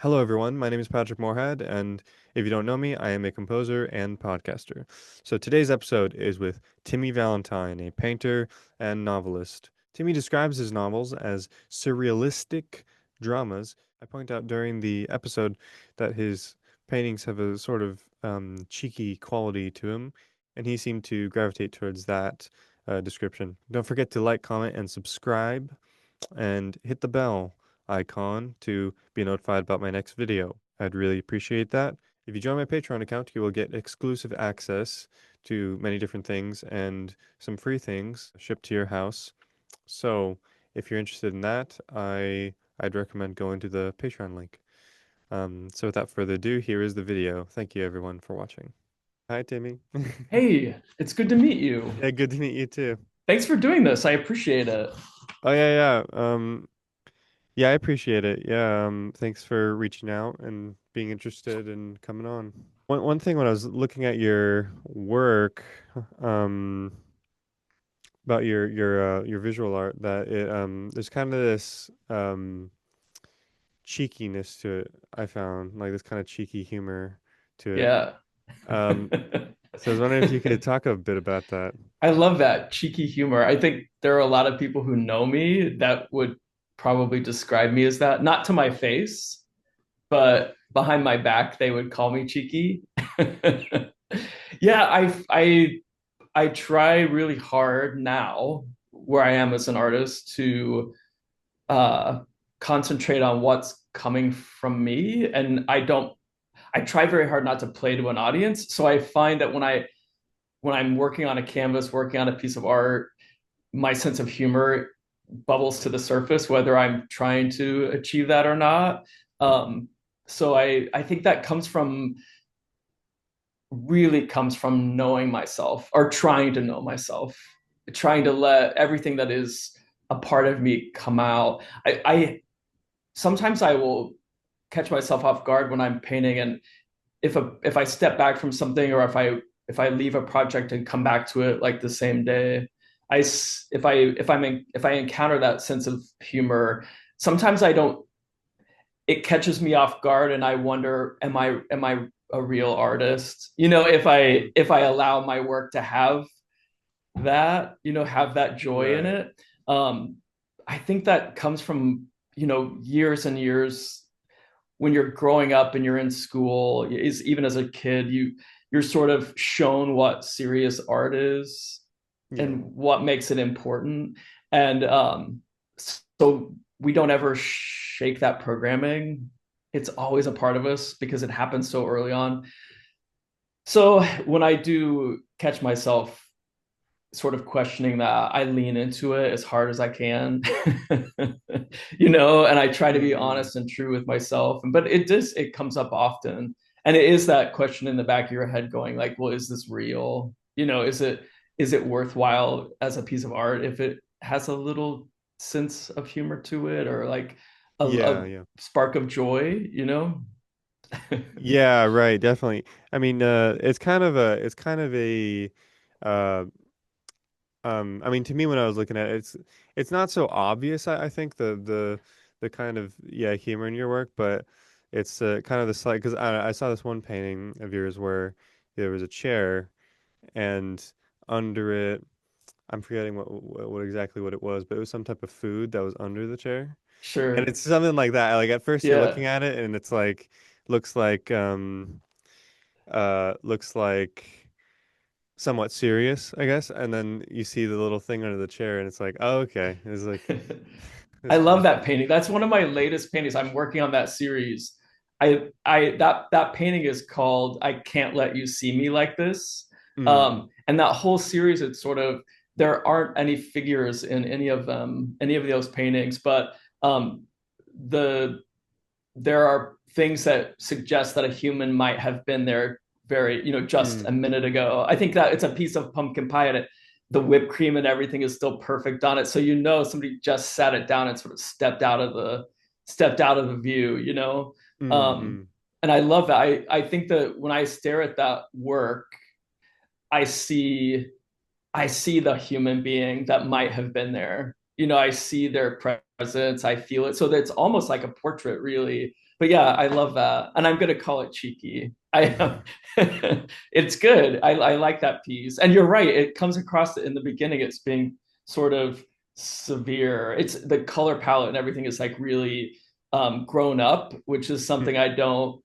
Hello, everyone. My name is Patrick Moorhead, and if you don't know me, I am a composer and podcaster. So today's episode is with Timmy Valentine, a painter and novelist. Timmy describes his novels as surrealistic dramas. I point out during the episode that his paintings have a sort of cheeky quality to him, and he seemed to gravitate towards that description. Don't forget to like, comment, and subscribe and hit the bell icon to be notified about my next video. I'd really appreciate that. If you join my Patreon account, you will get exclusive access to many different things and some free things shipped to your house. So if you're interested in that, I'd recommend going to the Patreon link. So without further ado, here is the video. Thank you everyone for watching. Hi, Timmy. Hey, it's good to meet you. Yeah, good to meet you too. Thanks for doing this. I appreciate it. Oh yeah, yeah. Yeah, I appreciate it. Yeah, thanks for reaching out and being interested and coming on. One thing when I was looking at your work, um, about your visual art, that it there's kind of this cheekiness to it. I found like this kind of cheeky humor to it. Yeah. Um, so I was wondering if you could talk a bit about that. I love that cheeky humor. I think there are a lot of people who know me that would probably describe me as that. Not to my face, but behind my back, they would call me cheeky. Yeah, I try really hard now where I am as an artist to uh concentrate on what's coming from me, and I try very hard not to play to an audience. So I find that when I'm working on a canvas, working on a piece of art, my sense of humor bubbles to the surface, whether I'm trying to achieve that or not. So I think that really comes from knowing myself, or trying to know myself, trying to let everything that is a part of me come out. I sometimes I will catch myself off guard when I'm painting, and if I step back from something, or if I leave a project and come back to it like the same day, I if I encounter that sense of humor, sometimes I don't. It catches me off guard, and I wonder, am I a real artist? If I allow my work to have that, have that joy in Right. it. Um, I think that comes from years and years when you're growing up and you're in school, is even as a kid, you're sort of shown what serious art is Yeah. and what makes it important. And so we don't ever shake that programming. It's always a part of us because it happens so early on. So when I do catch myself sort of questioning that, I lean into it as hard as I can, and I try to be Mm-mm. honest and true with myself. But it comes up often. And it is that question in the back of your head going like, well, is this real? Is it worthwhile as a piece of art if it has a little sense of humor to it, or like Yeah, a yeah. spark of joy? Yeah, right, definitely. I mean, it's kind of a uh I mean, to me when I was looking at it, it's not so obvious, I think the kind of, yeah, humor in your work, but it's kind of the slight, because I saw this one painting of yours where there was a chair, and under it, I'm forgetting what exactly what it was, but it was some type of food that was under the chair. And Sure. it's something like that. Like at first you're Yeah. looking at it and it's like looks like looks like somewhat serious, I guess. And then you see the little thing under the chair and it's like, oh, okay. It's like I this love this that painting. That's one of my latest paintings. I'm working on that series. That painting is called "I Can't Let You See Me Like This," mm, and that whole series, it's sort of, there aren't any figures in any of them, any of those paintings, but um, the there are things that suggest that a human might have been there very, just mm, a minute ago. I think that it's a piece of pumpkin pie, and the whipped cream and everything is still perfect on it. So somebody just sat it down and sort of stepped out of the view. mm, Um, mm, and I love that. I think that when I stare at that work, I see I see the human being that might have been there. I see their presence, I feel it. So that's almost like a portrait, really, but yeah, I love that, and I'm gonna call it cheeky. I it's good. I like that piece, and you're right. It comes across in the beginning. It's being sort of severe. It's the color palette and everything is like really grown up, which is something I don't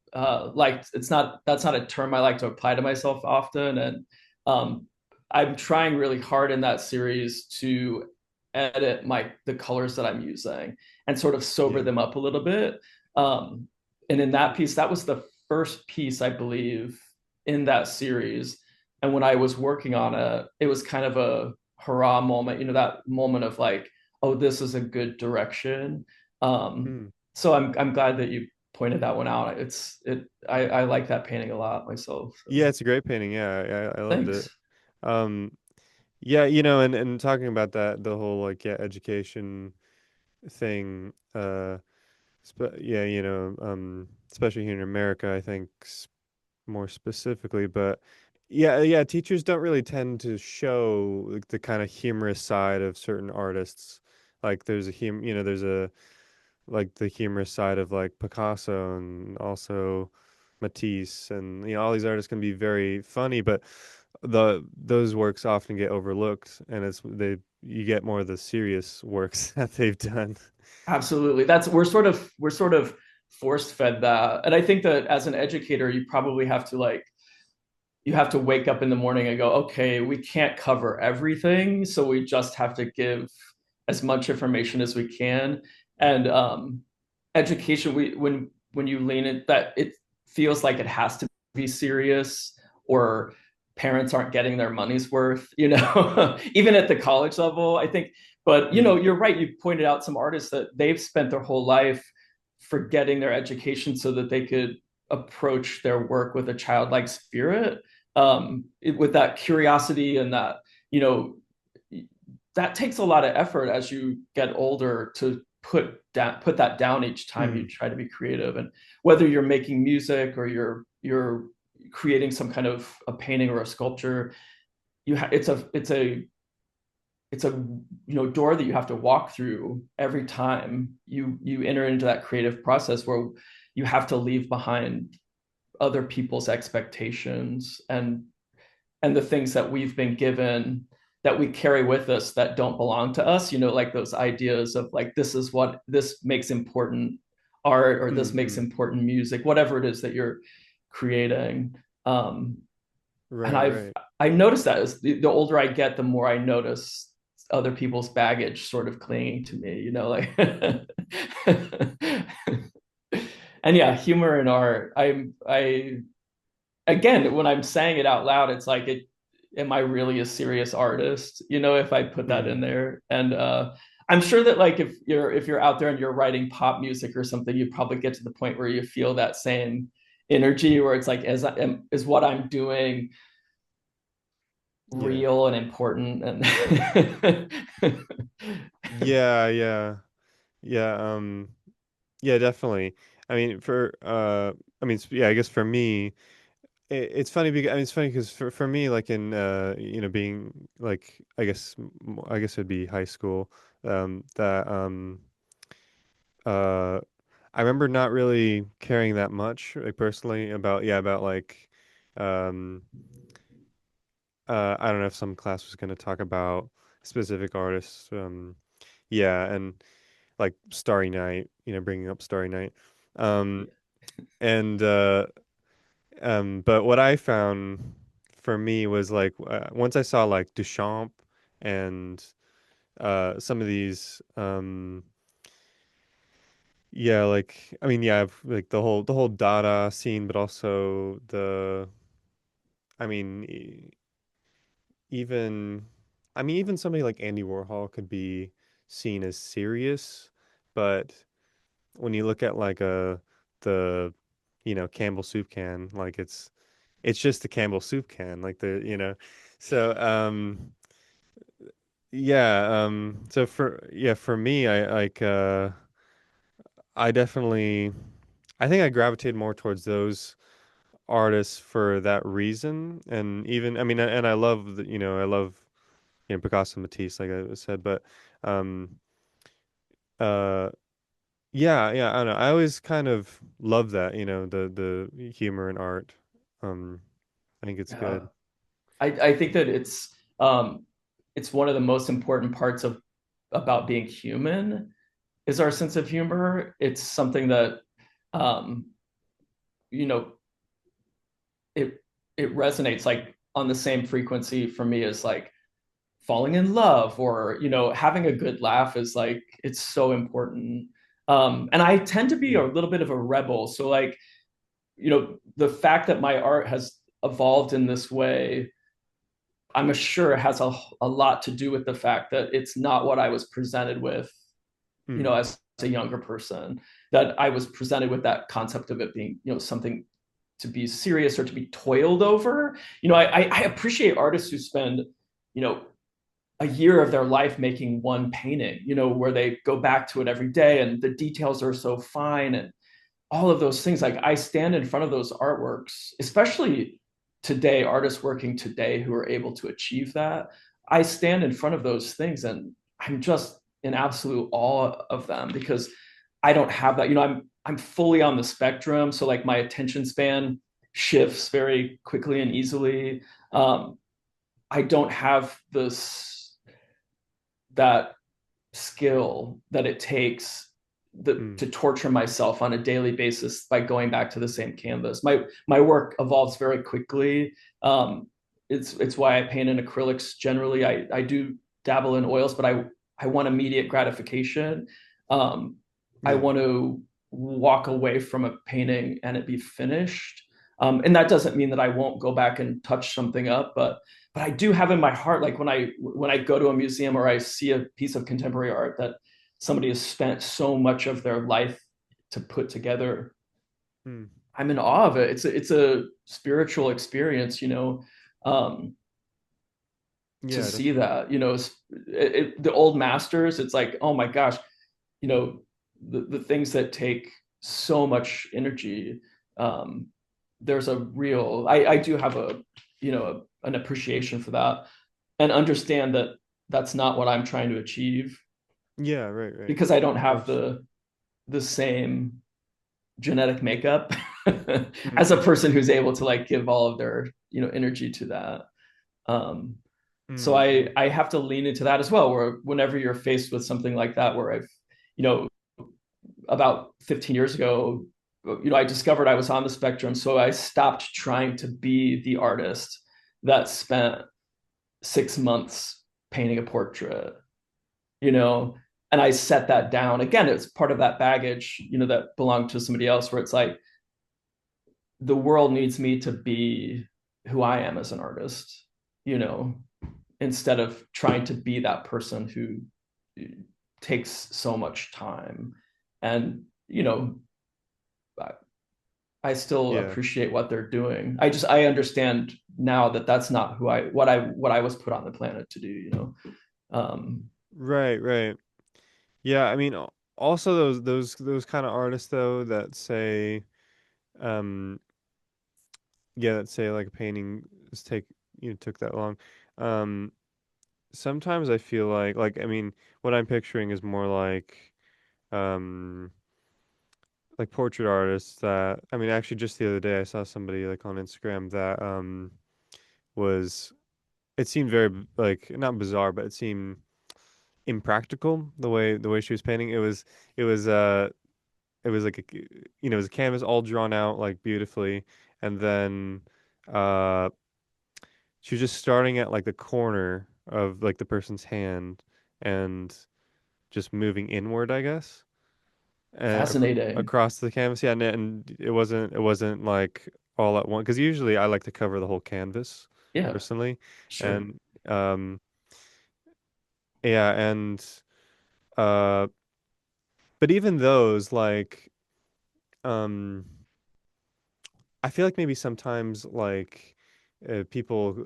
like. It's not that's not a term I like to apply to myself often, and um, I'm trying really hard in that series to edit the colors that I'm using and sort of sober Yeah. them up a little bit. Um, and in that piece, that was the first piece I believe in that series. And when I was working on it, it was kind of a hurrah moment, that moment of like, oh, this is a good direction. Um, Hmm. so I'm glad that you pointed that one out. I like that painting a lot myself. Yeah, So it's a great painting. Yeah, I loved it. thanks. Um, yeah, and talking about that, the whole like yeah, education thing, yeah, especially here in America, I think more specifically, but yeah, teachers don't really tend to show like the kind of humorous side of certain artists. Like there's a like the humorous side of like Picasso and also Matisse, and all these artists can be very funny, but those works often get overlooked, and they you get more of the serious works that they've done. Absolutely. That's we're sort of force fed that. And I think that as an educator, you probably have to like you have to wake up in the morning and go, okay, we can't cover everything, so we just have to give as much information as we can. And education, when you lean it, that it feels like it has to be serious, or parents aren't getting their money's worth, even at the college level, I think. But Mm, you're right. You pointed out some artists that they've spent their whole life forgetting their education so that they could approach their work with a childlike spirit, with that curiosity and that you know that takes a lot of effort as you get older to put that down each time you mm, try to be creative. And whether you're making music or you're creating some kind of a painting or a sculpture, it's a door that you have to walk through every time you enter into that creative process, where you have to leave behind other people's expectations and the things that we've been given that we carry with us that don't belong to us, like those ideas of like, this makes important art, or this makes mm. important music, whatever it is that you're creating. um, and Right, I've right. I noticed that as the older I get, the more I notice other people's baggage sort of clinging to me, like and yeah, humor and art. I again, when I'm saying it out loud, it's like, am I really a serious artist? If I put that in Mm, there. And I'm sure that like if you're out there and you're writing pop music or something, you probably get to the point where you feel that same energy, where it's like, is what I'm doing yeah. real and important? And Yeah, yeah. Yeah, yeah, definitely. I mean, yeah, I guess for me, it's funny because it's funny because for me, like in being like I guess it'd be high school, that uh I remember not really caring that much, like personally, about like um I don't know if some class was going to talk about specific artists, yeah, and like Starry Night, bringing up Starry Night. Um, and but what I found for me was like once I saw like Duchamp and some of these yeah, like I mean yeah, like the whole Dada scene, but also I mean even even somebody like Andy Warhol could be seen as serious, but when you look at like the Campbell soup can, like it's just a Campbell soup can, like so yeah, so for me, I like I definitely I think I gravitate more towards those artists for that reason. And even and I love I love Picasso, Matisse, like I said, but um uh Yeah, yeah, I don't know. I always kind of love that, the humor in art. Um, I think it's Yeah. good. I think that it's one of the most important parts of about being human is our sense of humor. It's something that um, you know it it resonates like on the same frequency for me as like falling in love or having a good laugh is like it's so important. And I tend to be a Mm, little bit of a rebel, so like the fact that my art has evolved in this way, I'm sure it has a lot to do with the fact that it's not what I was presented with, mm, as a younger person, that I was presented with that concept of it being, something to be serious or to be toiled over. I appreciate artists who spend, you know, a year of their life making one painting, where they go back to it every day and the details are so fine and all of those things. Like I stand in front of those artworks, especially today, artists working today who are able to achieve that. I stand in front of those things and I'm just in absolute awe of them because I don't have that. I'm fully on the spectrum, so like my attention span shifts very quickly and easily. I don't have this that skill that it takes mm. to torture myself on a daily basis by going back to the same canvas. My work evolves very quickly. It's why I paint in acrylics generally. I do dabble in oils, but I want immediate gratification. Um, I Yeah. want to walk away from a painting and it be finished. And that doesn't mean that I won't go back and touch something up, but I do have in my heart, like when I go to a museum or I see a piece of contemporary art that somebody has spent so much of their life to put together, Mm. I'm in awe of it. It's a spiritual experience, to Yeah, see definitely. that, the old masters. It's like, oh my gosh, you know, the things that take so much energy. Um, there's a real, I do have an appreciation for that and understand that that's not what I'm trying to achieve Yeah, right, right. because I don't Of have course. the same genetic makeup as a Mm, person who's able to like give all of their energy to that. Um, so mm, I mm. I have to lean into that as well. Where whenever you're faced with something like that, where I've you know about 15 years ago, I discovered I was on the spectrum, so I stopped trying to be the artist that spent 6 months painting a portrait, you know, and I set that down. Again, it's part of that baggage, that belonged to somebody else, where it's like the world needs me to be who I am as an artist, you know, instead of trying to be that person who takes so much time. And, I still Yeah. appreciate what they're doing. I understand now that that's not what I was put on the planet to do. Um, Right, right. Yeah, I mean, also those kind of artists though that say, um, yeah, that say like a painting is took that long. Um, Sometimes I feel like I mean, what I'm picturing is more um like portrait artists that I mean, actually just the other day I saw somebody like on Instagram that was it seemed very like not bizarre, but it seemed impractical the way she was painting. It was uh it was like it was a canvas all drawn out like beautifully, and then uh she was just starting at like the corner of like the person's hand and just moving inward, I guess, Fascinating. across the canvas. Yeah, and it wasn't like all at once because usually I like to cover the whole canvas Yeah, personally, sure. and yeah, and uh, but even those um. I feel like maybe sometimes people,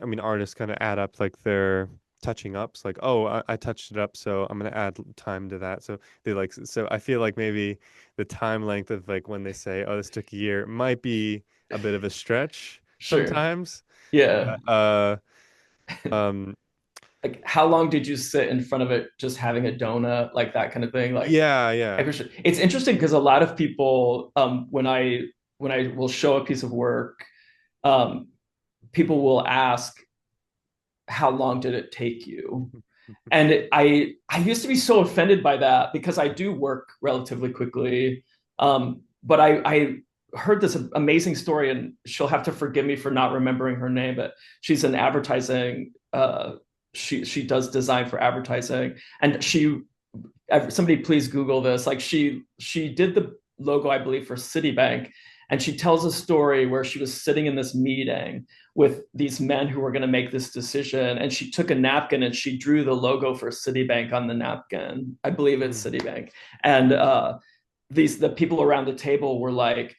I mean artists kind of add up like their touching ups, like oh I touched it up, so I'm gonna add time to that. So they like so I feel like maybe the time length of like when they say oh this took a year might be a bit of a stretch Sure. sometimes. Yeah. But um like how long did you sit in front of it just having a donut, like that kind of thing? Like Yeah, yeah. it's interesting because a lot of people, when I will show a piece of work, um, people will ask, how long did it take you? And I used to be so offended by that because I do work relatively quickly. But I heard this amazing story, and she'll have to forgive me for not remembering her name, but she's an advertising. She does design for advertising, and somebody please Google this. Like she did the logo, I believe, for Citibank, and she tells a story where she was sitting in this meeting with these men who were going to make this decision, and she took a napkin and she drew the logo for Citibank on the napkin. I believe it's Mm. Citibank, and the people around the table were like,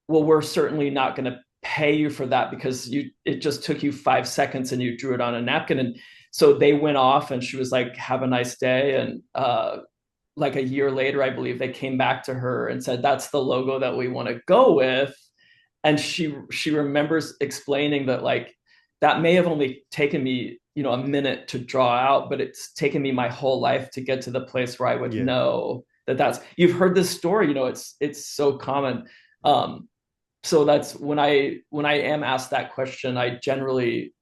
"Well, we're certainly not going to pay you for that because it just took you 5 seconds and you drew it on a napkin." And so they went off, and she was like, "Have a nice day." And like a year later, I believe they came back to her and said, "That's the logo that we want to go with." And she remembers explaining that like that may have only taken me, a minute to draw out, but it's taken me my whole life to get to the place where I would Yeah. know that that's you've heard this story, it's so common. So that's when I am asked that question, I generally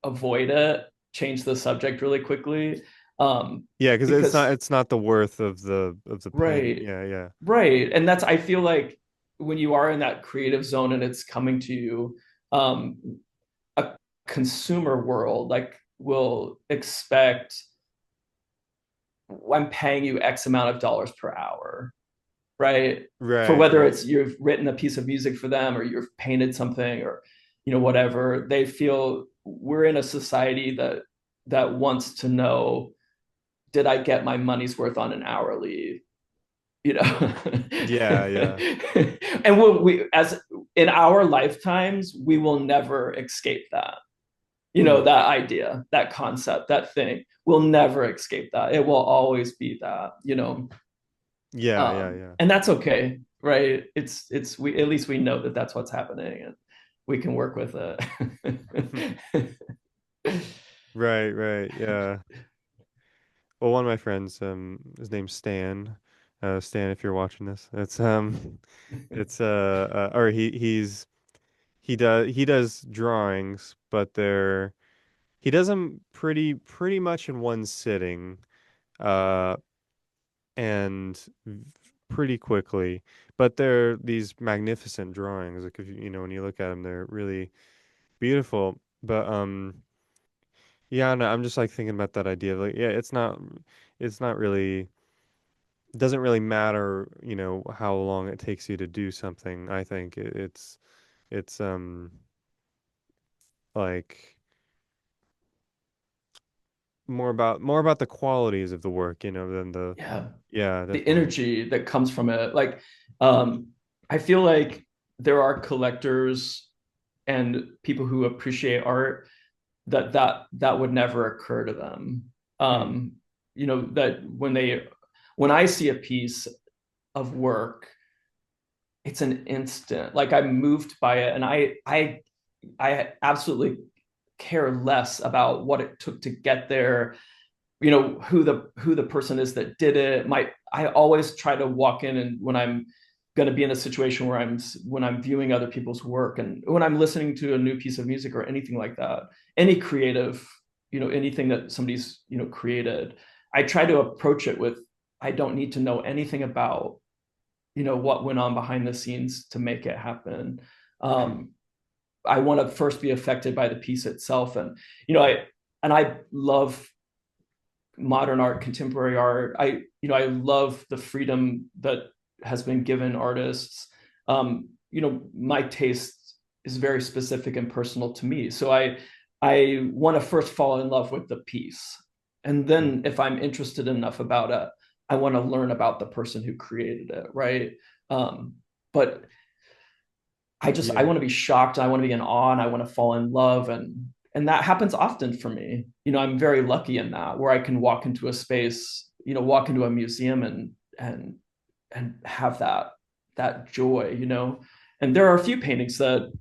avoid it, change the subject really quickly. Yeah, because Because it's not the worth of the pain. right, Yeah, yeah. right. And that's, I feel like when you are in that creative zone and it's coming to you, um, a consumer world like will expect, I'm paying you X amount of dollars per hour, right? For Right, whether right. it's you've written a piece of music for them or you've painted something or whatever, they feel we're in a society that wants to know, did I get my money's worth on an hourly, you know? Yeah, yeah. And we as in our lifetimes, we will never escape that, Hmm. that idea, that concept, that thing. We'll never escape that. It will always be that. Yeah, yeah, yeah. And that's okay, right? It's we, at least we know that that's what's happening, and we can work with it. Right, right. Yeah. Well, one of my friends, his name's Stan. Stan, if you're watching this, it's or he does drawings, but he does them pretty much in one sitting, uh, and pretty quickly. But they're these magnificent drawings. Like if when you look at them, they're really beautiful. But yeah, no, I'm just like thinking about that idea of like, yeah, it's not really, doesn't really matter, how long it takes you to do something. I think it's like more about the qualities of the work, than the, Yeah, yeah, the definitely. energy that comes from it. Like, um, I feel like there are collectors and people who appreciate art that would never occur to them. Mm, That when I see a piece of work, it's an instant. Like I'm moved by it, and I absolutely care less about what it took to get there. Who the person is that did it. I always try to walk in, and when I'm going to be in a situation where when I'm viewing other people's work and when I'm listening to a new piece of music or anything like that, any creative, anything that somebody's created, I try to approach it with, I don't need to know anything about what went on behind the scenes to make it happen. mm, um, I want to first be affected by the piece itself. And I love modern art, contemporary art. I love the freedom that has been given artists. My taste is very specific and personal to me. So I want to first fall in love with the piece. And mm. then if I'm interested enough about it, I want to learn about the person who created it, right? But I Yeah. want to be shocked. I want to be in awe, and I want to fall in love, and that happens often for me. I'm very lucky in that, where I can walk into a space, walk into a museum and have that joy. And there are a few paintings that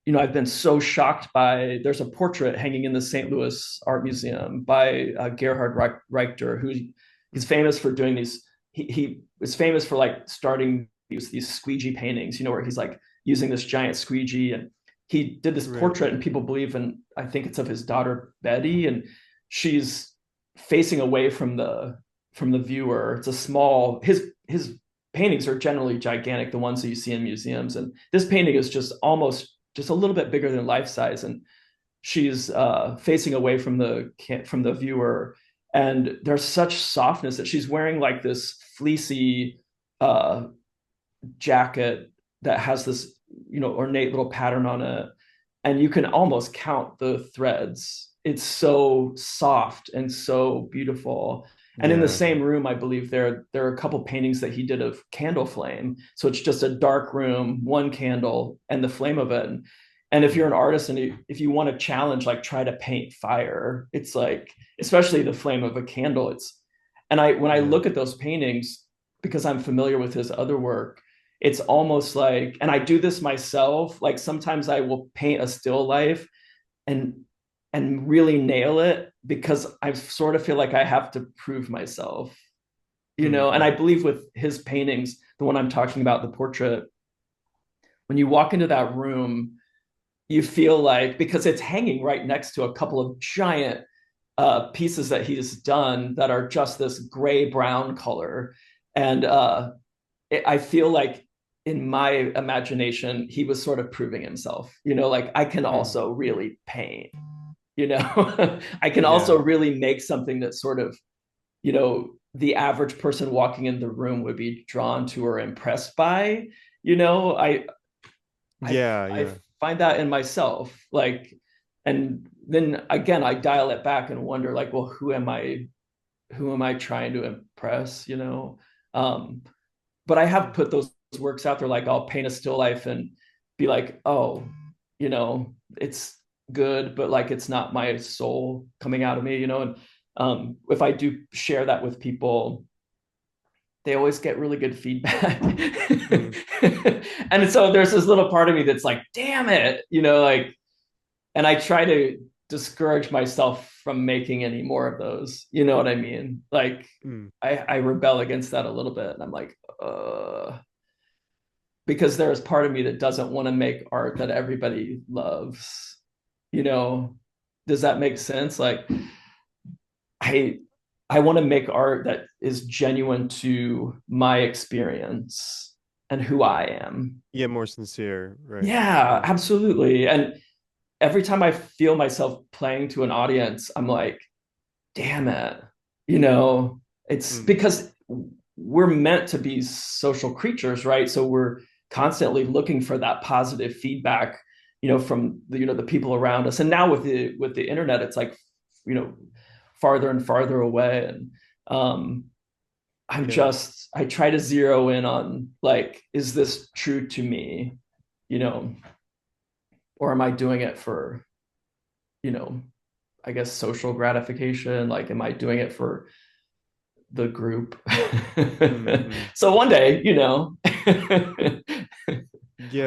I've been so shocked by, there's a portrait hanging in the St. Louis Art Museum by Gerhard Richter, who he's famous for doing these. He was famous for like starting these squeegee paintings, where he's like using this giant squeegee, and he did this Right. portrait, and people believe, and I think it's of his daughter Betty, and she's facing away from the viewer. It's a small, his paintings are generally gigantic, the ones that you see in museums, and this painting is just a little bit bigger than life size, and she's facing away from the viewer, and there's such softness that she's wearing like this fleecy uh, jacket that has this ornate little pattern on it, and you can almost count the threads. It's so soft and so beautiful. And in the Yeah. same room, I believe there are a couple paintings that he did of candle flame. So it's just a dark room, one candle, and the flame of it. And if Mm. you're an artist and if you want to challenge, like try to paint fire, it's like, especially the flame of a candle. And when I Yeah. look at those paintings, because I'm familiar with his other work, it's almost like, and I do this myself, like sometimes I will paint a still life and really nail it because I sort of feel like I have to prove myself, and I Mm-hmm. believe with his paintings, the one I'm talking about, the portrait, when you walk into that room, you feel like, because it's hanging right next to a couple of giant pieces that he's done that are just this gray brown color, and I feel like in my imagination, he was sort of proving himself, like I can Mm. also really paint, I can also Yeah. really make something that sort of, the average person walking in the room would be drawn to or impressed by. You know, I I Yeah. I Yeah. find that in myself, like, and then again, I dial it back and wonder, like, well, who am I? Who am I trying to impress? Um, but I have Mm. put those works out there. Like I'll paint a still life and be like, oh, it's good, but like it's not my soul coming out of me, And if I do share that with people, they always get really good feedback. Mm. And so there's this little part of me that's like, damn it, like, and I try to discourage myself from making any more of those. You know what I mean? Like Mm. I rebel against that a little bit. And I'm like, because there's part of me that doesn't want to make art that everybody loves. You know, does that make sense? Like I I want to make art that is genuine to my experience and who I am. Yeah. More sincere. Right. Yeah, Yeah. absolutely. And every time I feel myself playing to an audience, I'm like, damn it. You know, it's Mm. because we're meant to be social creatures, right? So we're constantly looking for that positive feedback, from the people around us. And now with the internet, it's like, you know, farther and farther away. And um Yeah. I try to zero in on, like, is this true to me? You know, or am I doing it for, you know, I guess social gratification? Like, am I doing it for the group? Mm-hmm. So one day,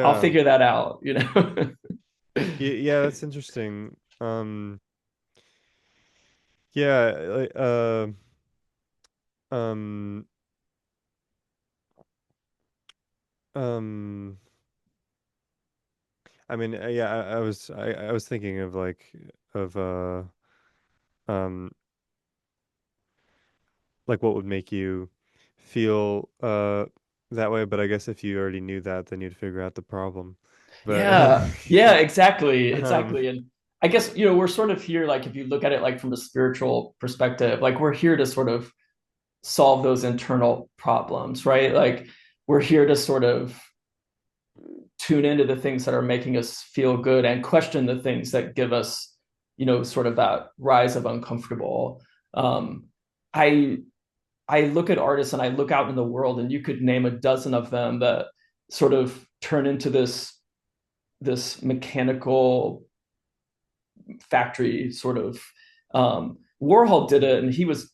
I'll Yeah. figure that out. Yeah. That's interesting. Yeah. Um. Um. I mean, yeah. I was thinking of of um like what would make you feel that way, but I guess if you already knew that, then you'd figure out the problem. But Yeah, yeah, exactly, um exactly. And I guess, we're sort of here, like, if you look at it like from a spiritual perspective, like we're here to sort of solve those internal problems, right? Like we're here to sort of tune into the things that are making us feel good and question the things that give us, sort of that rise of uncomfortable. Um, I I look at artists and I look out in the world, and you could name a dozen of them that sort of turn into this mechanical factory sort of. Warhol did it, and he was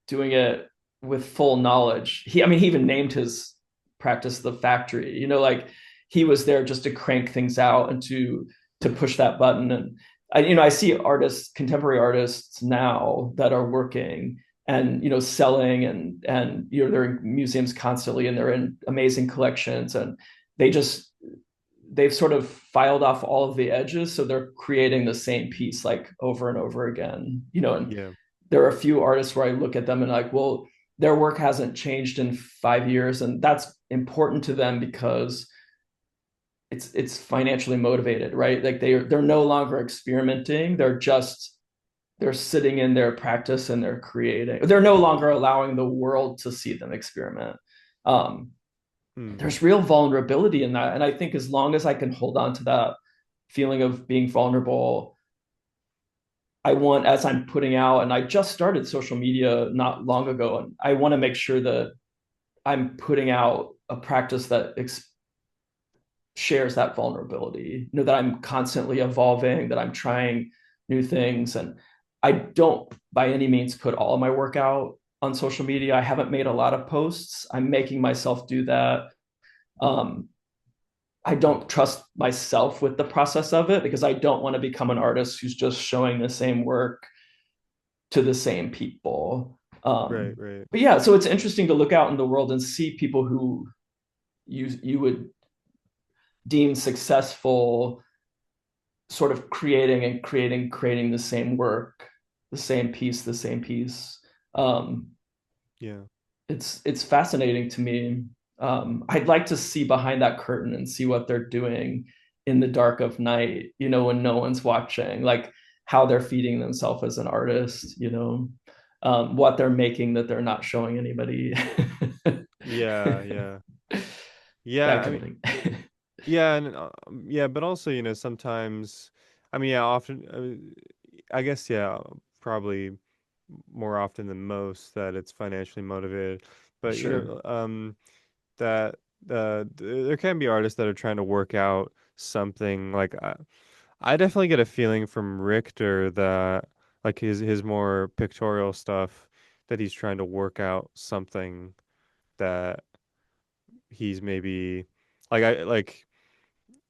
doing it with full knowledge. I mean, he even named his practice the factory. Like he was there just to crank things out and to push that button. And I see artists, contemporary artists now that are working and selling, and they're in museums constantly, and they're in amazing collections, and they just they've sort of filed off all of the edges, so they're creating the same piece like over and over again. And Yeah. there are a few artists where I look at them and like, well, their work hasn't changed in 5 years, and that's important to them because it's financially motivated, right? Like they're no longer experimenting. They're sitting in their practice and they're creating. They're no longer allowing the world to see them experiment. Um, Hmm. there's real vulnerability in that, and I think as long as I can hold on to that feeling of being vulnerable, I want, as I'm putting out, and I just started social media not long ago, and I want to make sure that I'm putting out a practice that shares that vulnerability, that I'm constantly evolving, that I'm trying new things. And I don't by any means put all of my work out on social media. I haven't made a lot of posts. I'm making myself do that. Um, I don't trust myself with the process of it because I don't want to become an artist who's just showing the same work to the same people. Right, right. But yeah, so it's interesting to look out in the world and see people who you would deem successful, sort of creating the same work, the same piece. Um, Yeah. it's fascinating to me. I'd like to see behind that curtain and see what they're doing in the dark of night, when no one's watching, like how they're feeding themselves as an artist, what they're making that they're not showing anybody. Yeah, yeah. Yeah, That I kind of mean, thing. yeah, and yeah, but also, sometimes, I mean, yeah, often, I guess, yeah, probably more often than most that it's financially motivated. But, Sure. that there can be artists that are trying to work out something like I definitely get a feeling from Richter that like his more pictorial stuff that he's trying to work out something that he's maybe like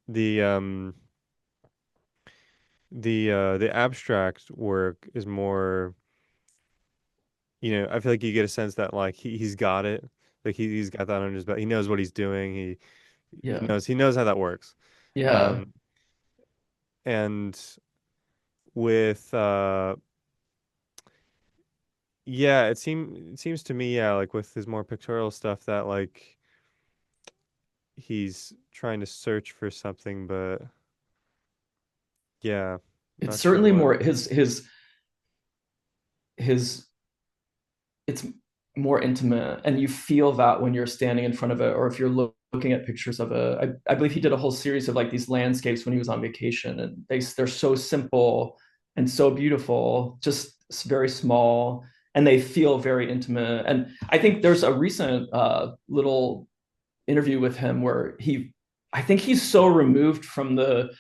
the um the abstract work is more, I feel like you get a sense that like he's got it. Like he's got that under his belt. He knows what he's doing. He Yeah. knows how that works. Yeah. Um and with yeah, it seems to me, yeah, like with his more pictorial stuff that like he's trying to search for something, but yeah, It's not sure certainly what. more his it's more intimate, and you feel that when you're standing in front of it, or if you're looking at pictures of it. I believe he did a whole series of like these landscapes when he was on vacation, and they're so simple and so beautiful, just very small, and they feel very intimate. And I think there's a recent little interview with him where I think he's so removed from the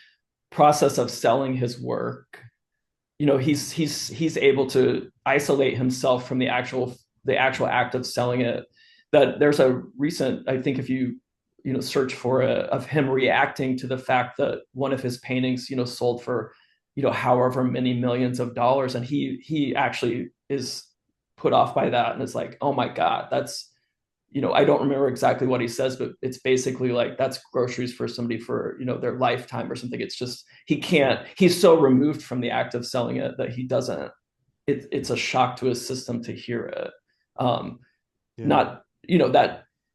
process of selling his work. He's able to isolate himself from the actual act of selling it. That there's a recent, I think, if you search for it, of him reacting to the fact that one of his paintings sold for however many millions of dollars, and he actually is put off by that, and it's like, oh my god, that's I don't remember exactly what he says, but it's basically like that's groceries for somebody for their lifetime or something. It's just he's so removed from the act of selling it that he doesn't. It's a shock to his system to hear it. Um, Yeah. not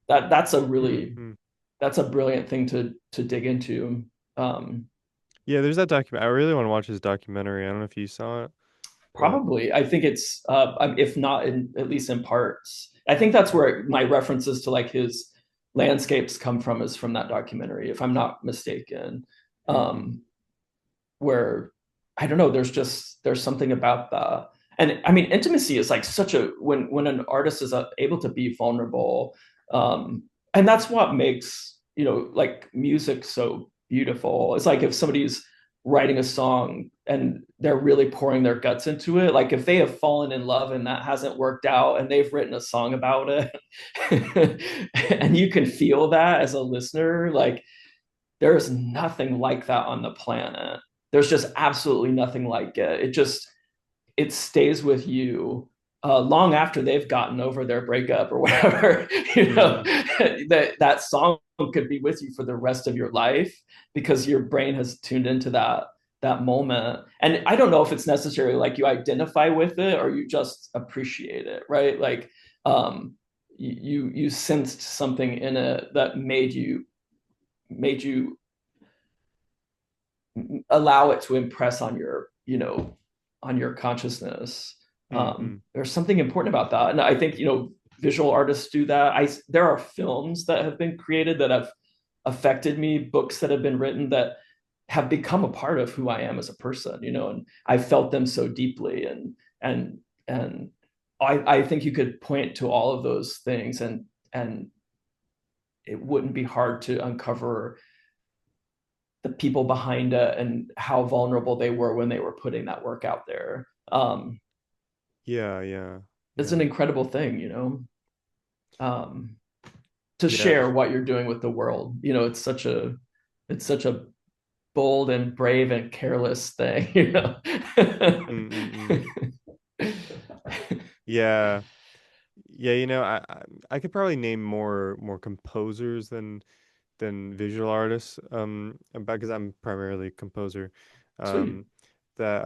that's a really Mm-hmm. that's a brilliant thing to dig into. Um, Yeah, there's that document. I really want to watch his documentary. I don't know if you saw it, but Probably, I think it's if not at least in parts. I think that's where my references to like his landscapes come from, is from that documentary, if I'm not mistaken. mm-hmm. Um, where I don't know, there's something about that. And I mean, intimacy is like such a when an artist is able to be vulnerable, and that's what makes like music so beautiful. It's like if somebody's writing a song and they're really pouring their guts into it, like if they have fallen in love and that hasn't worked out and they've written a song about it, and you can feel that as a listener, like There's nothing like that on the planet. There's just absolutely nothing like it. It stays with you long after they've gotten over their breakup or whatever. You know, Mm, that song could be with you for the rest of your life because your brain has tuned into that moment. And I don't know if it's necessarily like you identify with it or you just appreciate it, right? Like you sensed something in it that made you allow it to impress on your, on your consciousness. mm, mm. There's something important about that. And I think, visual artists do that. There are films that have been created that have affected me, books that have been written that have become a part of who I am as a person, and I felt them so deeply. And and I think you could point to all of those things and it wouldn't be hard to uncover the people behind it and how vulnerable they were when they were putting that work out there. Yeah, yeah, It's yeah, an incredible thing, um, to yeah. share what you're doing with the world. It's such a bold and brave and careless thing, Mm, mm, mm. Yeah, yeah. I could probably name more composers than visual artists. Because I'm primarily a composer. Sweet. Um, that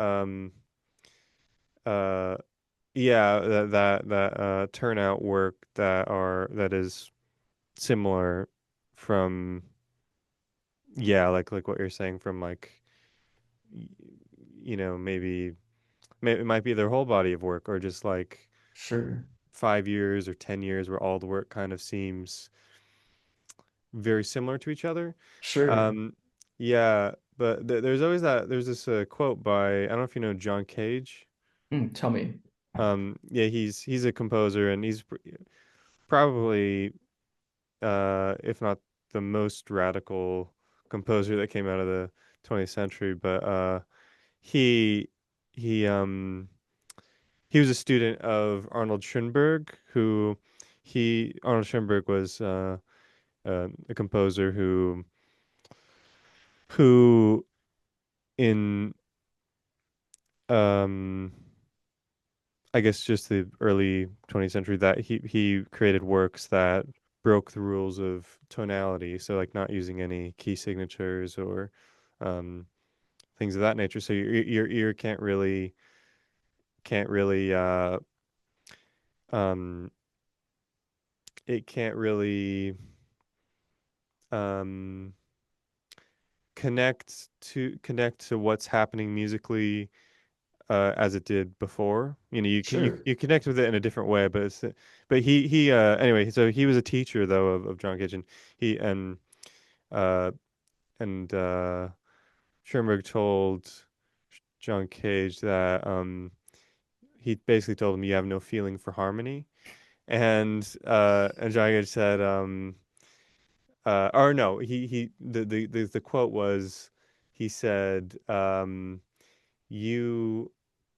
uh yeah, that turn out work that is similar from, yeah, like what you're saying, from like y- maybe it might be their whole body of work, or just like Sure. 5 years or 10 years where all the work kind of seems very similar to each other. Sure. Um, yeah, but there's this quote by, I don't know if you know John Cage. Tell me. Yeah, he's a composer, and probably, if not the most radical composer that came out of the 20th century. But he he um he was a student of Arnold Schoenberg, who he Arnold Schoenberg was a composer who in um I guess just the early 20th century, that he created works that broke the rules of tonality, so like not using any key signatures or um things of that nature. So your ear can't really um it can't really um connect to what's happening musically, as it did before. Sure. You connect with it in a different way, but he anyway. So he was a teacher, though, of John Cage, and he uh and Schoenberg told John Cage that he basically told him, you have no feeling for harmony. And John Cage said, or no, he the quote was, he said, you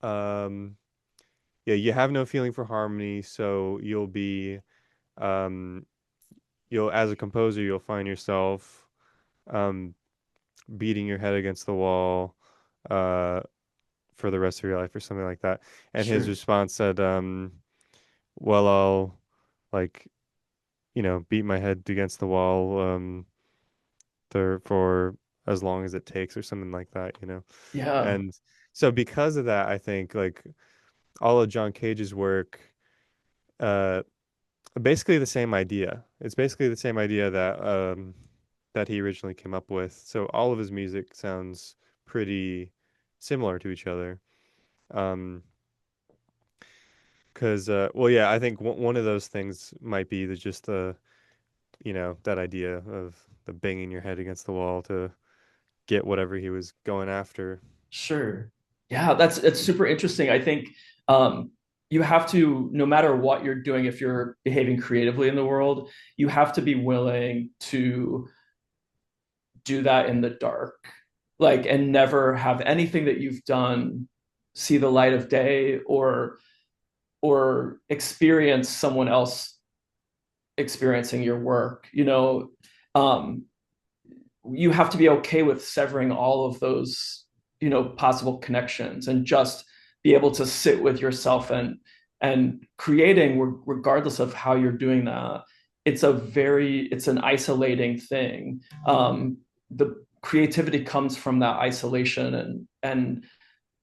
um yeah, you have no feeling for harmony, so um you'll, as a composer, you'll find yourself um beating your head against the wall uh for the rest of your life, or something like that. And his Sure. response said, well, I'll, like, beat my head against the wall there for as long as it takes, or something like that. Yeah. And so because of that, I think, like, all of John Cage's work, uh basically the same idea. It's basically the same idea that he originally came up with. So all of his music sounds pretty similar to each other. Um, because well, yeah, I think one of those things might be just that idea of the banging your head against the wall to get whatever he was going after. Sure. Yeah, it's super interesting. I think um, you have to, no matter what you're doing, if you're behaving creatively in the world, you have to be willing to do that in the dark, like, and never have anything that you've done see the light of day or experience someone else experiencing your work. Um, you have to be okay with severing all of those, possible connections, and just be able to sit with yourself and creating, regardless of how you're doing that. It's an isolating thing. The creativity comes from that isolation, and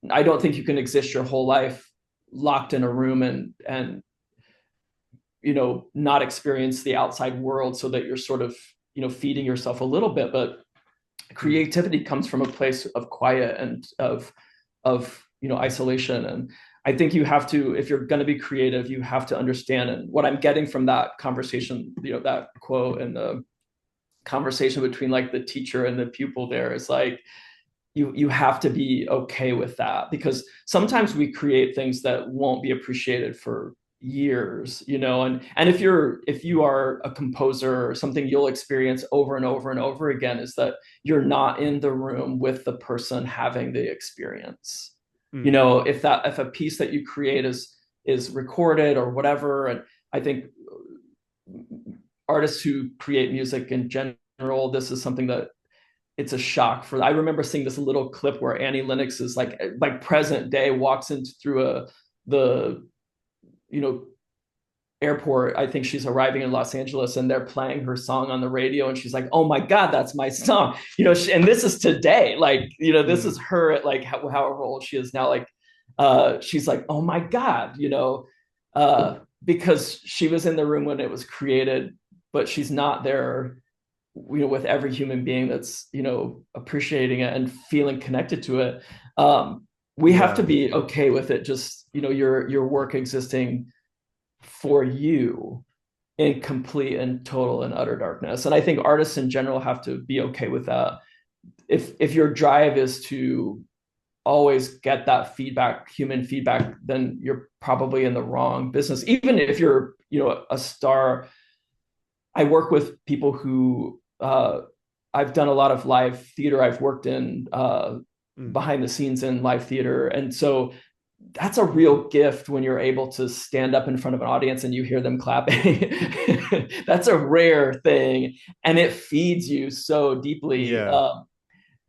I don't think you can exist your whole life locked in a room and not experience the outside world, so that you're sort of feeding yourself a little bit. But Mm. creativity comes from a place of quiet and of isolation. And I think you have to, if you're going to be creative, you have to understand. And what I'm getting from that conversation, that quote and the conversation between like the teacher and the pupil there, is like, you have to be okay with that, because sometimes we create things that won't be appreciated for years, and if you are a composer, something you'll experience over and over and over again is that you're not in the room with the person having the experience. Mm. If a piece that you create is recorded or whatever. And I think artists who create music in general, this is something that it's a shock for. I remember seeing this little clip where Annie Lennox is like present day walks into through the you know airport. I think she's arriving in Los Angeles, and they're playing her song on the radio, and she's like, "Oh my God, that's my song!" And this is today. Like, this is Mm. her at like however old she is now. Like, she's like, "Oh my God," because she was in the room when it was created, but she's not there, with every human being that's appreciating it and feeling connected to it. We have to Yeah. be okay with it, just your work existing for you in complete and total and utter darkness. And I think artists in general have to be okay with that. If your drive is to always get that feedback, human feedback, then you're probably in the wrong business. Even if you're a star. I work with people who I've done a lot of live theater. I've worked in Mm. behind the scenes in live theater. And so that's a real gift when you're able to stand up in front of an audience and you hear them clapping. That's a rare thing. And it feeds you so deeply. Yeah.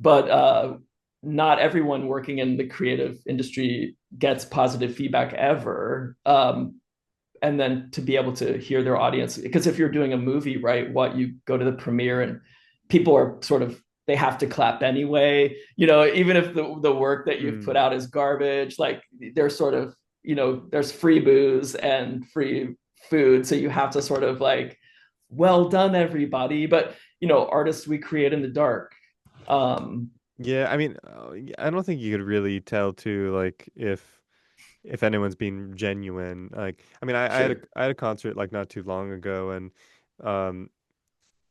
But not everyone working in the creative industry gets positive feedback ever. And then to be able to hear their audience, because if you're doing a movie, right, what you go to the premiere and people are sort of, they have to clap anyway, even if the work that you've put Mm. out is garbage. Like, there's sort of, there's free booze and free food, so you have to sort of like, well done everybody. But artists, we create in the dark. um Yeah, I mean, I don't think you could really tell too, like if anyone's being genuine. Like, I mean, sure. I had a concert like not too long ago, and um,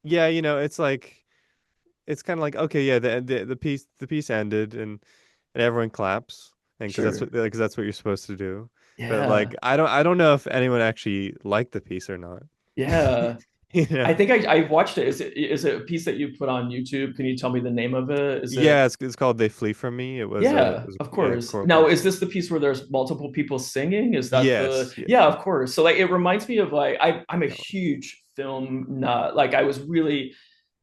yeah, it's like it's kind of like okay, yeah, the piece ended, and everyone claps, and Sure. because that's what you're supposed to do. But like, Yeah. I don't know if anyone actually liked the piece or not. Yeah. You know? I think I watched it. Is it a piece that you put on YouTube? Can you tell me the name of it? Is it? Yeah, it's called "They Flee from Me." It Yeah, was of yeah, a course. choral Now, piece. is this the piece where there's multiple people singing? Is that the? Yes, yeah, Yeah, of course. So like, it reminds me of like, I'm a that one. huge film nut. Like, I was really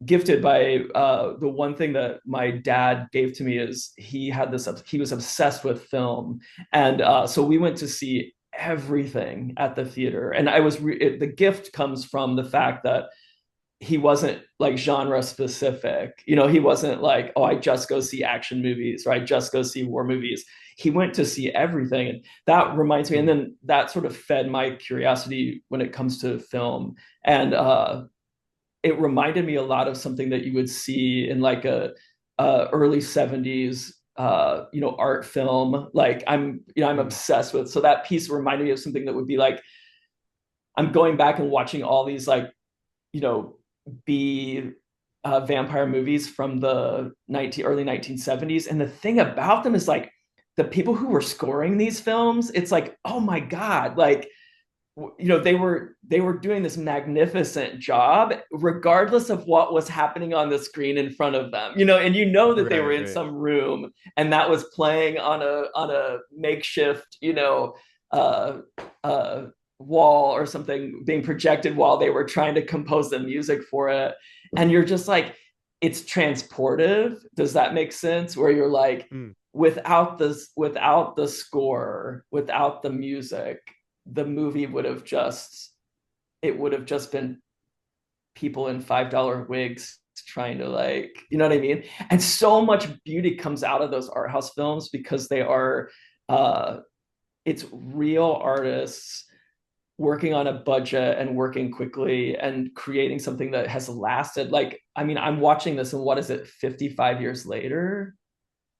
gifted by the one thing that my dad gave to me is he was obsessed with film. And so we went to see everything at the theater. And the gift comes from the fact that he wasn't like genre specific. He wasn't like, oh, I just go see action movies or I just go see war movies. He went to see everything. And that reminds me, and Mm, then that sort of fed my curiosity when it comes to film. And it reminded me a lot of something that you would see in like a early 70s art film. Like, I'm mm, obsessed with. So that piece reminded me of something that would be like, I'm going back and watching all these like, you know B vampire movies from the early 1970s. And the thing about them is like, the people who were scoring these films, it's like, oh my God, like, they were doing this magnificent job regardless of what was happening on the screen in front of them. And that they were right, in right. some room and that was playing on a makeshift, uh uh wall or something being projected while they were trying to compose the music for it. And you're just like, it's transportive. Does that make sense? Where you're like, Mm. without the score, without the music, the movie would have just been people in $5 wigs trying to, like, you know what I mean? And so much beauty comes out of those art house films because they are uh it's real artists working on a budget and working quickly and creating something that has lasted. Like, I mean, I'm watching this and what is it, 55 years later?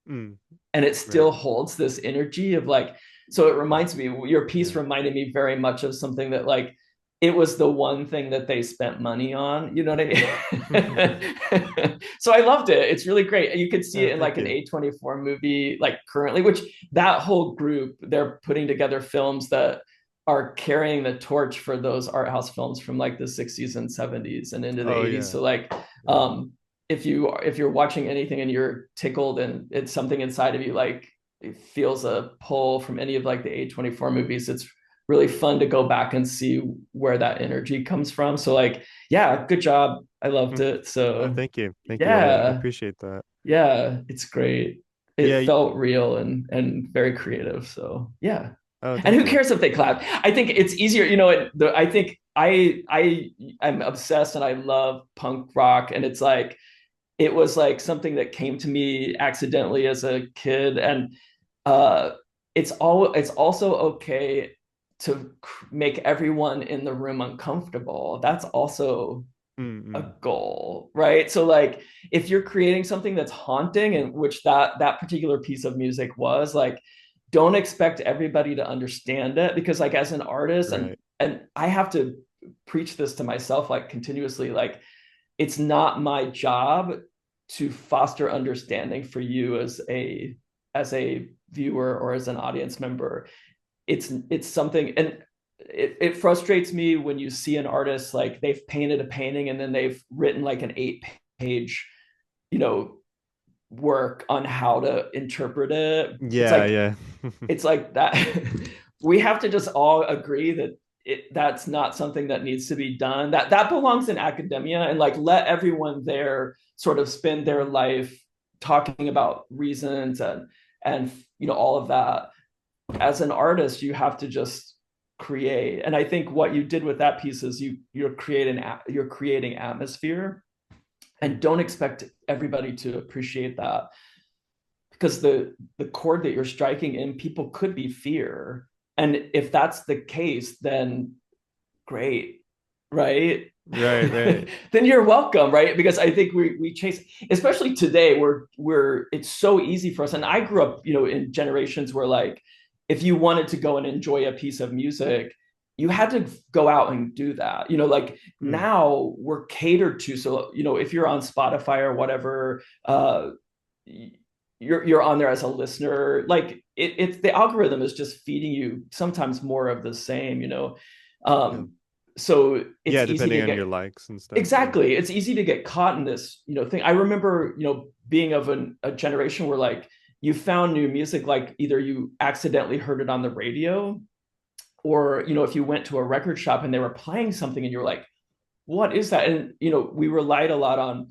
Mm. And it Right. still holds this energy of like, so it reminds me, your piece Yeah. reminded me very much of something that, like, it was the one thing that they spent money on, you know what I mean? So I loved it. It's really great. You could see it in like Thank an you. A24 movie, like currently, which that whole group, they're putting together films that are carrying the torch for those art house films from like the 60s and 70s and into the Oh 80s. yeah. So like, Yeah. if you're watching anything and you're tickled and it's something inside of you, like it feels a pull from any of like the A24 movies, it's really fun to go back and see where that energy comes from. So like, yeah, good job. I loved Mm. it. So Thank you. Thank you. I yeah, appreciate that. yeah, it's great. It Yeah. felt real and very creative. So yeah. Oh, And thank who you. cares if they clap? I think it's easier, I think I'm obsessed and I love punk rock, and it's like it was like something that came to me accidentally as a kid, and uh it's also okay to make everyone in the room uncomfortable. That's also a Mm-mm. goal, right? So like if you're creating something that's haunting, and which that particular piece of music was, like, don't expect everybody to understand it, because like as an artist, and Right. I have to preach this to myself like continuously, like it's not my job to foster understanding for you as a viewer or as an audience member. It's something, and it frustrates me when you see an artist, like they've painted a painting and then they've written like an 8 page, you know, work on how to interpret it. It's Yeah, like yeah. that. We have to just all agree that that's not something that needs to be done. That belongs in academia, and like let everyone there sort of spend their life talking about reasons and all of that. As an artist, you have to just create. And I think what you did with that piece is you're creating atmosphere, and Mm. don't expect everybody to appreciate that, because the chord that you're striking in people could be fear. And if that's the case, then great, right? Right, right. Then you're welcome, right? Because I think we chase, especially today, we're it's so easy for us. And I grew up, in generations where, like, if you wanted to go and enjoy a piece of music, you had to go out and do that. Like Mm. now we're catered to. So, if you're on Spotify or whatever, you're on there as a listener. Like it's the algorithm is just feeding you sometimes more of the same. Yeah. Um, so it's Yeah, easy depending to on get. your likes and stuff. Yeah. Exactly. It's easy to get caught in this, thing. I remember, being of a generation where, like, you found new music, like either you accidentally heard it on the radio, or, if you went to a record shop and they were playing something and you're like, what is that? And, we relied a lot on,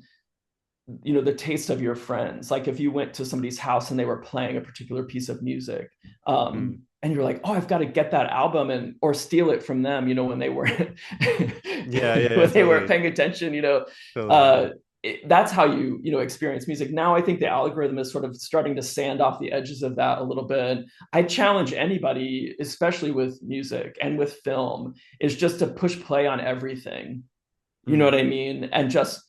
the taste of your friends. Like if you went to somebody's house and they were playing a particular piece of music, Mm. and you're like, oh, I've got to get that album, and or steal it from them, when they were Yeah, yeah, yeah, when they weren't totally. paying attention. Totally, yeah. uh that's how you experience music. Now I think the algorithm is sort of starting to sand off the edges of that a little bit. I challenge anybody, especially with music and with film, is just to push play on everything. You know Mm. what I mean? And just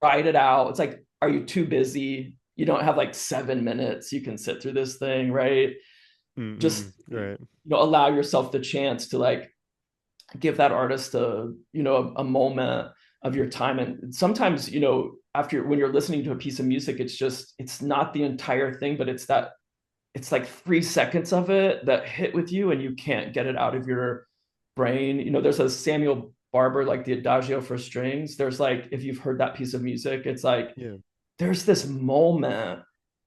write it out. It's like, are you too busy? You don't have like 7 minutes. You can sit through this thing, right? Just, Mm-mm. Right. allow yourself the chance to, like, give that artist a moment of your time. And sometimes, after when you're listening to a piece of music, it's not the entire thing, but it's like 3 seconds of it that hit with you and you can't get it out of your brain. There's a Samuel Barber, like the Adagio for strings. There's like, if you've heard that piece of music, it's like Yeah. there's this moment.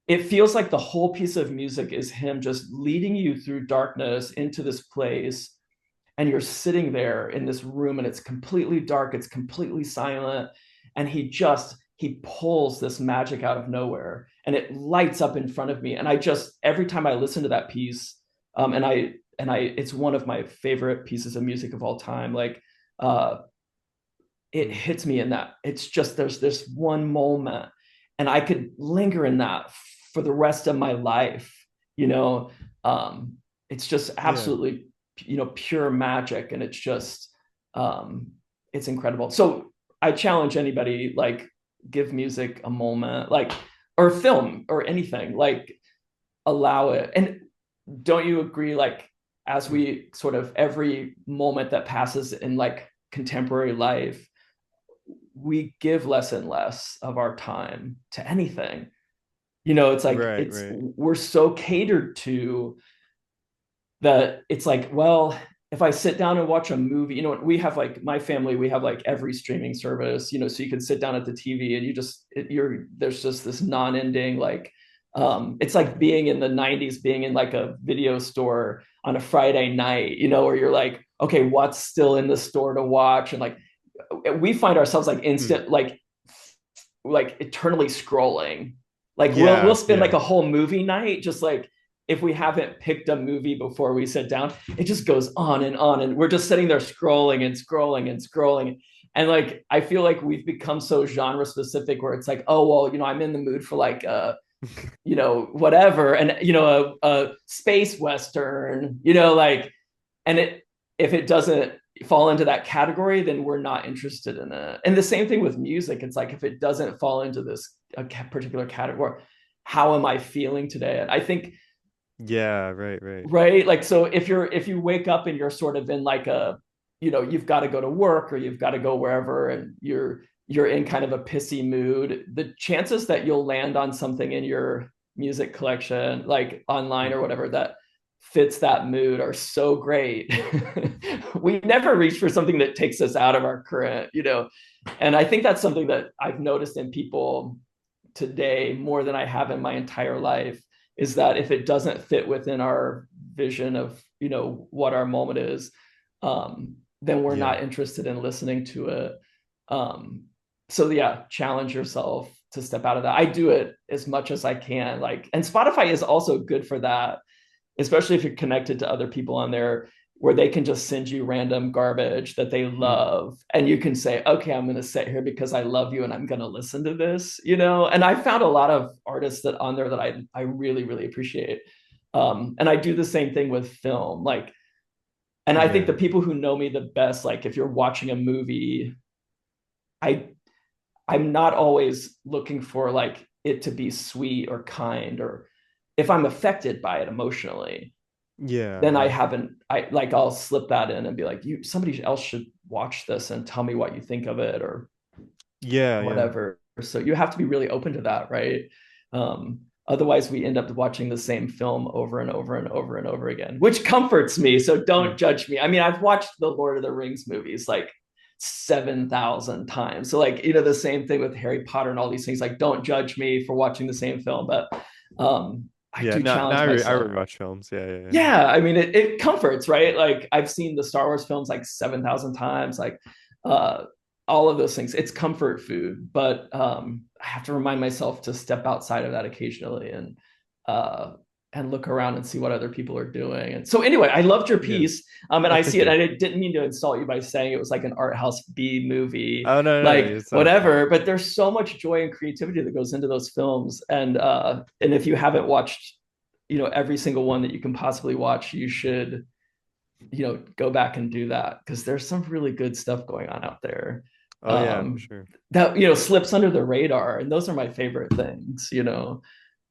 It feels like the whole piece of music is him just leading you through darkness into this place, and you're sitting there in this room and it's completely dark, it's completely silent, and he just he pulls this magic out of nowhere and it lights up in front of me. And I just, every time I listen to that piece, it's one of my favorite pieces of music of all time. Like, it Mm. hits me in that it's just, there's this one moment and I could linger in that for the rest of my life, you know. um it's just Yeah. absolutely, pure magic, and it's just, um it's incredible. So I challenge anybody, like, give music a moment, like, or film or anything, like, allow it. And don't you agree, like, as Mm. we sort of, every moment that passes in like contemporary life, we give less and less of our time to anything. It's like, Right, it's, right. we're so catered to that. It's like, well, if I sit down and watch a movie, we have, like, my family, we have like every streaming service, so you can sit down at the TV and there's just this non-ending, like, it's like being in the 90s, being in like a video store on a Friday night, where you're like, okay, what's still in the store to watch? And like, we find ourselves like Mm. instant, like eternally scrolling. Like, we'll Yeah, spend like yeah. a whole movie night, just like, if we haven't picked a movie before we sit down, it just goes on, and we're just sitting there scrolling and scrolling and scrolling. And like, I feel like we've become so genre specific, where it's like, oh well, I'm in the mood for like whatever, and a space western, like, and it if it doesn't fall into that category, then we're not interested in it. And the same thing with music. It's like, if it doesn't fall into this a particular category, how am I feeling today? And I think, Yeah, right, right. right, like, so if you wake up and you're sort of in like a, you've got to go to work or you've got to go wherever, and you're in kind of a pissy mood, the chances that you'll land on something in your music collection, like online Mm. or whatever, that fits that mood are so great. We never reach for something that takes us out of our current, and I think that's something that I've noticed in people today more than I have in my entire life, is that if it doesn't fit within our vision of, what our moment is, then we're Yeah. not interested in listening to it. So yeah, challenge yourself to step out of that. I do it as much as I can, like, and Spotify is also good for that, especially if you're connected to other people on there, where they can just send you random garbage that they Mm. love. And you can say, okay, I'm going to sit here because I love you and I'm going to listen to this, And I found a lot of artists that on there that I really, really appreciate. And I do the same thing with film. Like, and I think Yeah. the people who know me the best, like, if you're watching a movie, I, I'm not always looking for like it to be sweet or kind, or if I'm affected by it emotionally, Yeah, then yeah. I'll slip that in and be like, somebody else should watch this and tell me what you think of it, or Yeah, yeah. whatever. So you have to be really open to that, right? Otherwise we end up watching the same film over and over and over and over again, which comforts me. So Mm. don't judge me. I mean, I've watched the Lord of the Rings movies like 7,000 times. So like, the same thing with Harry Potter and all these things. Like, don't judge me for watching the same film, but I Yeah, do now challenge I myself. rewatch films. Yeah, yeah, yeah. Yeah, I mean, it comforts, right? Like, I've seen the Star Wars films like 7,000 times, like, uh all of those things. It's comfort food, but I have to remind myself to step outside of that occasionally, uh and look around and see what other people are doing. And so anyway, I loved your Yeah. piece. And Oh, I thank see it, you. I didn't mean to insult you by saying it was like an art house B movie, Oh, no, no, no, like it's not. whatever, but there's so much joy and creativity that goes into those films. And if you haven't watched, every single one that you can possibly watch, you should, go back and do that, because there's some really good stuff going on out there, Oh, yeah, for um sure. that, slips under the radar. And those are my favorite things,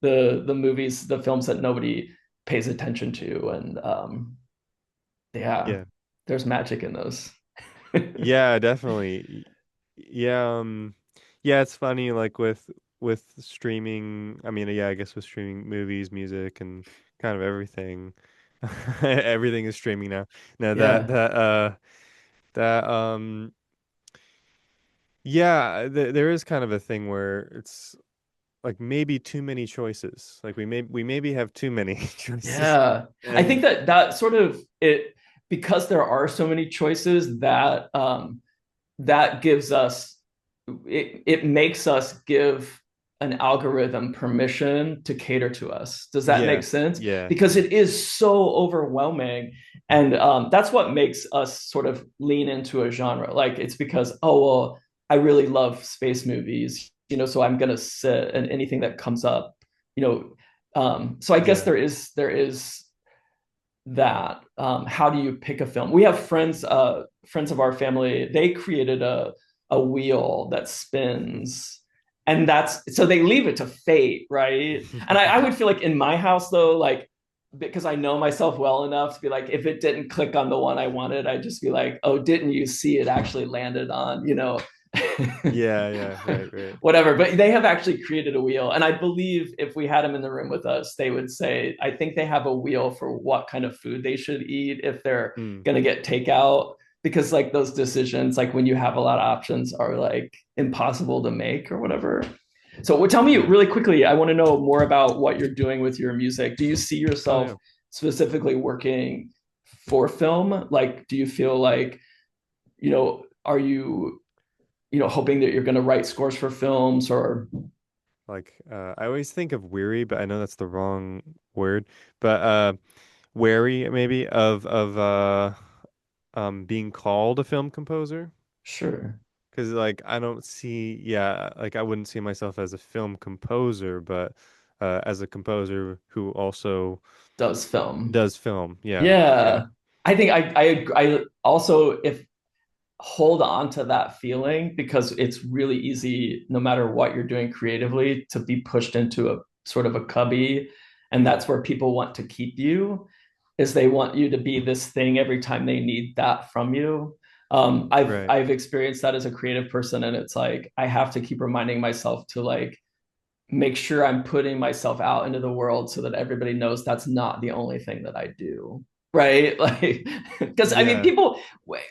the movies, the films that nobody pays attention to. And yeah, Yeah. there's magic in those. Yeah, definitely. Yeah, yeah, it's funny like with streaming, I mean, yeah, I guess with streaming movies, music and kind of everything. Everything is streaming now. No, Yeah, that yeah, there is kind of a thing where it's like maybe too many choices. Like we maybe have too many choices. yeah, I think And that sort of it, because there are so many choices, that that gives us, it makes us give an algorithm permission to cater to us. Does that make Yeah. sense? Yeah. Because it is so overwhelming, and that's what makes us sort of lean into a genre. Like it's because, oh well, I really love space movies, so I'm gonna sit and anything that comes up, you know. So I guess Yeah. there is that. How do you pick a film? We have friends of our family. They created a wheel that spins, and that's so they leave it to fate, right? And I would feel like in my house though, like because I know myself well enough to be like, if it didn't click on the one I wanted, I'd just be like, oh, didn't you see it actually landed on? Yeah, yeah, right, right. Whatever. But they have actually created a wheel. And I believe if we had them in the room with us, they would say, I think they have a wheel for what kind of food they should eat if they're Mm. going to get takeout. Because like those decisions, like when you have a lot of options, are like impossible to make or whatever. So well, tell me Yeah. really quickly, I want to know more about what you're doing with your music. Do you see Oh yourself yeah. specifically working for film? Like, do you feel like, are you hoping that you're going to write scores for films or Like I always think of weary, but I know that's the wrong word. But wary maybe of being called a film composer. sure, 'Cause like I don't see, yeah, like I wouldn't see myself as a film composer, but as a composer who also does film? does film. Yeah. Yeah. Yeah. I think I also if hold on to that feeling because it's really easy no matter what you're doing creatively to be pushed into a sort of a cubby, and Mm. that's where people want to keep you, is they want you to be this thing every time they need that from you. I've Right. I've experienced that as a creative person, and it's like I have to keep reminding myself to like make sure I'm putting myself out into the world so that everybody knows that's not the only thing that I do. Right. Like, because I mean, Yeah.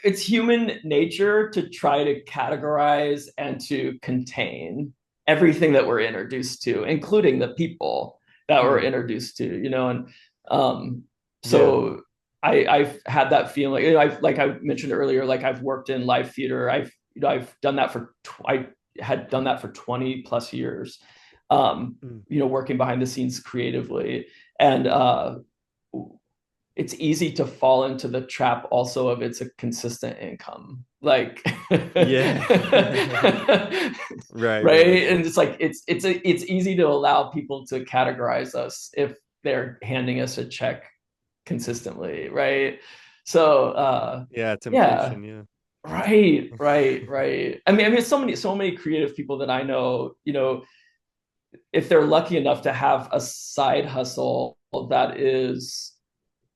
it's human nature to try to categorize and to contain everything that we're introduced to, including the people that we're Mm. introduced to. And um, Yeah. so I've had that feeling. I've like I mentioned earlier, like I've worked in live theater. I've done that I had done that for 20 plus years, um, Mm. working behind the scenes creatively. And it's easy to fall into the trap also of it's a consistent income. Like Yeah. right. Right, right. And it's like it's easy to allow people to categorize us if they're handing us a check consistently, right? So Yeah, yeah. temptation, yeah. Right. I mean, so many creative people that I know, if they're lucky enough to have a side hustle that is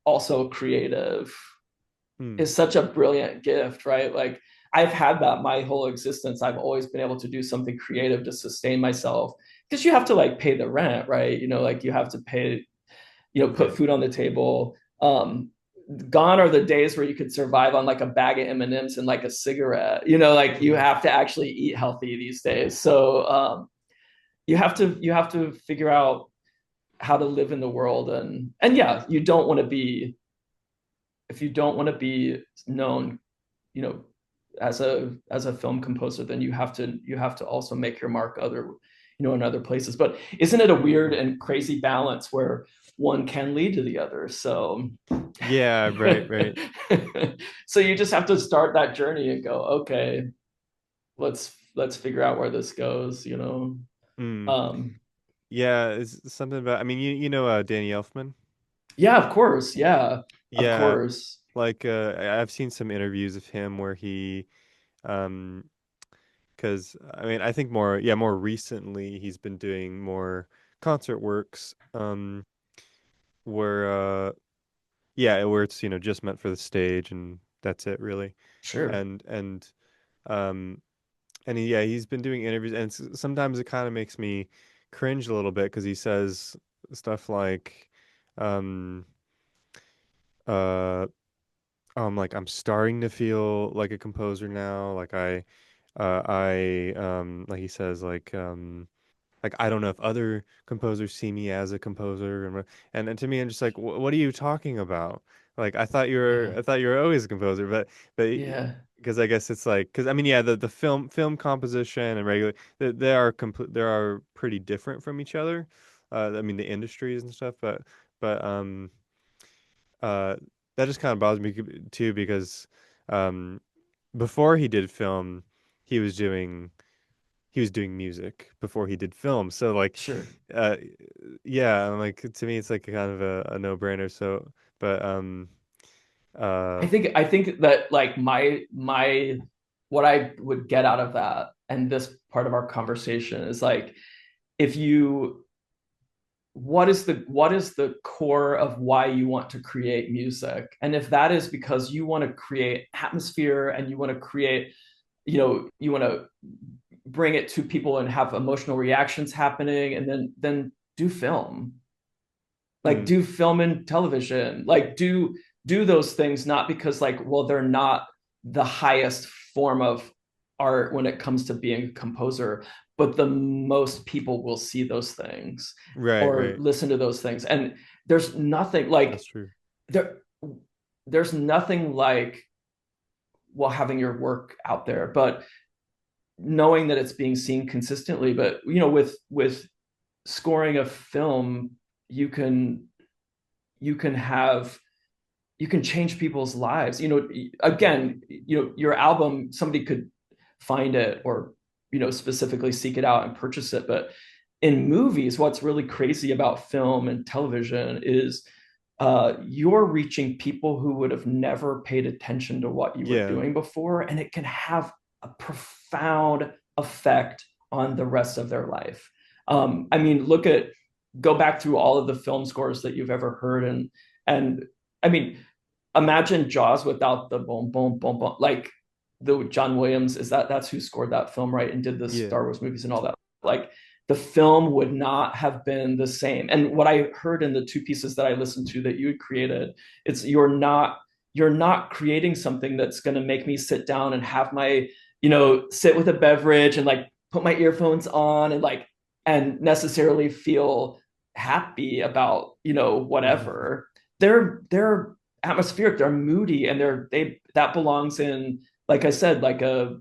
also creative, Mm. is such a brilliant gift, right? Like I've had that my whole existence. I've always been able to do something creative to sustain myself because you have to like pay the rent, right? Like you have to pay, put Right. food on the table. Gone are the days where you could survive on like a bag of M&Ms and like a cigarette. Like you Mhm. have to actually eat healthy these days. So you have to figure out how to live in the world, and yeah, you don't want to be if you don't want to be known, you know as a film composer, then you have to also make your mark in other places. But isn't it a weird and crazy balance where one can lead to the other? So Yeah, right, right. so you just have to start that journey and go, okay, let's figure out where this goes. Mm. um Yeah, it's something about, I mean, you know Danny Elfman? yeah, of course, yeah, of Yeah, course. like I've seen some interviews of him where he um because I mean, I think more recently he's been doing more concert works where yeah, where it's, just meant for the stage and that's it really. Sure. And um yeah, he's been doing interviews, and sometimes it kind of makes me cringe a little bit because he says stuff like, um, uh, like I'm starting to feel like a composer now. Like he says, like I don't know if other composers see me as a composer, and to me, I'm just like, what are you talking about? Like I thought you were, Yeah. I thought you were always a composer, but Yeah. because I guess it's like because I mean yeah the film composition and regular they are complete they are pretty different from each other. I mean the industries and stuff, but uh that just kind of bothers me too because um before he did film he was doing he was doing music before he did film. So like Sure. uh yeah, and like to me it's like kind of a no-brainer. So but uh I think that like my what I would get out of that and this part of our conversation is like if you what is the core of why you want to create music, and if that is because you want to create atmosphere and you want to create, you want to bring it to people and have emotional reactions happening, and then do film, like mm, do film and television, like do those things, not because like, well, they're not the highest form of art when it comes to being a composer, but the most people will see those things right, or right. listen to those things. And there's nothing like That's true. there there's nothing like, well, having your work out there, but knowing that it's being seen consistently. But with scoring a film, you can you can have you can change people's lives. Again, your album, somebody could find it or specifically seek it out and purchase it. But in movies, what's really crazy about film and television is you're reaching people who would have never paid attention to what you were Yeah. doing before, and it can have a profound effect on the rest of their life. I mean, go back through all of the film scores that you've ever heard, and I mean, imagine Jaws without the boom, boom, boom, boom. Like the John Williams, that's who scored that film, right? And did the Yeah. Star Wars movies and all that. Like the film would not have been the same. And what I heard in the two pieces that I listened to that you had created, it's you're not creating something that's going to make me sit down and have my, sit with a beverage and like put my earphones on and like and necessarily feel happy about, whatever. They're atmospheric, they're moody, and they that belongs in, like I said, like a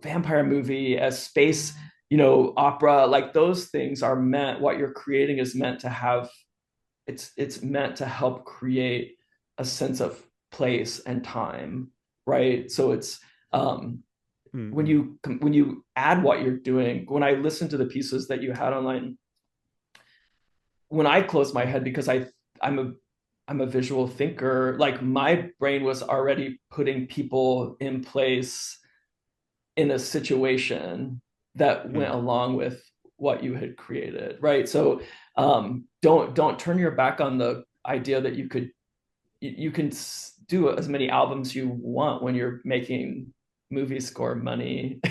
vampire movie, a space, opera. Like those things are meant, what you're creating is meant to have, it's meant to help create a sense of place and time, right? So it's when Mm-mm. you add what you're doing, when I listen to the pieces that you had online, when I close my head, because I'm a I'm a visual thinker, like my brain was already putting people in place in a situation that went Mm. along with what you had created, right? So don't turn your back on the idea that you can do as many albums you want when you're making movie score money.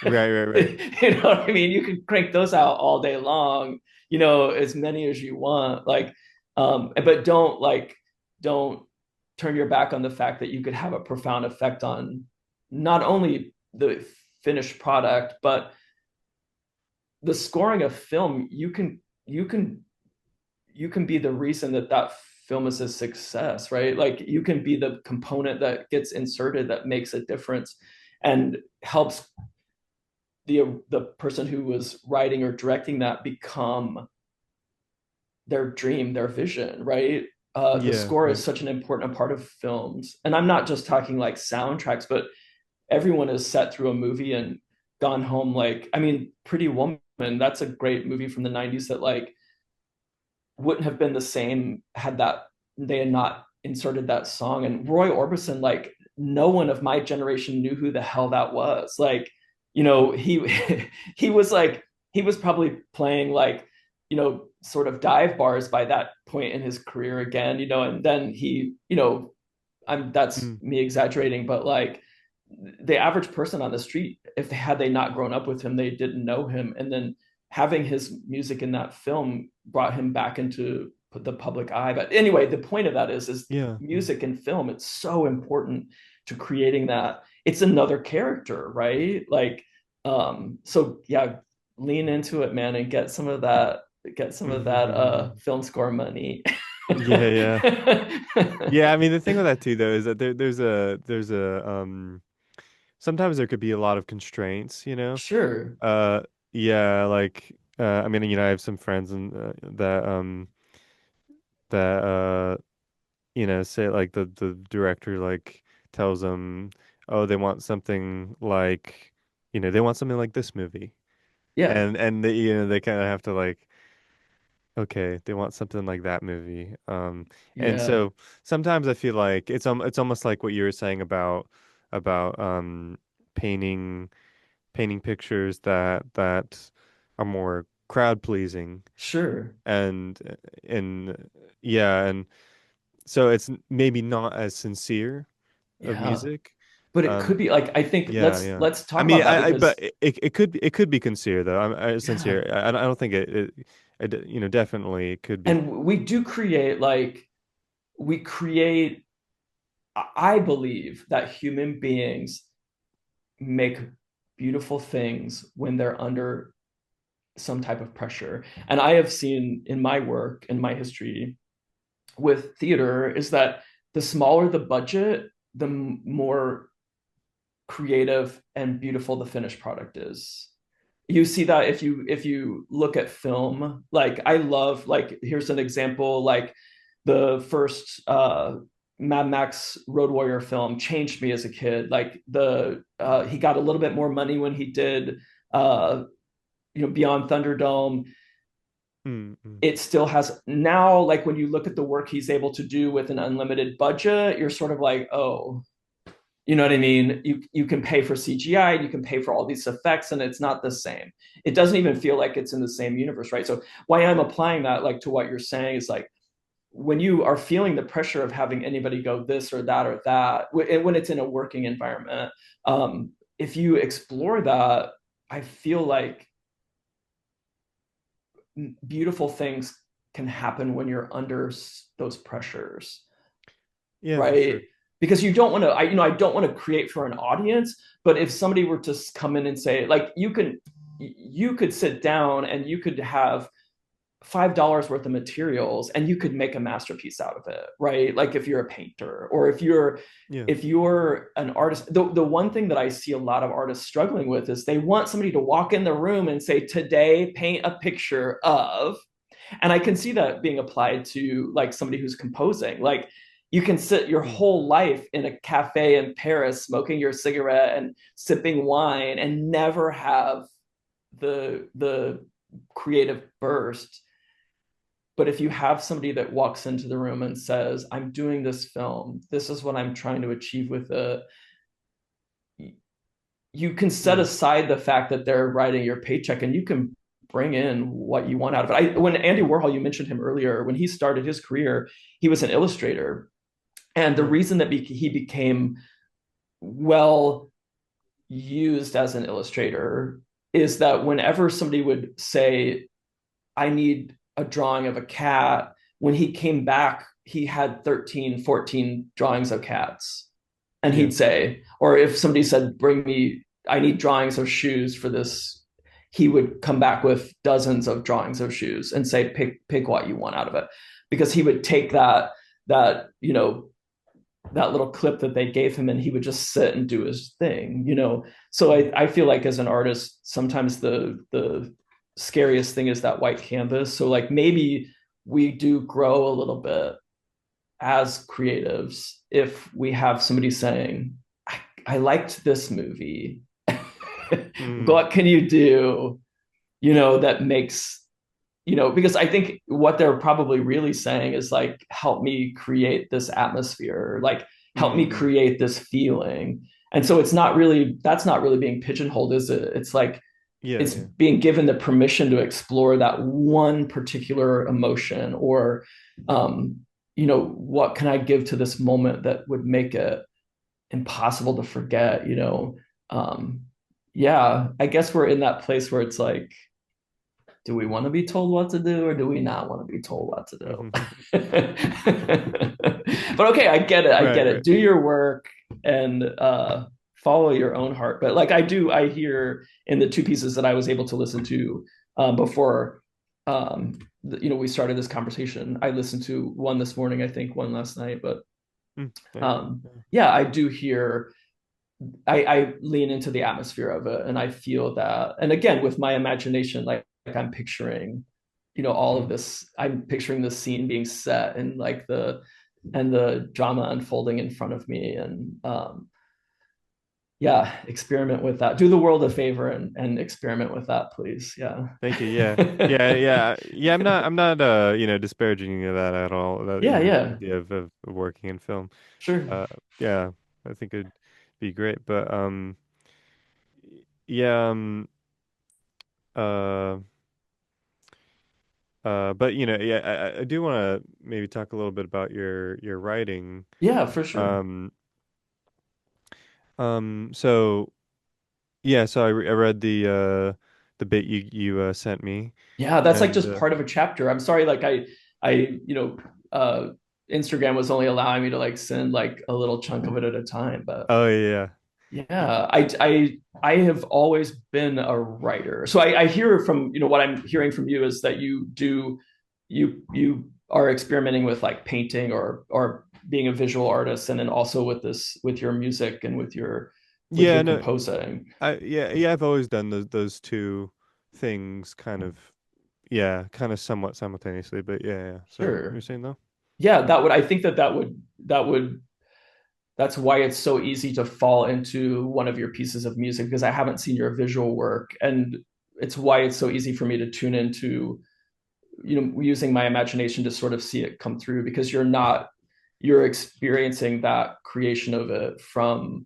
Right, right, right. You know what I mean? You can crank those out all day long, as many as you want. Like, but don't turn your back on the fact that you could have a profound effect on not only the finished product, but the scoring of film. You can be the reason that that film is a success, right? Like you can be the component that gets inserted that makes a difference and helps the person who was writing or directing that become their dream, their vision, right? The Yeah, score is right. such an important part of films, and I'm not just talking like soundtracks, but everyone has sat through a movie and gone home. Like, I mean, Pretty Woman, that's a great movie from the '90s that like wouldn't have been the same had that they had not inserted that song. And Roy Orbison, like no one of my generation knew who the hell that was. Like, he he was like he was probably playing like, sort of dive bars by that point in his career again, and then he, that's Mm. me exaggerating, but like the average person on the street, if they not grown up with him, they didn't know him. And then having his music in that film brought him back into the public eye. But anyway, the point of that is Yeah. Mm. music and film, it's so important to creating that. It's another character, right? Like, so yeah, lean into it, man, and get some of that film score money. Yeah, yeah. Yeah, I mean the thing with that too though is that there's a sometimes there could be a lot of constraints, you know? Sure. Uh, yeah, like I mean, I have some friends that say like the director like tells them, oh, they want something like, they want something like this movie, Yeah. and they, they kind of have to like, okay, they want something like that movie. And Yeah. so sometimes I feel like it's almost like what you were saying about painting painting pictures that are more crowd pleasing Sure. and yeah, and so it's maybe not as sincere of Yeah. music. But it could Um, be like I think yeah, let's yeah. let's I talk mean, about that but because it could be sincere though. yeah. Sincere. I don't think definitely it could be. And we do create like we create I believe that human beings make beautiful things when they're under some type of pressure. And I have seen in my work, in my history with theater, is that the smaller the budget, the more creative and beautiful the finished product is. You see that if you look at film, like I love, like here's an example, like the first Mad Max Road Warrior film changed me as a kid. Like the he got a little bit more money when he did uh Beyond Thunderdome. Mm, mm. It still has now, like when you look at the work he's able to do with an unlimited budget, you're sort of like, oh, you know what I mean? You can pay for CGI, you can pay for all these effects, and it's not the same. It doesn't even feel like it's in the same universe, right? So why I'm applying that like to what you're saying is like when you are feeling the pressure of having anybody go this or that, when it's in a working environment, if you explore that, I feel like beautiful things can happen when you're under those pressures, Yeah, for right? sure. Because you don't want to, I don't want to create for an audience, but if somebody were to come in and say, like, you could sit down and you could have $5 worth of materials and you could make a masterpiece out of it, right? Like if you're a painter or Yeah. if you're an artist, the one thing that I see a lot of artists struggling with is they want somebody to walk in the room and say, today paint a picture of, and I can see that being applied to like somebody who's composing. Like you can sit your Mm. whole life in a cafe in Paris smoking your cigarette and sipping wine and never have the creative burst. But if you have somebody that walks into the room and says, I'm doing this film, this is what I'm trying to achieve with it, you can set Mm. aside the fact that they're writing your paycheck and you can bring in what you want out of it. When Andy Warhol, you mentioned him earlier, when he started his career, he was an illustrator. And the Right. reason that he became well used as an illustrator is that whenever somebody would say, I need a drawing of a cat, when he came back, he had 13, 14 drawings of cats. And Yeah. he'd say, or if somebody said, bring me, I need drawings of shoes for this, he would come back with dozens of drawings of shoes and say, pick what you want out of it. Because he would take that, that little clip that they gave him and he would just sit and do his thing. So Mm. I feel like as an artist, sometimes the scariest thing is that white canvas. So like maybe we do grow a little bit as creatives if we have somebody saying, I liked this movie. Mm. What can you do, that makes, because I think what they're probably really saying is like, help me create this atmosphere, like help me Mm. Mm. create this feeling. And so that's not really being pigeonholed, is it? It's like, Yeah, it's yeah. being given the permission to explore that one particular emotion or what can I give to this moment that would make it impossible to forget. um yeah, I guess we're in that place where it's like, do we want to be told what to do or do we not want to be told what to do? But okay, I get it, Right, do your work and follow your own heart. But like I hear in the two pieces that I was able to listen to before we started this conversation, I listened to one this morning, I think one last night, but right. Mm. There you go. Yeah. yeah, I do hear I lean into the atmosphere of it, and I feel that. And again, with my imagination, like I'm picturing, all of Mm. this. I'm picturing the scene being set, and like the drama unfolding in front of me, and yeah, experiment with that. Do the world a favor and experiment with that, please. Yeah. Thank you. Yeah. Yeah. I'm not disparaging of that at all. That, Yeah, the yeah, idea of working in film. sure. Uh, yeah, I think it'd be great. But yeah, uh, but yeah, I do want to maybe talk a little bit about your writing. Yeah, for sure. Um, so yeah, so I read the bit you sent me, Yeah, that's like and just part of a chapter. I'm sorry, like uh Instagram was only allowing me to like send like a little chunk of it at a time, but oh yeah, yeah, I have always been a writer. So I hear from, what I'm hearing from you is that you are experimenting with like painting or being a visual artist, and then also with your music and with your yeah, no, composing. yeah, I've always done those two things kind of, yeah, kind of somewhat simultaneously, but yeah. So you're Sure. saying though? Yeah, I think that would that's why it's so easy to fall into one of your pieces of music, because I haven't seen your visual work, and it's why it's so easy for me to tune into, using my imagination to sort of see it come through, because you're experiencing that creation of it from,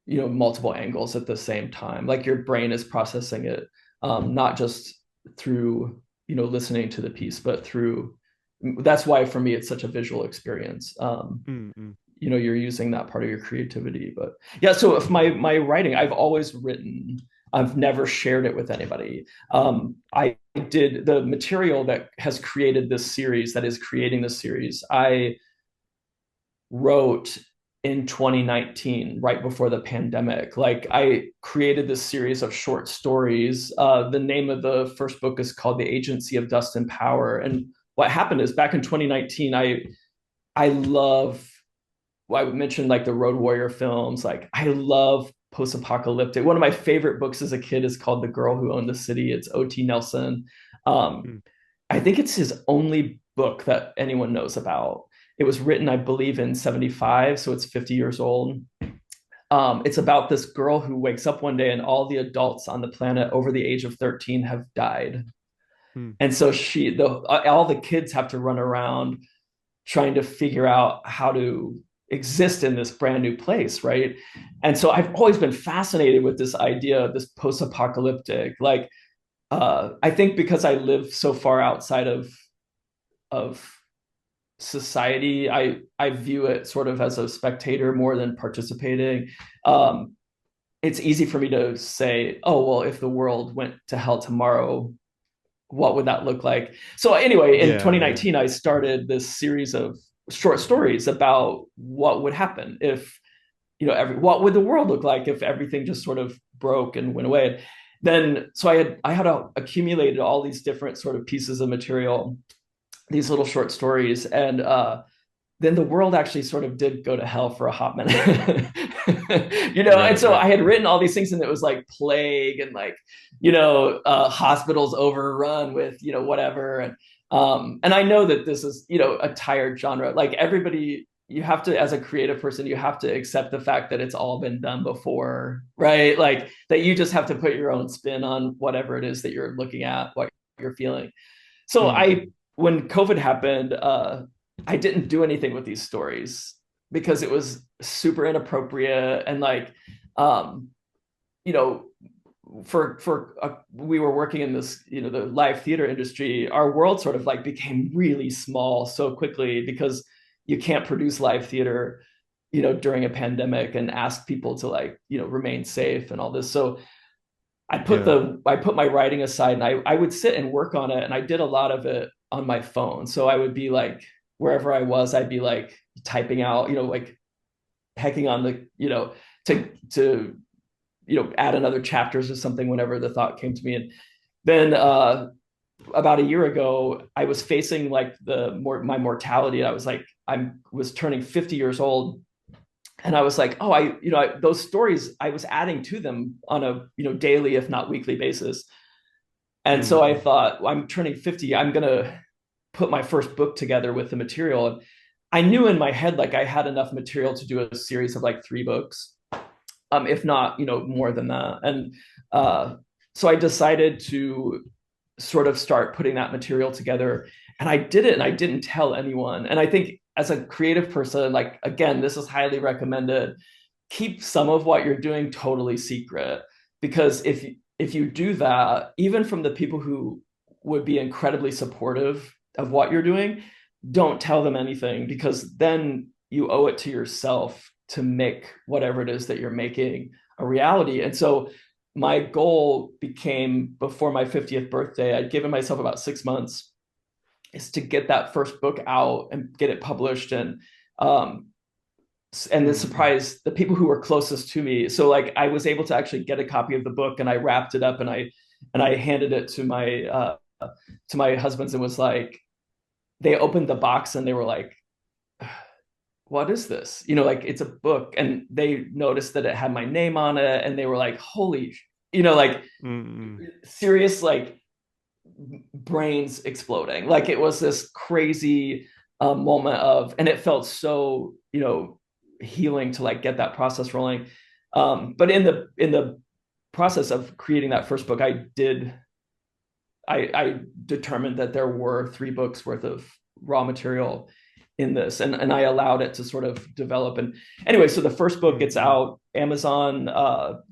multiple angles at the same time. Like your brain is processing it, not just through, listening to the piece, but through. That's why for me it's such a visual experience. Mm-mm. You're using that part of your creativity. But yeah, so if my writing, I've always written. I've never shared it with anybody. I did the material that has created this series, that is creating this series. I wrote in 2019, right before the pandemic. Like I created this series of short stories. The name of the first book is called The Agency of Dust and Power. And what happened is, back in 2019, I love, well, I mentioned like the Road Warrior films. Like I love post-apocalyptic. One of my favorite books as a kid is called The Girl Who Owned the City. It's O.T. Nelson. Um, Mm. I think it's his only book that anyone knows about. It was written, I believe, in 75, so it's 50 years old. It's about this girl who wakes up one day and all the adults on the planet over the age of 13 have died. Mm. And so all the kids have to run around trying to figure out how to exist in this brand new place, right? And so I've always been fascinated with this idea of this post-apocalyptic, like, I think because I live so far outside of society, I view it sort of as a spectator more than participating. Um, it's easy for me to say, oh well, if the world went to hell tomorrow, what would that look like? So anyway, in Yeah. 2019, I started this series of short stories about what would happen if, what would the world look like if everything just sort of broke and went away. Then, so I had accumulated all these different sort of pieces of material, these little short stories, and then the world actually sort of did go to hell for a hot minute. And Right, so right. I had written all these things, and it was like plague and like, hospitals overrun with, whatever. And I know that this is, a tired genre. Like everybody, you have to, as a creative person, you have to accept the fact that it's all been done before, right? Like that you just have to put your own spin on whatever it is that you're looking at, what you're feeling. So Mm. when COVID happened, I didn't do anything with these stories because it was super inappropriate, and like, um, you know, we were working in this, the live theater industry. Our world sort of like became really small so quickly, because you can't produce live theater, during a pandemic and ask people to like, remain safe and all this. So Yeah. I put my writing aside, and I would sit and work on it, and I did a lot of it on my phone. So I would be like, wherever I was, I'd be like typing out, like hacking on the, to add another chapters or something whenever the thought came to me. And then about a year ago, I was facing like my mortality. I was like, I was turning 50 years old, And I was like, oh, those stories, I was adding to them on a, daily, if not weekly basis. And so I Mm-mm. thought, well, I'm turning 50. I'm going to put my first book together with the material. And I knew in my head, like I had enough material to do a series of like 3 books, if not, more than that. And uh, so I decided to sort of start putting that material together. And I did it and I didn't tell anyone. And I think as a creative person, like, again, this is highly recommended. Keep some of what you're doing totally secret, because if you do that, even from the people who would be incredibly supportive of what you're doing, don't tell them anything, because then you owe it to yourself to make whatever it is that you're making a reality. And so my goal became, before my 50th birthday, I'd given myself about 6 months, is to get that first book out and get it published. And the Mm-mm. surprise, the people who were closest to me, so like I was able to actually get a copy of the book, and I wrapped it up, and I handed it to my husbands, and was like, they opened the box and they were like, what is this? Like, it's a book. And they noticed that it had my name on it, and they were like, holy, like, Mm-mm. serious, like, brains exploding. Like, it was this crazy moment of, and it felt so, healing to like get that process rolling. But in the process of creating that first book, I determined that there were 3 books worth of raw material in this, and I allowed it to sort of develop. And anyway, so the first book gets Mm-mm. out, Amazon,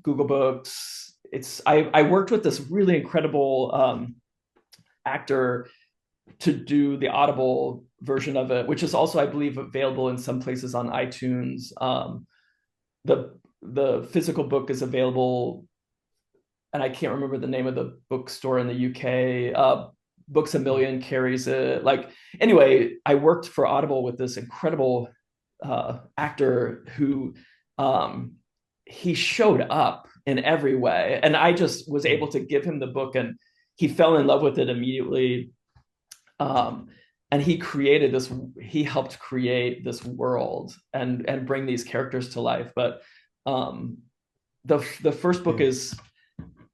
Google Books. I worked with this really incredible actor to do the Audible version of it, which is also, I believe, available in some places on iTunes. The physical book is available, and I can't remember the name of the bookstore in the UK. Books a Million carries it. Like, anyway, I worked for Audible with this incredible actor who, um, he showed up in every way, and I just was Mm-mm. able to give him the book, and he fell in love with it immediately. Um, and he helped create this world and bring these characters to life. But um, the first book Yeah. is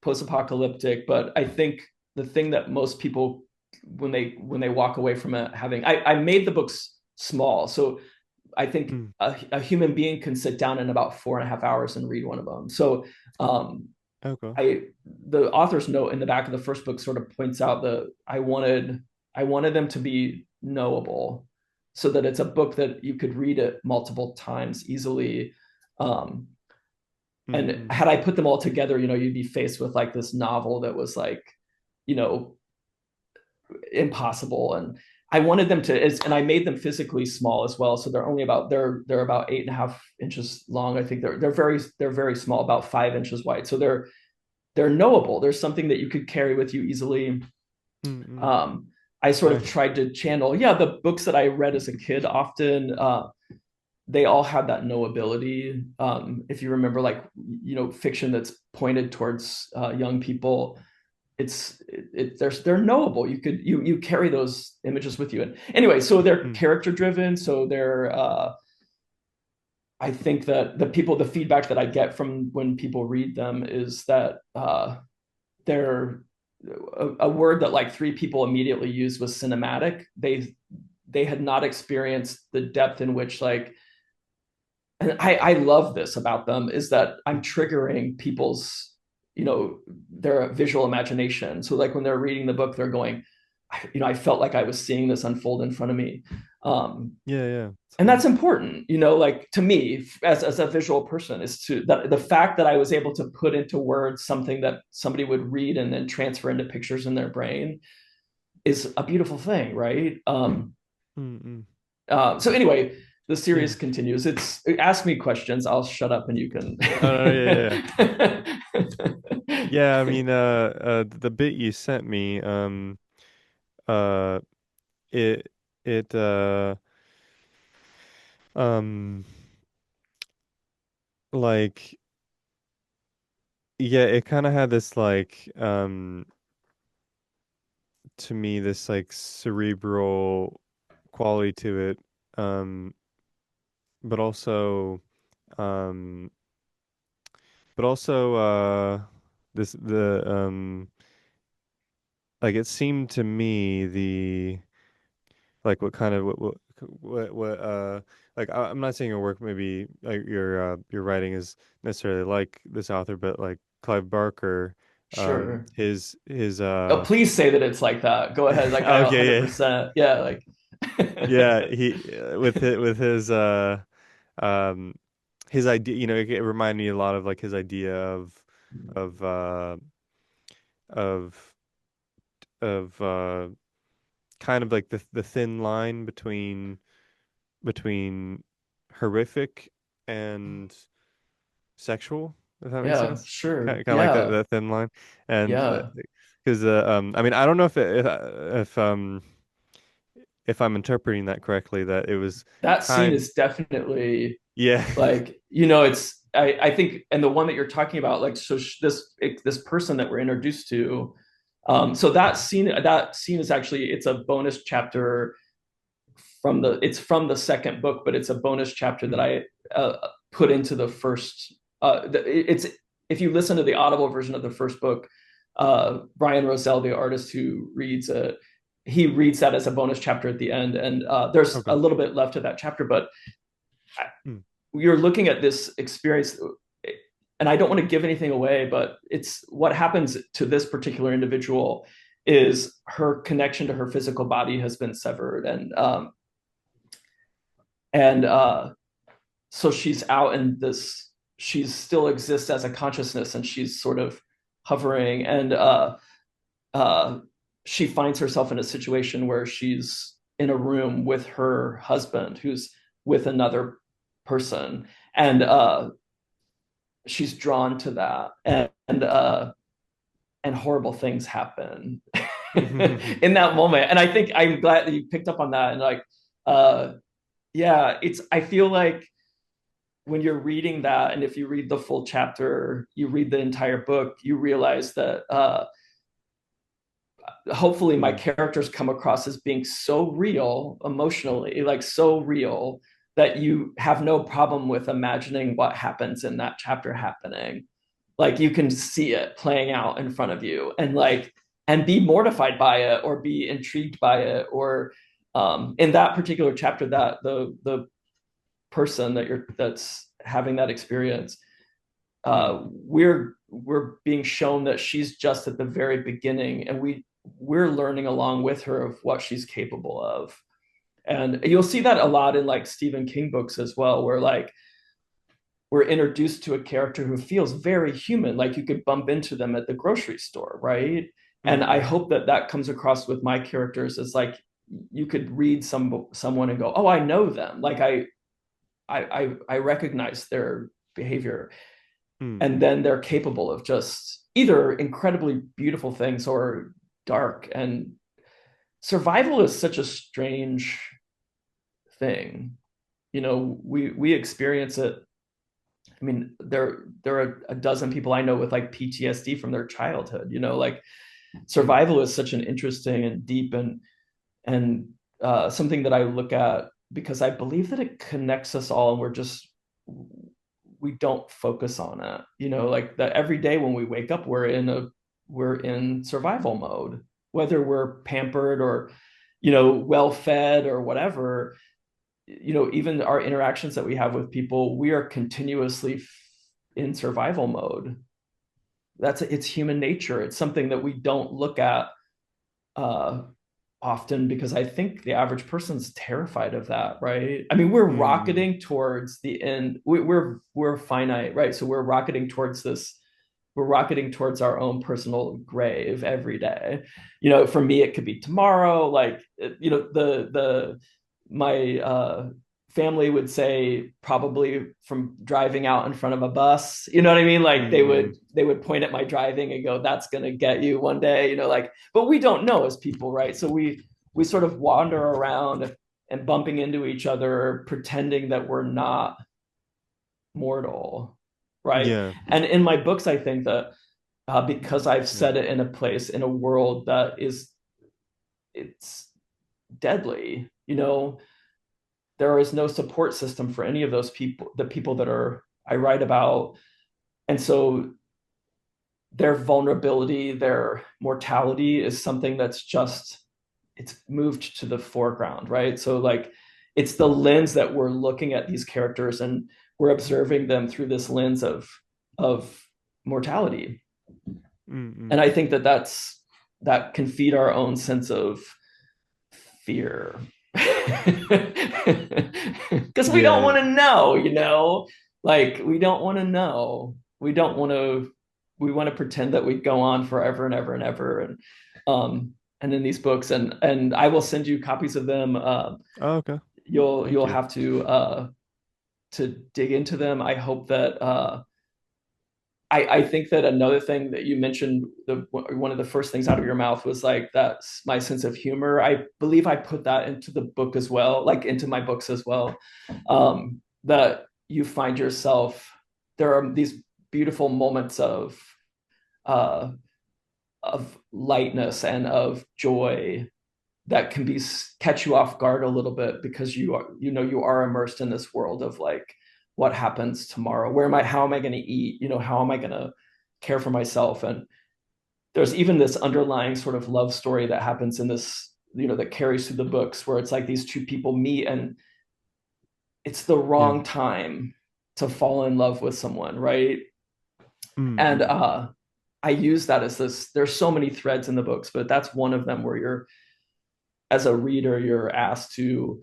post-apocalyptic, but I think the thing that most people, when they walk away from it, having, I made the books small, so I think Mm. a human being can sit down in about 4.5 hours and read one of them. So um, Okay. I the author's note in the back of the first book sort of points out that I wanted them to be knowable, so that it's a book that you could read it multiple times easily. Um, and Mm-mm. had I put them all together, you'd be faced with like this novel that was like, you know, impossible. And I wanted them to, and I made them physically small as well. So they're about 8.5 inches long. I think they're very small, about 5 inches wide. So they're knowable. There's something that you could carry with you easily. Mm-mm. Um, I sort of Nice. tried to channel, yeah, the books that I read as a kid often, they all had that knowability. If you remember, like, fiction that's pointed towards young people, they're knowable. You carry those images with you. And anyway, so they're Mm. character driven. So they're I think that the feedback that I get from when people read them is that they're a word that like 3 people immediately used was cinematic. They had not experienced the depth in which, like, and I love this about them, is that I'm triggering people's, their visual imagination. So like when they're reading the book, they're going, I felt like I was seeing this unfold in front of me. Um, Yeah, yeah. and Same. that's important, like, to me, as a visual person, is to that the fact that I was able to put into words something that somebody would read and then transfer into pictures in their brain is a beautiful thing, right? Mm-mm. So anyway, the Yeah. series continues. Ask me questions, I'll shut up and you can. Oh, no, yeah, yeah, yeah. Yeah, I mean, the bit you sent me, uh, it, it, um, like, yeah, it kind of had this, like, to me, this, like, cerebral quality to it, but also, Um, but also this the like it seemed to me the like what kind of what like I'm not saying your work maybe like your writing is necessarily like this author, but like Clive Barker, Sure. his Oh, please say that it's like that. Go ahead. Like I okay, yeah, 100%. Yeah, like yeah, he um his idea, it reminded me a lot of like his idea of uh of of kind of like the thin line between horrific and sexual, if that makes yeah, sense. sure. Kind of like that Yeah. that thin line, and Yeah. because I mean, I don't know if I'm interpreting that correctly, that it was That scene kind, is definitely yeah, like, it's I think, and the one that you're talking about, like, so this person that we're introduced to, so that scene is actually, it's a bonus chapter it's from the second book, but it's a bonus chapter that mm, I put into the first. It's If you listen to the audible version of the first book, Brian Rosell, the artist who reads it, he reads that as a bonus chapter at the end, and there's a okay, little bit left of that chapter, but mm, you're looking at this experience, and I don't want to give anything away, but it's what happens to this particular individual is her connection to her physical body has been severed, and so she's out in this, she still exists as a consciousness, and she's sort of hovering, and uh she finds herself in a situation where she's in a room with her husband who's with another person, and she's drawn to that, and horrible things happen mm. in that moment, and I think I'm glad that you picked up on that, and like uh yeah, it's, I feel like when you're reading that, and if you read the full chapter, you read the entire book, you realize that hopefully my Mm, characters come across as being so real emotionally, like so real, that you have no problem with imagining what happens in that chapter happening. Like you can see it playing out in front of you, and like, and be mortified by it or be intrigued by it, or in that particular chapter, that the person that's having that experience, mm, we're being shown that she's just at the very beginning, and we're learning along with her of what she's capable of. And you'll see that a lot in like Stephen King books as well, where like we're introduced to a character who feels very human, like you could bump into them at the grocery store, right? And I mm, hope that that comes across with my characters as like, you could read someone and go, oh, I know them, like I recognize their behavior, mm, and then they're capable of just either incredibly beautiful things or dark. And survival is such a strange thing. We experience it. I mean, there are a dozen people I know with like PTSD from their childhood. Like mm, survival is such an interesting and deep and something that I look at because I believe that it connects us all, and we don't focus on it. Like that every day when we wake up, we're in survival mode, whether we're pampered or well fed or whatever. Even our interactions that we have with people, we are continuously in survival mode. It's human nature. It's something that we don't look at uh often, because I think the average person's terrified of that, right? I mean, we're mm. rocketing towards the end. We're finite, right? So we're rocketing towards this. We're rocketing towards our own personal grave every day. For me, it could be tomorrow. Like, the my family would say, probably from driving out in front of a bus. You know what I mean? Like Mm. they would point at my driving and go, "That's gonna get you one day." Like, but we don't know as people, right? So we sort of wander around and bumping into each other, pretending that we're not mortal, right? Yeah, And in my books, I think that because I've yeah, set it in a place in a world that it's deadly, there is no support system for any of those people, the people that are I write about. And so their vulnerability, their mortality is something that's just, it's moved to the foreground, right? So like it's the lens that we're looking at these characters, and we're observing them through this lens of mortality. Mm-mm. And I think that that can feed our own sense of fear. Because we don't Yeah. want to know, like we don't want to know. We want to pretend that we go on forever and ever and ever. And in these books, and I will send you copies of them. Oh, okay. Thank You'll you. have to dig into them. I hope that I think that another thing that you mentioned, one of the first things out of your mouth was like, that's my sense of humor. I believe I put that into the book as well, like into my books as well. That you find yourself, there are these beautiful moments uh, of lightness and of joy that can be catch you off guard a little bit, because you are immersed in this world of like, what happens tomorrow, how am I going to eat, how am I going to care for myself. And there's even this underlying sort of love story that happens in this, that carries through the books, where it's like these two people meet, and it's the Yeah. wrong time to fall in love with someone, right? And Mm-mm. I use that as this, there's so many threads in the books, but that's one of them, where you're, as a reader, you're asked to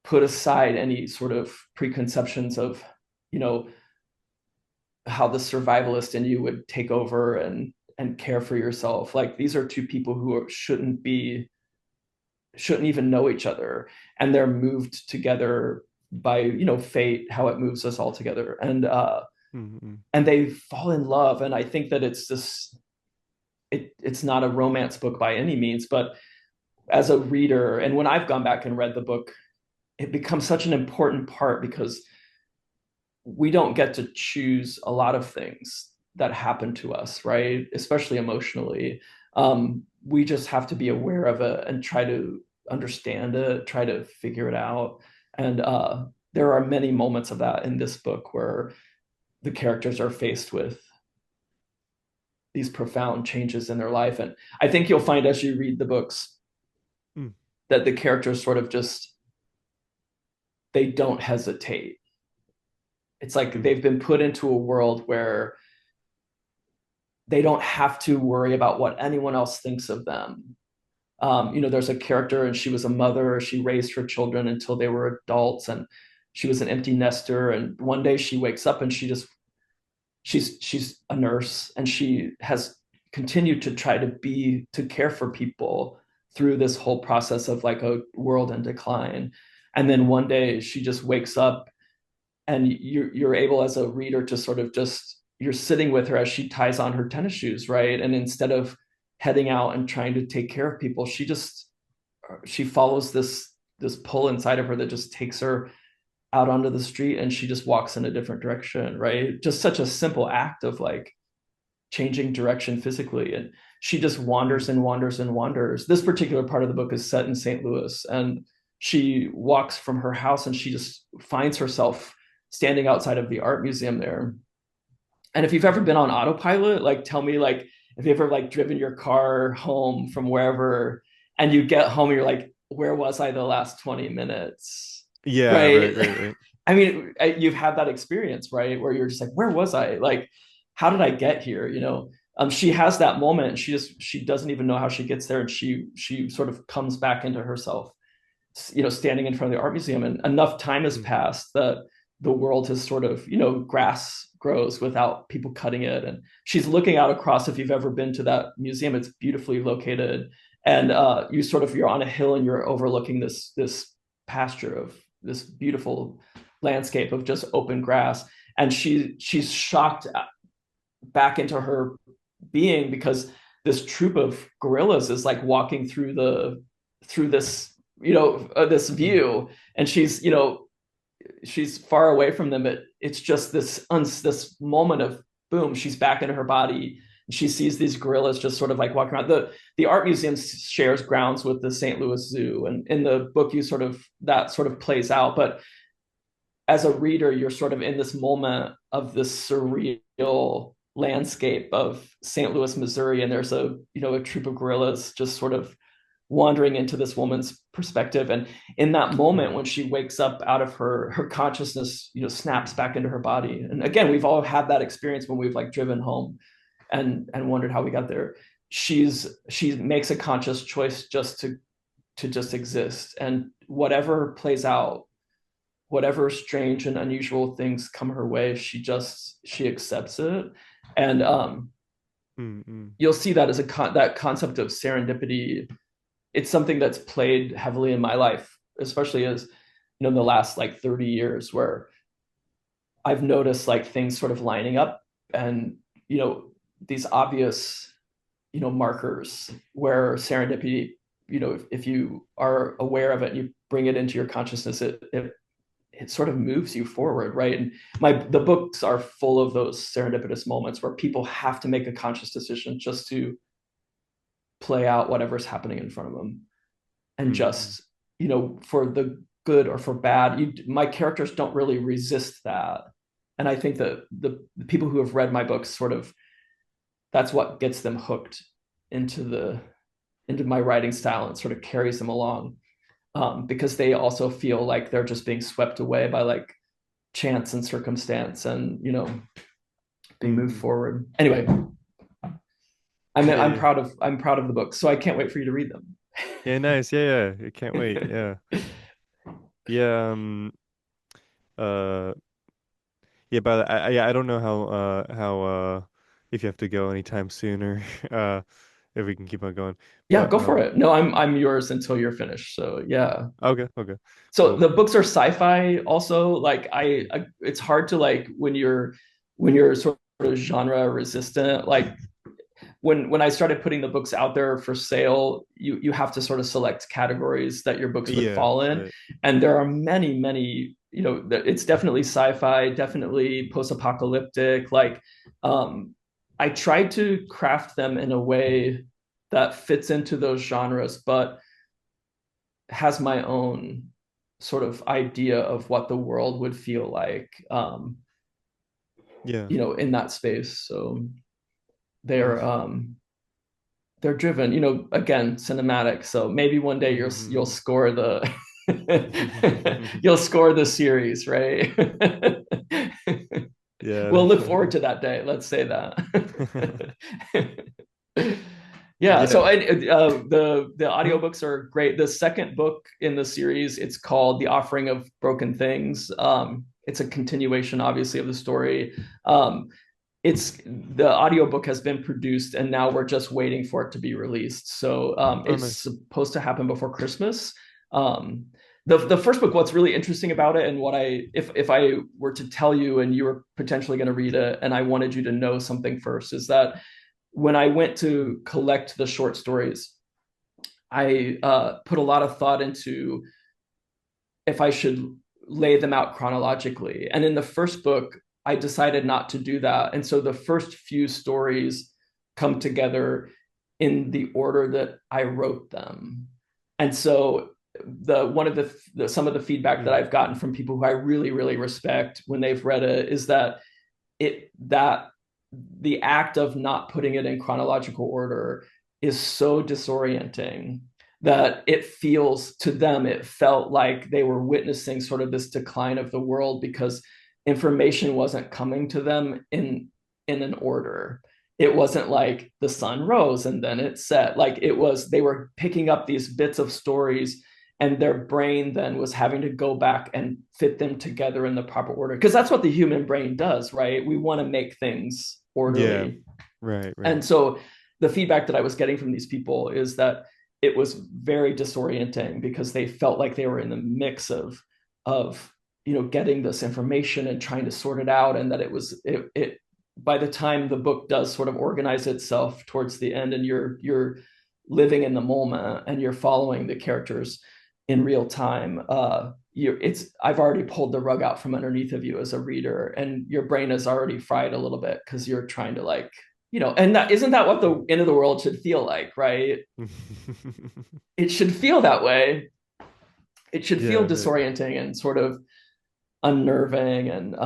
put aside any sort of preconceptions of, you know, how the survivalist in you would take over and care for yourself. Like these are two people who shouldn't even know each other, and they're moved together by, fate, how it moves us all together. Mm-mm. And they fall in love. And I think that it's not a romance book by any means, but as a reader, and when I've gone back and read the book, it becomes such an important part, because we don't get to choose a lot of things that happen to us, right? Especially emotionally. We just have to be aware of it and try to understand it, try to figure it out. And there are many moments of that in this book, where the characters are faced with these profound changes in their life. And I think you'll find, as you read the books, Mm. that the characters sort of just, they don't hesitate. It's like Mm. they've been put into a world where they don't have to worry about what anyone else thinks of them. There's a character, and she was a mother. She raised her children until they were adults, and she was an empty nester. And one day she wakes up, and she's a nurse, and she has continued to try to care for people through this whole process of like a world in decline. And then one day she just wakes up, and you're able, as a reader, to sort of just, you're sitting with her as she ties on her tennis shoes, right? And instead of heading out and trying to take care of people, she follows this pull inside of her that just takes her out onto the street, and she just walks in a different direction, right? Just such a simple act of like changing direction physically. And she just wanders Mm. and wanders and wanders. This particular part of the book is set in St. Louis, and she walks from her house, and she just finds herself standing outside of the art museum there. And if you've ever been on autopilot, like tell me, like, if you ever like driven your car home from wherever, and you get home and you're like, where was I the last 20 minutes? Yeah, right, Right. right, right. I mean, you've had that experience, right? Where you're just like, where was I? Like, how did I get here? She has that moment, and she doesn't even know how she gets there. And she sort of comes back into herself, standing in front of the art museum, and enough time has Mm. passed that the world has sort of, grass grows without people cutting it. And she's looking out across, if you've ever been to that museum, it's beautifully located. And you're on a hill, and you're overlooking this pasture of this beautiful landscape of just open grass. And she's shocked back into her being, because this troop of gorillas is like walking through this, this Mm. view, and she's far away from them. It's just this moment of boom, she's back in her body. She sees these gorillas just sort of like walking around. The art museum shares grounds with the St. Louis Zoo, and in the book you sort of that sort of plays out. But as a reader, you're sort of in this moment of this surreal landscape of St. Louis, Missouri, and there's a troop of gorillas just sort of wandering into this woman's perspective. And in that moment, Mm. when she wakes up out of her consciousness, snaps back into her body. And again, we've all had that experience when we've like driven home and wondered how we got there. She makes a conscious choice just to just exist, and whatever plays out, whatever strange and unusual things come her way, she accepts it. And Mm. you'll see that as that concept of serendipity. It's something that's played heavily in my life, especially as in the last like 30 years, where I've noticed like things sort of lining up, and these obvious markers where serendipity, if you are aware of it and you bring it into your consciousness, it sort of moves you forward, right? And the books are full of those serendipitous moments where people have to make a conscious decision just to play out whatever's happening in front of them, and Mm. just for the good or for bad. My characters don't really resist that, and I think that the people who have read my books sort of, that's what gets them hooked into my writing style and sort of carries them along, because they also feel like they're just being swept away by like chance and circumstance, and being moved Mm. forward. Anyway, Yeah, I'm yeah. proud of the book, so I can't wait for you to read them. Yeah, nice. Yeah, yeah. I can't wait. Yeah. Yeah, uh yeah, but yeah, I don't know how if you have to go anytime soon or if we can keep on going. Yeah, But go for it. No, I'm yours until you're finished. So yeah. okay, okay. So Well, the books are sci-fi also. Like it's hard to like when you're sort of genre resistant. Like when I started putting the books out there for sale, you have to sort of select categories that your books would yeah, fall in, right. and there are many, many. It's definitely sci-fi, definitely post-apocalyptic. Like, um, I tried to craft them in a way that fits into those genres, but has my own sort of idea of what the world would feel like, Yeah. in that space. So they're Nice. um, they're driven, again, cinematic. So maybe one day you'll score the you'll score the series, right? Yeah, We'll look forward definitely. to that day. Let's say that. Yeah. So Yeah. the Huh? audiobooks are great. The second book in the series, it's called The Offering of Broken Things. It's a continuation, obviously, of the story. It's the audiobook has been produced, and now we're just waiting for it to be released. So Oh, it's nice. supposed to happen before Christmas. um, the first book, what's really interesting about it, and what if I were to tell you and you were potentially going to read it and I wanted you to know something first, is that when I went to collect the short stories, I put a lot of thought into if I should lay them out chronologically. And in the first book, I decided not to do that. And so the first few stories come together in the order that I wrote them. And so one of some of the feedback that Mm. I've gotten from people who I really, really respect when they've read it is that that the act of not putting it in chronological order is so disorienting that it feels to them, it felt like they were witnessing sort of this decline of the world because information wasn't coming to them in an order. It wasn't like the sun rose and then it set. Like it was, they were picking up these bits of stories, and their brain then was having to go back and fit them together in the proper order, because that's what the human brain does, right? We want to make things Yeah. orderly. Right, right. And so the feedback that I was getting from these people is that it was very disorienting because they felt like they were in the mix of getting this information and trying to sort it out, and that it by the time the book does sort of organize itself towards the end, and you're living in the moment and you're following the characters in real time, I've already pulled the rug out from underneath of you as a reader, and your brain is already fried a little bit because you're trying to like and that isn't that what the end of the world should feel like, right? It should feel that way. It should Yeah, feel right. disorienting and sort of unnerving. And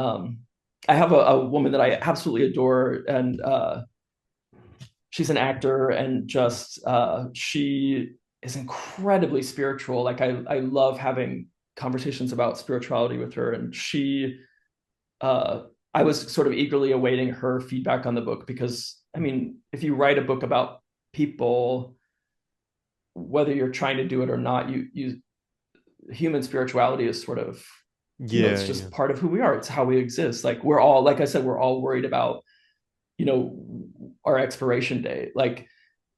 I have a woman that I absolutely adore, and she's an actor, and just she is incredibly spiritual. Like I love having conversations about spirituality with her, and uh, I was sort of eagerly awaiting her feedback on the book because, I mean, if you write a book about people, whether you're trying to do it or not, you human spirituality is sort of, Yeah, it's yeah. just part of who we are. It's how we exist. Like we're all, like I said, we're all worried about, our expiration date. Like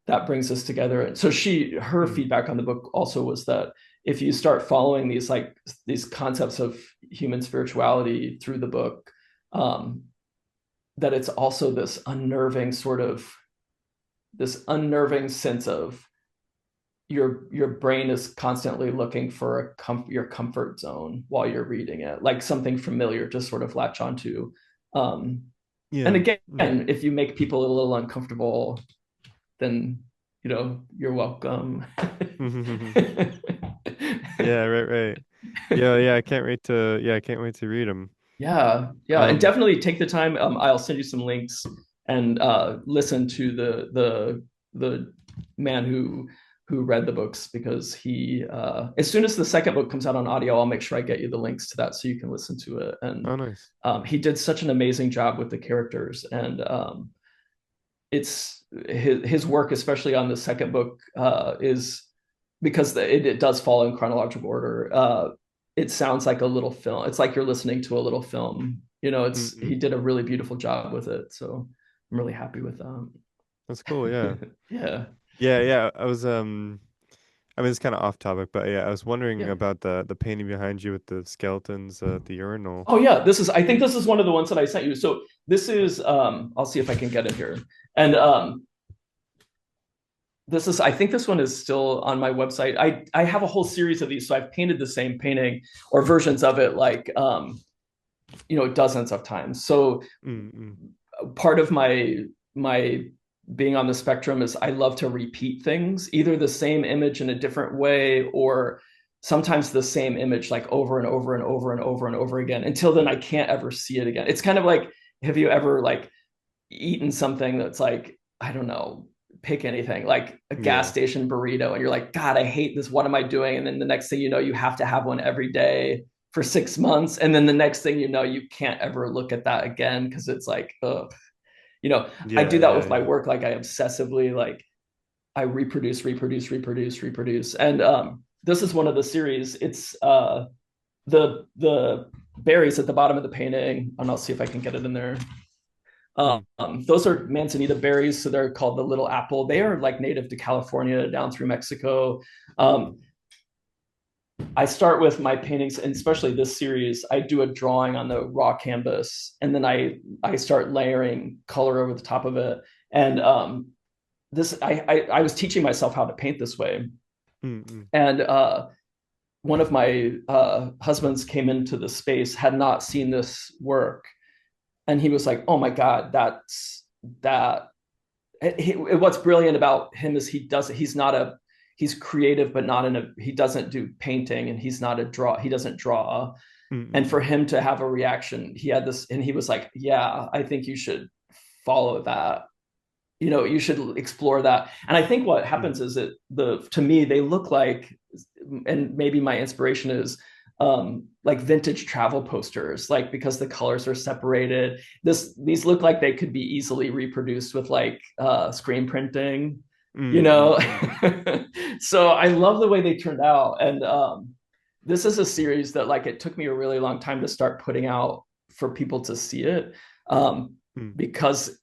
that brings us together. And so her Mm. feedback on the book also was that if you start following these concepts of human spirituality through the book, um, that it's also this unnerving sense of your brain is constantly looking for your comfort zone while you're reading it, like something familiar to sort of latch onto. Um, and Yeah. again, Mm. if you make people a little uncomfortable, then you're welcome. Yeah, right, right. Yeah, I can't wait to read them. Yeah, and Um, definitely take the time. I'll send you some links, and listen to the man who read the books, because he as soon as the second book comes out on audio, I'll make sure I get you the links to that so you can listen to it. And oh, nice. he did such an amazing job with the characters, and it's his work, especially on the second book, is because it does fall in chronological order. It sounds like a little film. It's like you're listening to a little film. He Mm-mm. did a really beautiful job with it. So I'm really happy with That's cool. Yeah. yeah, Yeah. I mean, it's kind of off topic, but yeah, I was wondering yeah. about the painting behind you with the skeletons at the urinal. Oh yeah, I think this is one of the ones that I sent you. So this is I'll see if I can get it here. And I think this one is still on my website. I have a whole series of these, so I've painted the same painting or versions of it, like dozens of times. So Mm-mm. part of my being on the spectrum is I love to repeat things, either the same image in a different way, or sometimes the same image like over and over and over and over and over again, until then I can't ever see it again. It's kind of like, have you ever like eaten something that's like, I don't know, pick anything, like a gas Yeah. station burrito, and you're like, God, I hate this. What am I doing? And then the next thing you know, you have to have one every day for 6 months. And then the next thing you know, you can't ever look at that again because it's like, ugh. I Yeah, do that yeah, with my yeah. work. Like I obsessively, like I reproduce, reproduce, reproduce, reproduce. And this is one of the series. It's the berries at the bottom of the painting, and I'll see if I can get it in there. Mm. Those are manzanita berries, so they're called the little apple. They are like native to California down through Mexico. Um, I start with my paintings, and especially this series, I do a drawing on the raw canvas, and then I start layering color over the top of it. And this I was teaching myself how to paint this way, Mm-mm. and one of my husbands came into the space, had not seen this work, and he was like, "Oh my God, that." What's brilliant about him is he's creative, but not in a, he doesn't do painting, and he doesn't draw. And for Mm-mm. him to have a reaction, he had this, and he was like, yeah, I think you should follow that. You should explore that. And I think what Mm. happens is that to me, they look like, and maybe my inspiration is like vintage travel posters, like because the colors are separated. These look like they could be easily reproduced with like screen printing, you know. Mm-mm. So I love the way they turned out. And this is a series that like it took me a really long time to start putting out for people to see it, Mm. because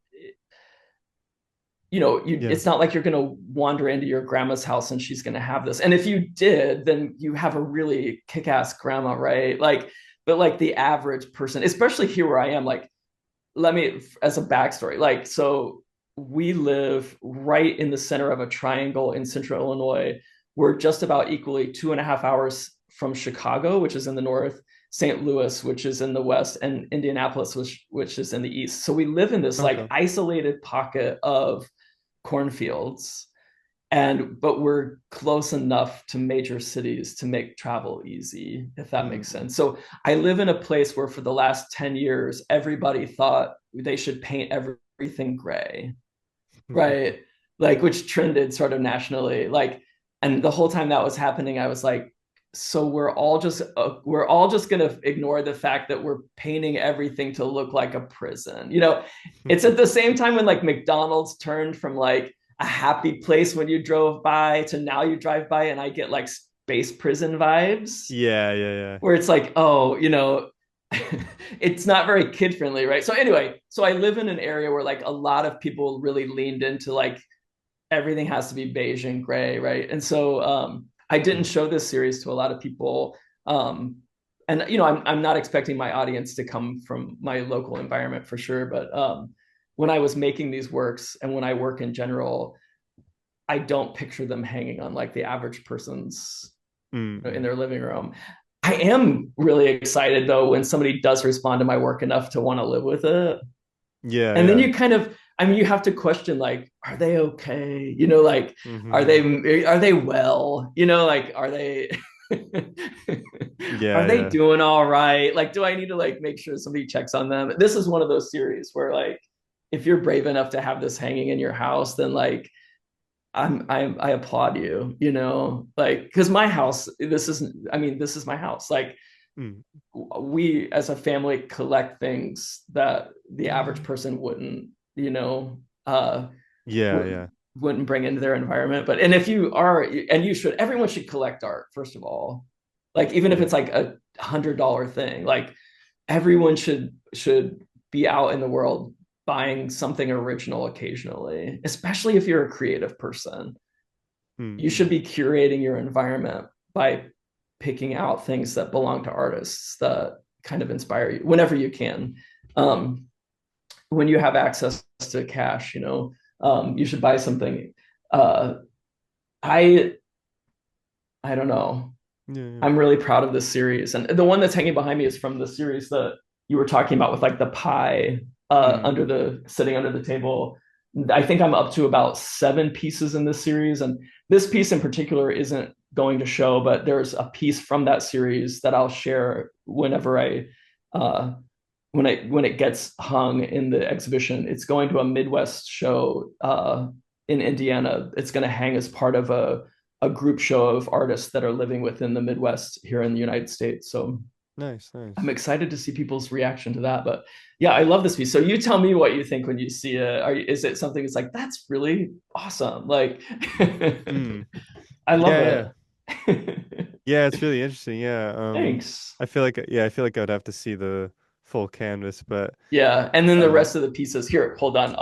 Yeah. it's not like you're going to wander into your grandma's house and she's going to have this. And if you did, then you have a really kick-ass grandma, right? Like, but like the average person, especially here where I am, like, let me, as a backstory, like, so we live right in the center of a triangle in central Illinois. We're just about equally 2.5 hours from Chicago, which is in the north, St. Louis, which is in the west, and Indianapolis, which is in the east. So we live in this like Okay. isolated pocket of cornfields, and but we're close enough to major cities to make travel easy, if that makes Mm. sense. So I live in a place where for the last 10 years everybody thought they should paint everything gray, right? Like, which trended sort of nationally, like, and the whole time that was happening I was like, so we're all just going to ignore the fact that we're painting everything to look like a prison, you know. It's at the same time when like McDonald's turned from like a happy place when you drove by to now you drive by and I get like space prison vibes, Yeah, yeah, yeah. where it's like, oh, you know, it's not very kid friendly, right? So anyway, so I live in an area where like a lot of people really leaned into like everything has to be beige and gray, right? And so I didn't Mm. show this series to a lot of people. And you know, I'm not expecting my audience to come from my local environment for sure, but when I was making these works and when I work in general, I don't picture them hanging on like the average person's, you know, in Mm. their living room. I am really excited though when somebody does respond to my work enough to want to live with it. Yeah, And then yeah. you kind of, I mean, you have to question like, are they okay? You know, like, Hmm. are they well? You know, like, are they are Yeah, they yeah. doing all right? Like, do I need to like make sure somebody checks on them? This is one of those series where like, if you're brave enough to have this hanging in your house, then like I applaud you, you know, like, because my house, this isn't, I mean, this is my house. Like, Mm. we as a family collect things that the average person wouldn't, you know, Yeah, would, yeah. wouldn't bring into their environment. But and if you are, and you should, everyone should collect art, first of all. Like, even if Yeah. it's like $100 thing, like everyone should be out in the world buying something original occasionally, especially if you're a creative person. You Mm. should be curating your environment by picking out things that belong to artists that kind of inspire you whenever you can. Um, when you have access to cash, you know, you should buy something. Uh, I I don't know. Yeah, yeah. I'm really proud of this series, and the one that's hanging behind me is from the series that you were talking about with like the pie Mm. under the sitting under the table. I think I'm up to about 7 pieces in this series, and this piece in particular isn't going to show, but there's a piece from that series that I'll share whenever I when it gets hung in the exhibition. It's going to a Midwest show in Indiana. It's going to hang as part of a group show of artists that are living within the Midwest here in the United States. So Nice, I'm nice. excited to see people's reaction to that. But yeah, I love this piece. So you tell me what you think when you see it. Is it something that's like, that's really awesome? Like, Mm. I love Yeah, yeah. it. Yeah, it's really interesting. Yeah. Thanks. I feel like yeah, I feel like I'd have to see the full canvas, but Yeah. And then the uh rest of the pieces here, hold on.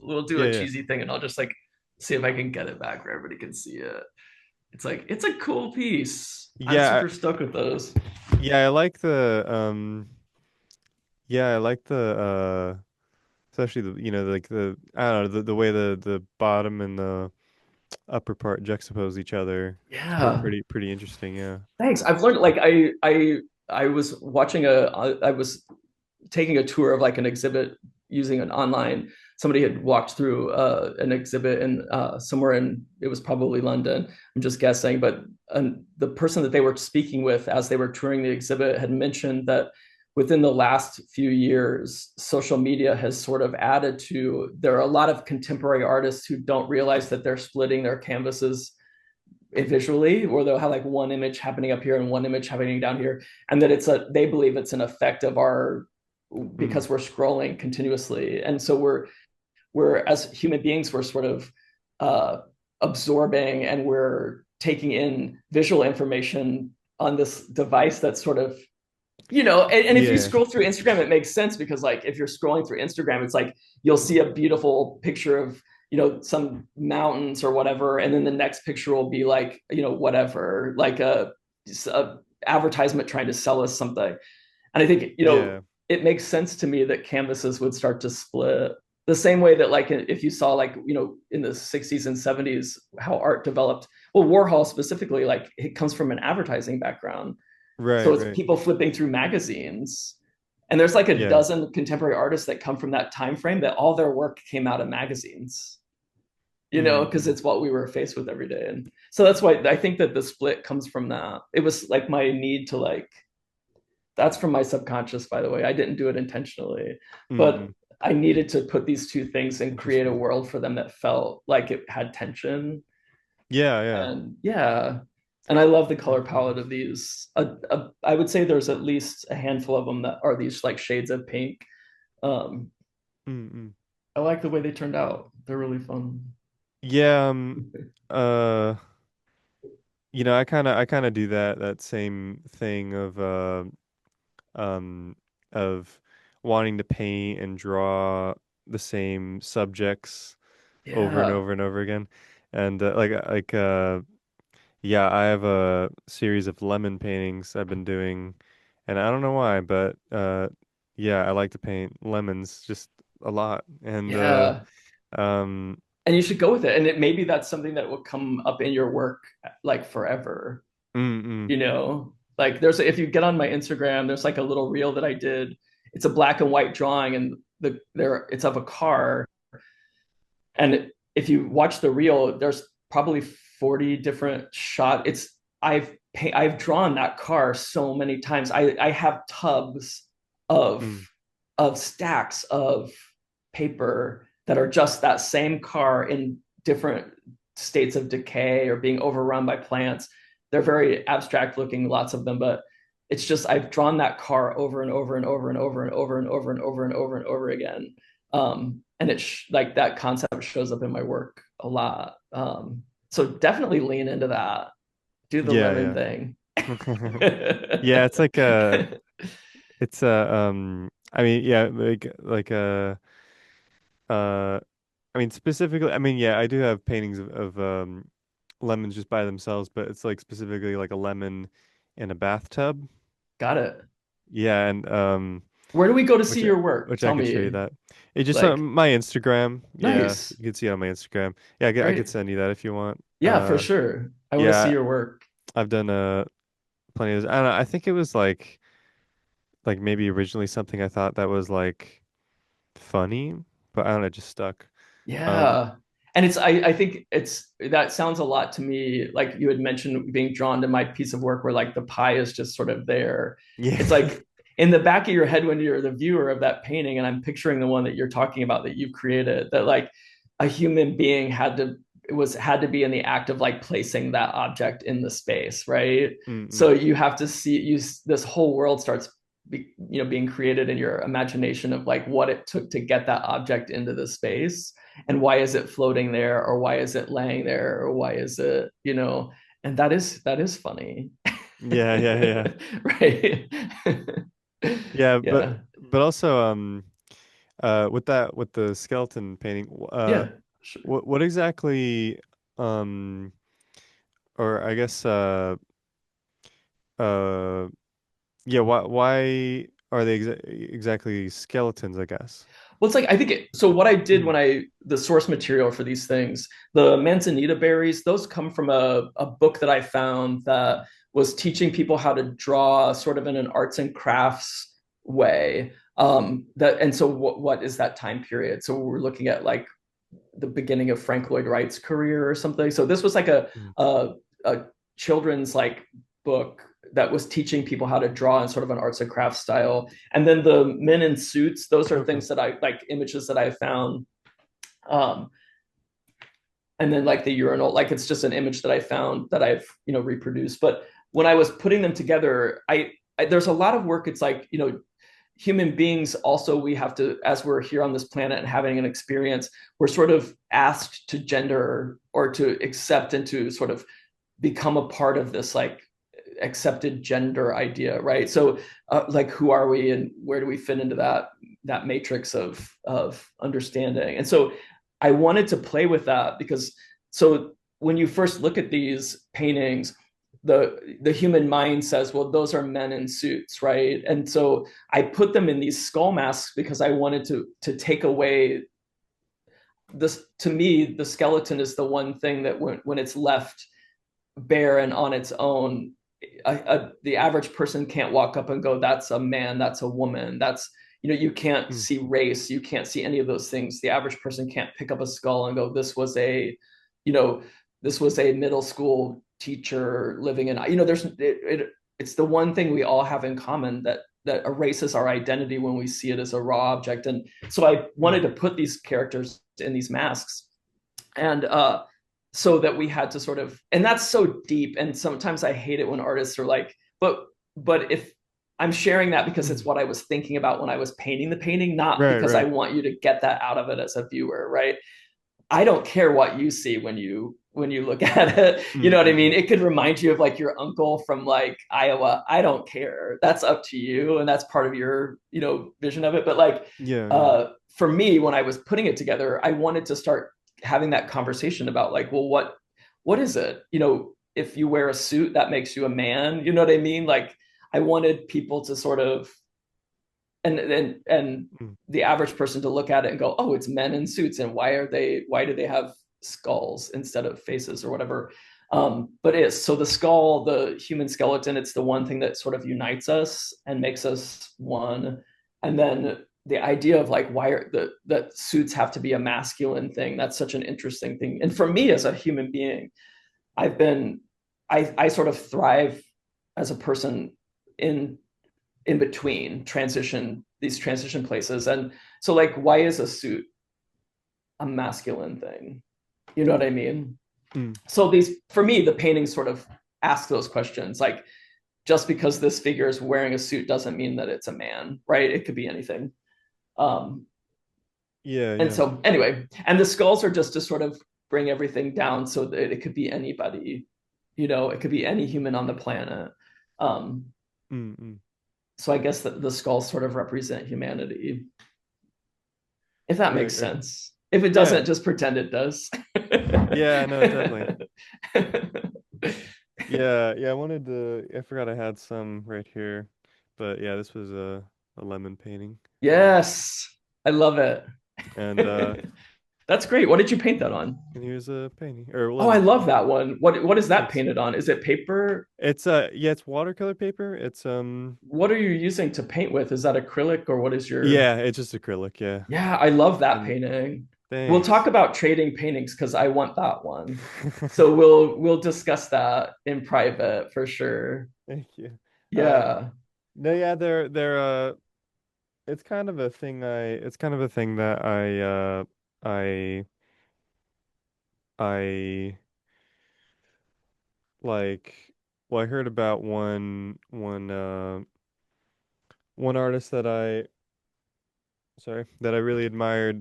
We'll do yeah, a yeah. cheesy thing and I'll just like see if I can get it back where everybody can see it. It's like, it's a cool piece. I'm Yeah, super stoked with those. yeah, I like the yeah, I like the especially the like the I don't know the way the bottom and the upper part juxtapose each other. It's Yeah. pretty interesting, yeah. Thanks. I've learned like I was watching I was taking a tour of like an exhibit using an online. Somebody had walked through an exhibit in somewhere in, it was probably London. I'm just guessing, but the person that they were speaking with as they were touring the exhibit had mentioned that within the last few years, social media has sort of added to. There are a lot of contemporary artists who don't realize that they're splitting their canvases visually, or they'll have like one image happening up here and one image happening down here, and that they believe it's an effect of our, Mm. because we're scrolling continuously, and so we're as human beings, we're sort of uh, absorbing and we're taking in visual information on this device that's sort of, you know, and if you Yeah. scroll through Instagram, it makes sense because like if you're scrolling through Instagram, it's like you'll see a beautiful picture of, you know, some mountains or whatever, and then the next picture will be like, you know, whatever, like a advertisement trying to sell us something. And I think, you know, Yeah. it makes sense to me that canvases would start to split the same way that like if you saw like, you know, in the 60s and 70s how art developed. Well, Warhol specifically, like it comes from an advertising background. Right, So it's right. people flipping through magazines. And there's like a Yeah. dozen contemporary artists that come from that time frame that all their work came out of magazines, because Mm-mm. it's what we were faced with every day. And so that's why I think that the split comes from that. It was like my need to like, that's from my subconscious, by the way. I didn't do it intentionally, but Mm-mm. I needed to put these two things and create a Interesting. world for them that felt like it had tension. Yeah, yeah. And yeah, and I love the color palette Definitely. of these. I would say there's at least a handful of them that are these like shades of pink. Um, Mm-mm. I like the way they turned out. They're really fun. Yeah, uh, I kind of do that same thing um of wanting to paint and draw the same subjects over and Yeah, over and over again. And yeah, I have a series of lemon paintings I've been doing, and I don't know why, but yeah, I like to paint lemons just a lot. And yeah. um And you should go with it. And maybe that's something that will come up in your work like forever. mm-mm. Like if you get on my Instagram, there's like a little reel that I did. It's a black and white drawing, and it's of a car. And if you watch the reel, there's probably 40 different shot. I've drawn that car so many times. I have tubs of Mm. stacks of paper that are just that same car in different states of decay or being overrun by plants. They're very abstract looking, lots of them, but it's just I've drawn that car over and over and over and over and over and over and over and over and over again. And it's like that concept shows up in my work a lot. So definitely lean into that. Do the lemon Yeah, thing. yeah. Yeah, it's like I mean, yeah, uh I mean specifically, I mean, yeah, I do have paintings of lemons just by themselves, but it's like specifically like a lemon in a bathtub. Got it. Yeah, and Where do we go to see which your work? which I Tell could show you me. that. It's just Like, my Instagram. Yeah, nice. you can see it on my Instagram. Yeah, I could Great. send you that if you want. Yeah, for sure. I want to see Yeah, your work. I've done plenty of. I don't know, I think it was like maybe originally something I thought that was like funny, but I don't know, it just stuck. Um, Yeah. And I think that sounds a lot to me. Like you had mentioned being drawn to my piece of work where like the pie is just sort of there. yeah. It's like in the back of your head when you're the viewer of that painting, and I'm picturing the one that you're talking about that you've created, that like a human being had to be in the act of like placing that object in the space, right? Mm-mm. So you have to this whole world starts being created in your imagination of like what it took to get that object into the space, and why is it floating there, or why is it laying there, or why is it, and that is funny. Yeah, yeah, yeah. Right. Yeah, Yeah, but also with the skeleton painting, yeah, sure. what exactly um or I guess uh yeah, why are they exactly skeletons, I guess? Well, it's like I think so. What I did Mm. when the source material for these things, the manzanita berries, those come from a book that I found that was teaching people how to draw sort of in an arts and crafts way. And so what is that time period? So we're looking at like the beginning of Frank Lloyd Wright's career or something. So this was like Mm. a children's like book that was teaching people how to draw in sort of an arts and crafts style. And then the men in suits, those are Okay. things that I like, images that I found. Um, and then like the urinal, like it's just an image that I found that I've reproduced. But when I was putting them together, there's a lot of work. It's like human beings also, we have to, as we're here on this planet and having an experience, we're sort of asked to gender or to accept and to sort of become a part of this like accepted gender idea, right? So like who are we and where do we fit into that matrix of understanding? And so I wanted to play with that because so when you first look at these paintings, the human mind says, well, those are men in suits, right? And so I put them in these skull masks because I wanted to take away this. To me, the skeleton is the one thing that when it's left bare and on its own, the average person can't walk up and go, that's a man, that's a woman, that's, you can't Mm. see race, you can't see any of those things. The average person can't pick up a skull and go, you know this was a middle school teacher living in, it's the one thing we all have in common, that erases our identity when we see it as a raw object. And so I wanted Mm. to put these characters in these masks, and so that we had to sort of, and that's so deep, and sometimes I hate it when artists are like, but if I'm sharing that because it's Mm. what I was thinking about when I was painting the painting, not Right, because I right. want you to get that out of it as a viewer, right? I don't care what you see when you look at it. You Mm, know what I mm, mean? mm. It could remind you of like your uncle from like Iowa. I don't care. That's up to you, and that's part of your, vision of it. But like, Yeah, yeah. for me, when I was putting it together, I wanted to start having that conversation about like, well, what is it? If you wear a suit, that makes you a man. You know what I mean? Like, I wanted people to sort of, and Mm. the average person to look at it and go, oh, it's men in suits, and why do they have skulls instead of faces or whatever? But it's so the skull, the human skeleton, it's the one thing that sort of unites us and makes us one. And then the idea of like, why are that suits have to be a masculine thing, that's such an interesting thing. And for me as a human being, I've been I sort of thrive as a person in between these transition places. And so like, why is a suit a masculine thing? You know what I mean? Mm. So these, for me, the paintings sort of ask those questions. Like, just because this figure is wearing a suit doesn't mean that it's a man, right? It could be anything. um Yeah, and yeah. so anyway, and the skulls are just to sort of bring everything down so that it could be anybody, it could be any human on the planet. um Mm, mm. so I guess that the skulls sort of represent humanity, if that makes Right, right. sense. If it Yeah. doesn't, just pretend it does. Yeah, no, definitely. Yeah, yeah, I wanted to I forgot I had some right here. But yeah, this was a lemon painting. Yes, I love it. And That's great. What did you paint that on? and here's a painting or Oh, I lemon. love that one. What is that Thanks. painted on? Is it paper? It's yeah, it's watercolor paper. It's What are you using to paint with? Is that acrylic, or what is your? yeah, it's just acrylic, yeah. Yeah, I love that And painting. We'll talk thanks. about trading paintings because I want that one. So we'll discuss that in private for sure. Thank you. Uh Yeah. no, yeah, they're it's kind of a thing it's kind of a thing that I I like well I heard about one artist that I really admired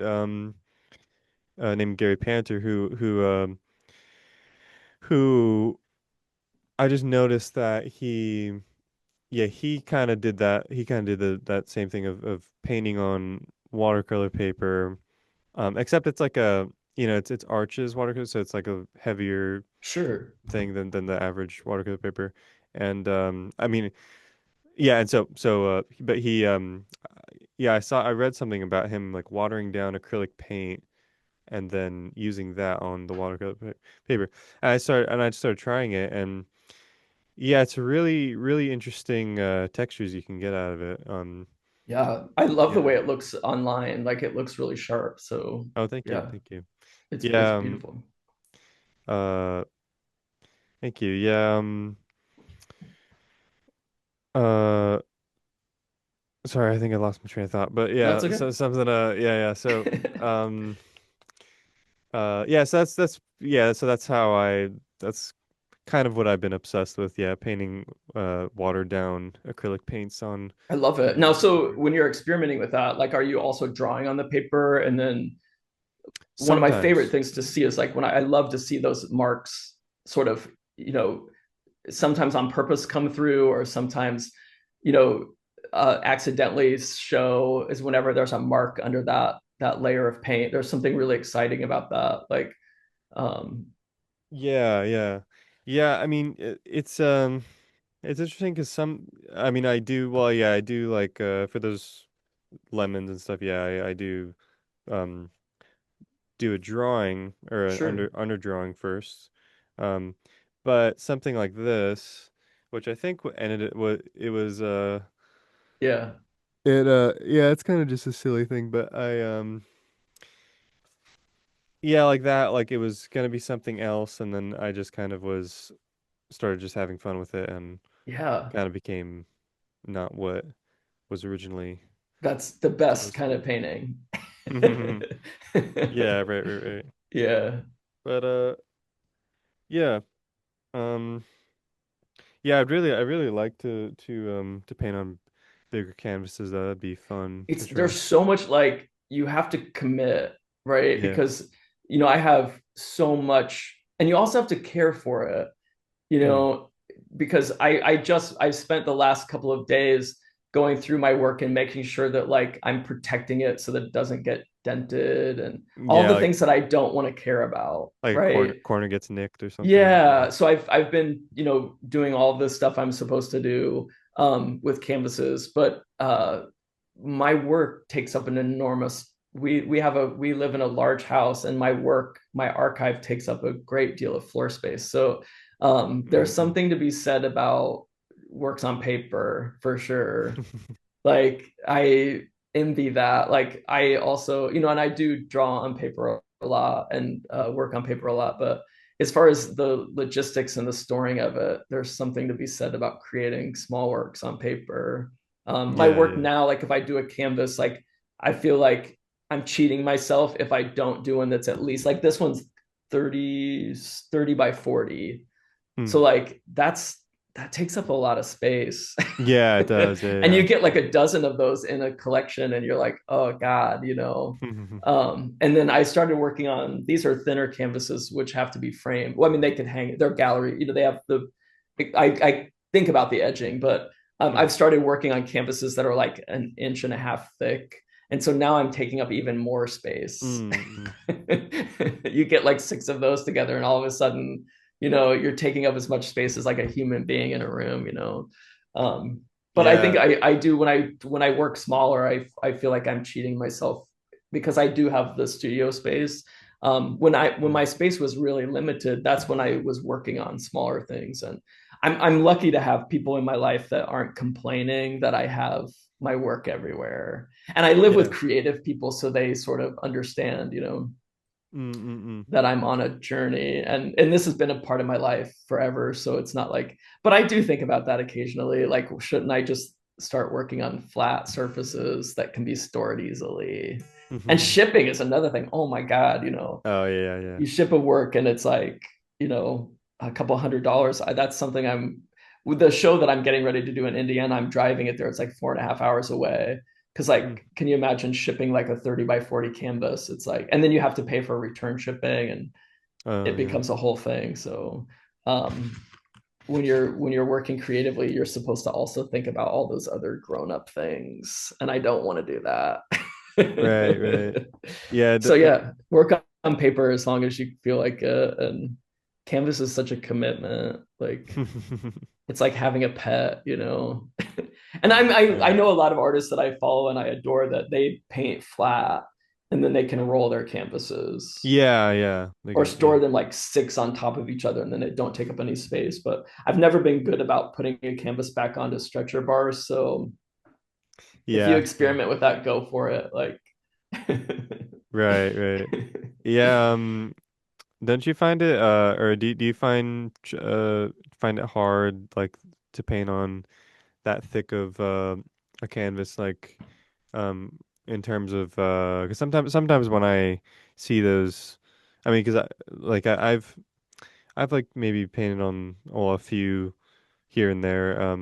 named Gary Panter who I just noticed that he kind of did that he kind of did that same thing of painting on watercolor paper. Except it's like it's arches watercolor, so it's like a heavier Sure. thing than the average watercolor paper. And I mean, yeah, and but yeah, I read something about him like watering down acrylic paint and then using that on the watercolor paper. And I started trying it, and yeah, it's really really interesting textures you can get out of it. Yeah, I love the Yeah. way it looks online. Like, it looks really sharp. So Oh, thank you, yeah, thank you. it's Yeah. beautiful. Uh, thank you. Yeah. Uh. Sorry, I think I lost my train of thought. But No, it's yeah, okay. so something. Yeah, yeah. Um. Yeah. So that's how that's kind of what I've been obsessed with. Yeah, painting watered down acrylic paints I love on it. Now, watercolor so paper. when you're experimenting with that, like, are you also drawing on the paper? And then one of my favorite Sometimes. things to see is like, when I love to see those marks sort of, sometimes on purpose come through, or sometimes, you know, accidentally show, is whenever there's a mark under that layer of paint. There's something really exciting about that. Like, um, Yeah, yeah, yeah. I mean, it's interesting because I mean, I do. Well, yeah, I do like for those lemons and stuff. Yeah, I do um do a drawing or an sure. under drawing first. Um, but something like this. which I think ended it was Yeah. yeah, it's kind of just a silly thing, but yeah, like that, like it was gonna be something else, and then I just kind of was started just having fun with it, and Yeah. kind of became not what was originally That's the best supposed to kind of be. painting. Yeah, right. Yeah. But yeah, um, yeah, I really like to paint on bigger canvases. That'd be fun for There's sure. so much like you have to commit, right? Yeah. Because I have so much, and you also have to care for it, you Mm. know, because I spent the last couple of days going through my work and making sure that like I'm protecting it so that it doesn't get dented and all Yeah, the things that I don't want to care about, like a right? corner gets nicked or something. Yeah. Yeah, so I've been, doing all of this stuff I'm supposed to do with canvases, but my work takes up an enormous we live in a large house, and my archive takes up a great deal of floor space. So there's Mm-mm. something to be said about works on paper for sure. Like I envy that. Like I also, and I do draw on paper a lot and work on paper a lot, but as far as the logistics and the storing of it, there's something to be said about creating small works on paper. My Yeah, work yeah. now, like if I do a canvas, like I feel like I'm cheating myself if I don't do one that's at least like this one's 30 by 40. Hmm. So like that takes up a lot of space. Yeah, it does. And you Yeah, get like a dozen of those in a collection and you're like, oh God, yeah. and then I started working on these are thinner canvases which have to be framed. Well, I mean, they can hang, they're gallery, they have I think about the edging, but Mm. I've started working on canvases that are like an inch and a half thick. And so now I'm taking up even more space. Mm. You get like six of those together, and all of a sudden, you're taking up as much space as like a human being in a room. Um, but I think Yeah. I do when I work smaller, I feel like I'm cheating myself because I do have the studio space. When Mm. my space was really limited, that's when I was working on smaller things, and I'm lucky to have people in my life that aren't complaining that I have my work everywhere. And I live with Yeah. creative people, so they sort of understand, Mm. that I'm on a journey, and this has been a part of my life forever. So it's not like, but I do think about that occasionally. Like, shouldn't I just start working on flat surfaces that can be stored easily? And Mm. shipping is another thing. Oh my God, Oh yeah. you ship a work and it's like, a couple $100. That's something I'm with the show that I'm getting ready to do in Indiana. I'm driving it there. It's like 4.5 hours away. Cause Mm. like, can you imagine shipping like a 30 by 40 canvas? It's like, and then you have to pay for return shipping and Oh it yeah. becomes a whole thing. So, um, when you're working creatively, you're supposed to also think about all those other grown-up things. And I don't want to do Right. that. Yeah. So yeah, work on paper as long as you feel like and canvas is such a commitment. Like it's like having a pet. And I Right. know a lot of artists that I follow and I adore that they paint flat and then they can roll their canvases Yeah. They or can. Yeah. store them like six on top of each other and then they don't take up any space. But I've never been good about putting a canvas back onto stretcher bars. So if you Yeah. experiment with that, go for it. Like Right. Yeah. Don't you find it or do you find it hard like to paint on that thick of a canvas like in terms of 'cause sometimes when I see those I mean 'cause I've like maybe painted on a few here and there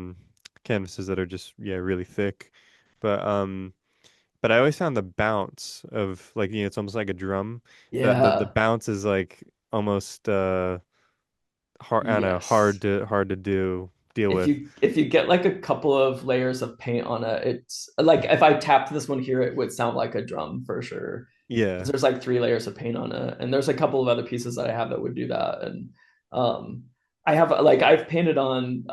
canvases that are just yeah really thick but I always found the bounce of like it's almost like a drum the yeah. bounce is like almost hard I don't know Yes. hard to deal if with. you if you get like a couple of layers of paint on it, it's like if I tapped this one here, it would sound like a drum for sure. Yeah. Because there's like 3 layers of paint on it, and there's a couple of other pieces that I have that would do that. And um, I have like I've painted on.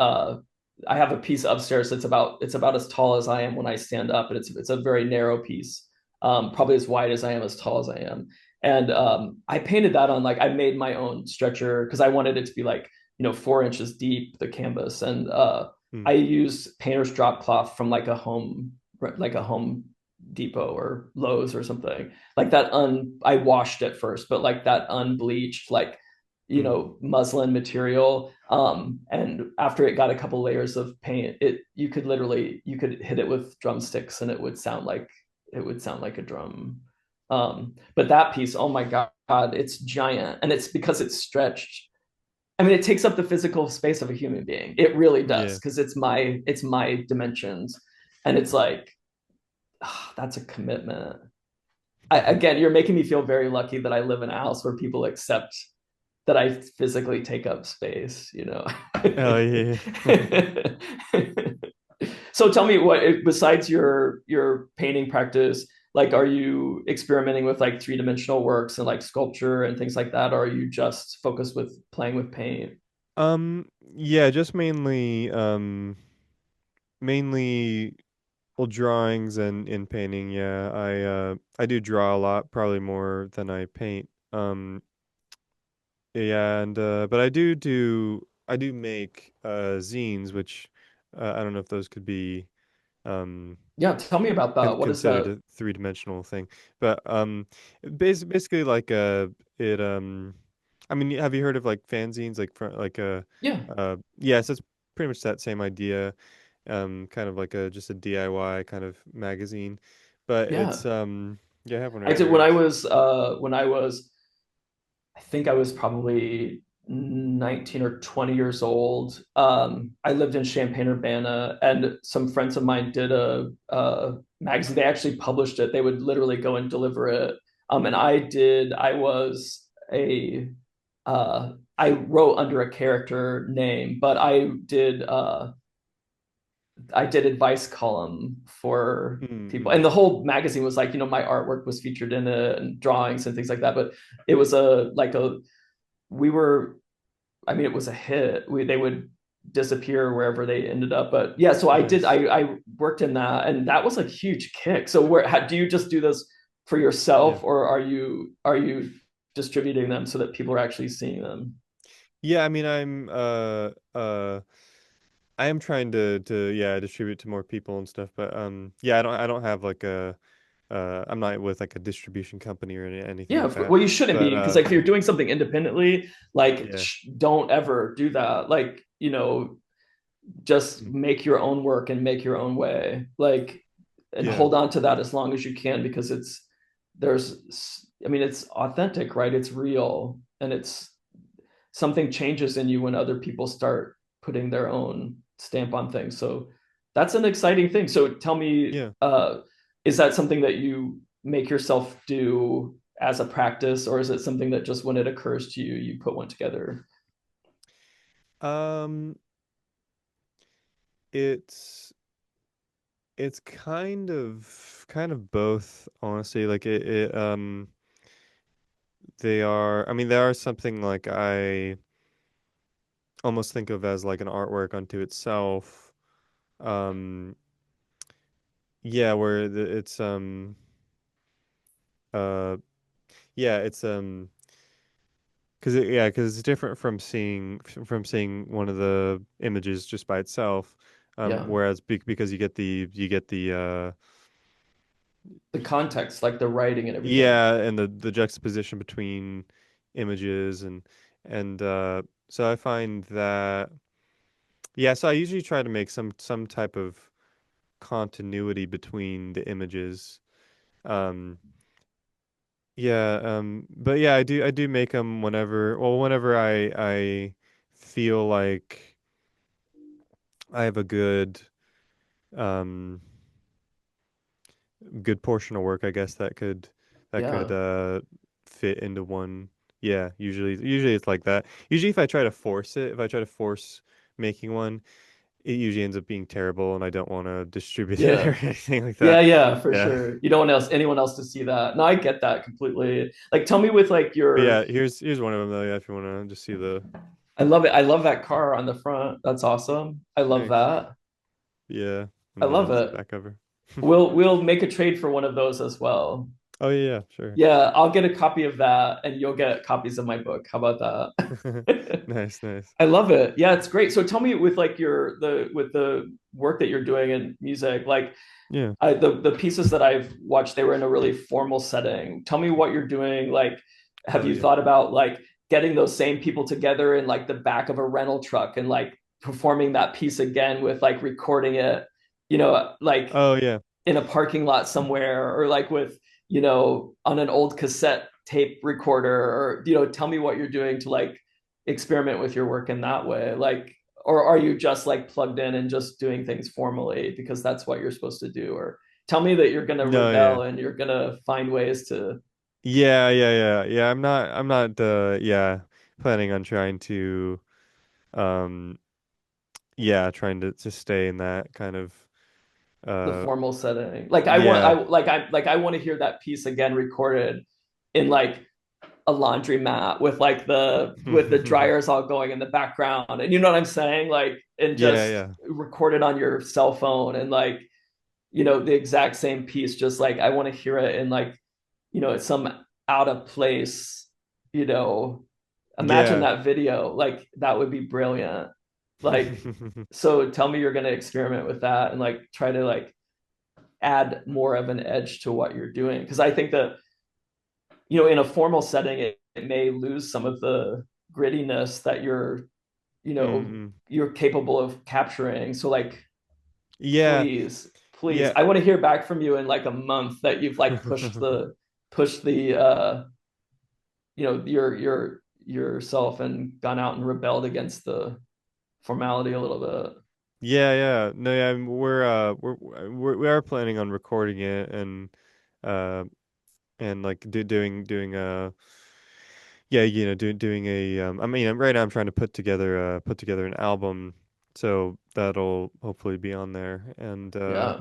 I have a piece upstairs that's about as tall as I am when I stand up, and it's a very narrow piece, probably as wide as I am, as tall as I am. And I painted that on like I made my own stretcher because I wanted it to be like 4 inches deep, the canvas. And Mm. I use painter's drop cloth from like a Home Depot or Lowe's or something. Like that I washed it first, but like that unbleached, like, Mm. muslin material. And after it got a couple layers of paint, you could hit it with drumsticks and it would sound like a drum. But that piece, oh my God, it's giant. And it's because it's stretched. I mean, it takes up the physical space of a human being. It really does, Yeah. because it's my dimensions. And it's like, that's a commitment. Again, you're making me feel very lucky that I live in a house where people accept that I physically take up space. Oh yeah. So tell me, what besides your painting practice, like, are you experimenting with like three-dimensional works and like sculpture and things like that, or are you just focused with playing with paint? Yeah, just mainly well, drawings and in painting. Yeah, I do draw a lot, probably more than I paint. Yeah, and but I do make zines, which I don't know if those could be um Yeah, tell me about that. What is considered that? a three-dimensional thing. But basically like it I mean, have you heard of like fanzines like Yeah, yeah, so it's pretty much that same idea. Kind of like a just a DIY kind of magazine. But yeah. it's yeah, I have one I right did here. when I It's was I think I was probably 19 or 20 years old. I lived in Champaign-Urbana, and some friends of mine did a magazine. They actually published it. They would literally go and deliver it. And I wrote under a character name, but I did advice column for people, mm-hmm. and the whole magazine was like, my artwork was featured in it and drawings and things like that. But it was a like a we were I mean, it was a hit. They would disappear wherever they ended up. But yeah, so I did. Nice. I worked in that, and that was a huge kick. So do you just do this for Yeah. yourself, or are you distributing them so that people are actually seeing them? Yeah, I mean I am trying to yeah, distribute to more people and stuff, but yeah, I don't have like a I'm not with like a distribution company or anything Yeah, like that. well, you shouldn't But be, because like if you're doing something independently, like, yeah. don't ever do that. Like, just Mm. make your own work and make your own way, like, and Yeah. hold on to that as long as you can, because it's authentic, right? It's real, and it's something changes in you when other people start putting their own stamp on things. So that's an exciting thing. So tell me, Yeah. is that something that you make yourself do as a practice, or is it something that just when it occurs to you, you put one together? Um it's it's kind of both, honestly. Like it they are, I mean, they are something like I almost think of as like an artwork unto itself. Um yeah, where it's uh yeah, it's because it's different from seeing one of the images just by itself. Yeah, Whereas because you get the the context, like the writing and everything. yeah, and the juxtaposition between images and so I find that yeah, so I usually try to make some type of continuity between the images. Um, yeah, but yeah, I do make them whenever I feel like I have a um good portion of work, I guess that could Yeah. fit into one. Yeah, usually it's like that. Usually if I try to force making one, it usually ends up being terrible and I don't want to distribute it or Yeah. anything like Yeah, that. yeah, for Yeah. sure. You don't want anyone else to see that. No, I get that completely. Like, tell me with like But your yeah, here's one of them though, yeah, if you want to just see the I love it. I love that car on the front. That's awesome. I love thanks. that. Yeah, I and love it's it. back cover. We'll make a trade for one of those as well. Oh yeah, yeah, sure. Yeah, I'll get a copy of that and you'll get copies of my book. How about that? Nice, nice. I love it. Yeah, it's great. So tell me with like the work that you're doing in music, like Yeah. the pieces that I've watched, they were in a really formal setting. Tell me what you're doing. Like, have Oh you yeah. thought about like getting those same people together in like the back of a rental truck and like performing that piece again with like recording it, like Oh yeah. in a parking lot somewhere or like with, on an old cassette tape recorder or, tell me what you're doing to like experiment with your work in that way. Like, or are you just like plugged in and just doing things formally because that's what you're supposed to do? Or tell me that you're going to No, yeah. rebel and you're going to find ways to. Yeah, yeah, yeah. Yeah, I'm not yeah, planning on trying to um yeah, trying to stay in that kind of The uh formal setting. Like I want, yeah. I want to hear that piece again recorded in like a laundromat with like the dryers all going in the background, and you know what I'm saying, like, and Yeah, just yeah. record it on your cell phone, and like, the exact same piece, just like I want to hear it in like, it's some out of place, you know imagine Yeah. that video, like that would be brilliant. Like, so tell me you're going to experiment with that and like try to like add more of an edge to what you're doing, because I think that, in a formal setting, it may lose some of the grittiness that Mm-mm. you're capable of capturing. So like, Yeah, please, yeah. I want to hear back from you in like a month that you've like pushed the yourself and gone out and rebelled against the formality a little bit. Yeah, yeah. No, yeah, we are planning on recording it uh and like doing yeah, doing a I mean, right now I'm trying to put together an album, so that'll hopefully be on there. And Yeah,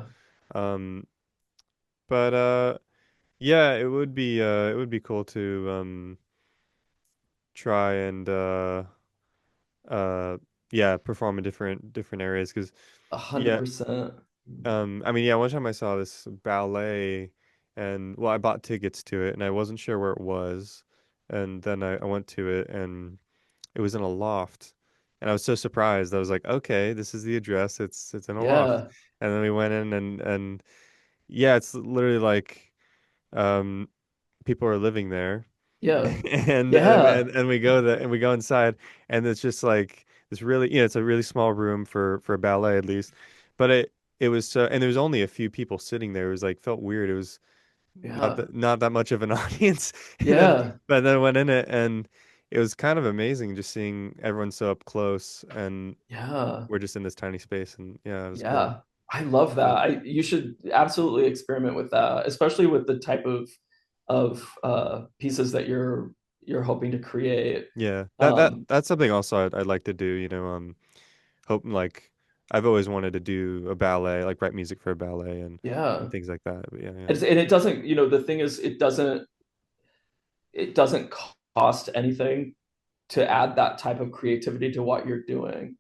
um but yeah, it would be cool to try and uh yeah, perform in different areas, because a hundred yeah. percent. I mean, yeah, one time I saw this ballet, and well, I bought tickets to it and I wasn't sure where it was. And then I went to it and it was in a loft. And I was so surprised. I was like, okay, this is the address. It's in a loft. Yeah, And then we went in, and yeah, it's literally like um people are living there. yeah, And yeah, and we go there and we go inside, and it's just like this really, it's a really small room for a ballet at least. But it was so, and there was only a few people sitting there. It was like, felt weird. It was yeah, not that much of an audience. And then yeah, but then I went in it, and it was kind of amazing just seeing everyone so up close, and yeah. we're just in this tiny space, and yeah, it was cool. Yeah, I love that. But You should absolutely experiment with that, especially with the type of pieces that you're hoping to create. yeah, Um, that's something also I'd like to do, hoping like I've always wanted to do a ballet, like write music for a ballet and yeah, things like that. But yeah, yeah. and it doesn't. The thing is, it doesn't cost anything to add that type of creativity to what you're doing.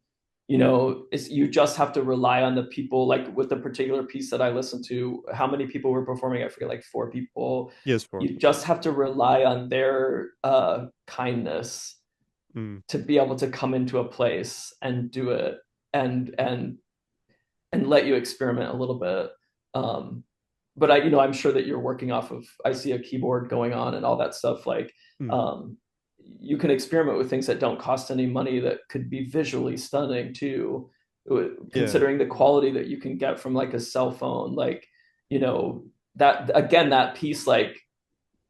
You just have to rely on the people. Like with the particular piece that I listened to, how many people were performing? I forget, like four people. Yes, for. You just have to rely on their kindness Mm, to be able to come into a place and do it, and and and let you experiment a little bit. Um, but I'm sure that you're working off of. I see a keyboard going on and all that stuff. Like, mm. um, you can experiment with things that don't cost any money that could be visually stunning too, Yeah. considering the quality that you can get from like a cell phone. Like, you know, that again, that piece like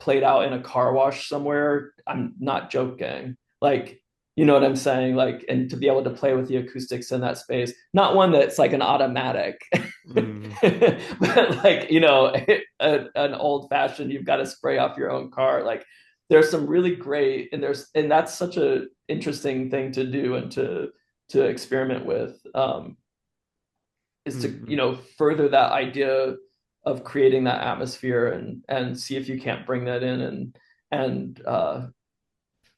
played out in a car wash somewhere. I'm not joking. Like, you know what I'm saying? Like, and to be able to play with the acoustics in that space, not one that's like an automatic, Mm, but like, an old fashioned, you've got to spray off your own car. Like, there's some really great, and that's such a interesting thing to do and to experiment with. Is mm, to mm. further that idea of creating that atmosphere, and see if you can't bring that in and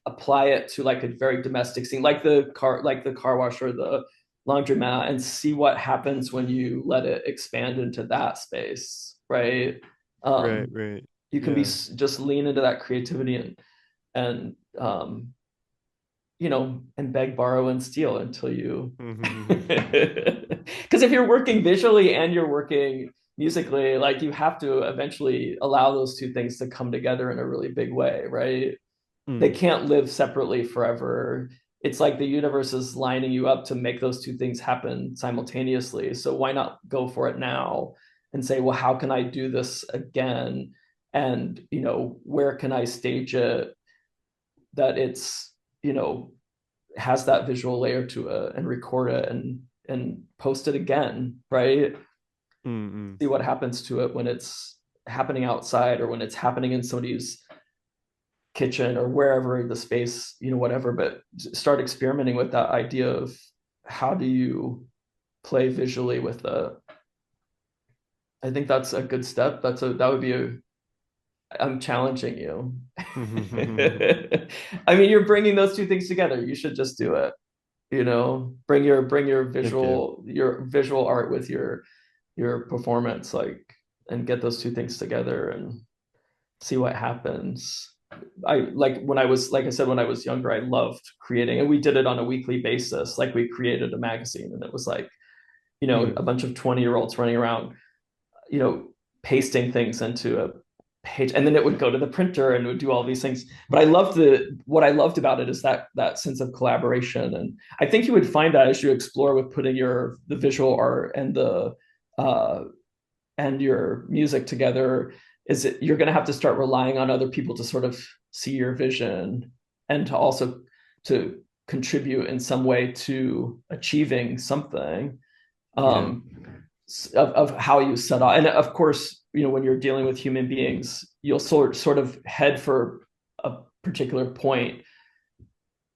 apply it to like a very domestic scene, like the car wash or the laundromat, and see what happens when you let it expand into that space, right? Right, um right. You can be Yeah. just lean into that creativity and and beg, borrow, and steal until you. Because if you're working visually and you're working musically, like you have to eventually allow those two things to come together in a really big way, right? They Mm. can't live separately forever. It's like the universe is lining you up to make those two things happen simultaneously. So why not go for it now and say, well, how can I do this again? And, where can I stage it that it's, has that visual layer to it, and record it and post it again, right? Mm-mm. See what happens to it when it's happening outside or when it's happening in somebody's kitchen or wherever the space, whatever, but start experimenting with that idea of how do you play visually with it. I think that's a good step. That would be a I'm challenging you. I mean, you're bringing those two things together. You should just do it. Bring your Thank you. visual art with your performance, like, and get those two things together and see what happens. Like I said, when I was younger, I loved creating, and we did it on a weekly basis. Like, we created a magazine, and it was like, Mm. a bunch of 20-year-olds running around, you know, pasting things into a page, and then it would go to the printer and it would do all these things. But what I loved about it is that sense of collaboration. And I think you would find that as you explore with putting the visual art uh and your music together, is that you're going to have to start relying on other people to sort of see your vision, and to also to contribute in some way to achieving something, Yeah. um, of how you set out. And of course, when you're dealing with human beings, you'll sort of head for a particular point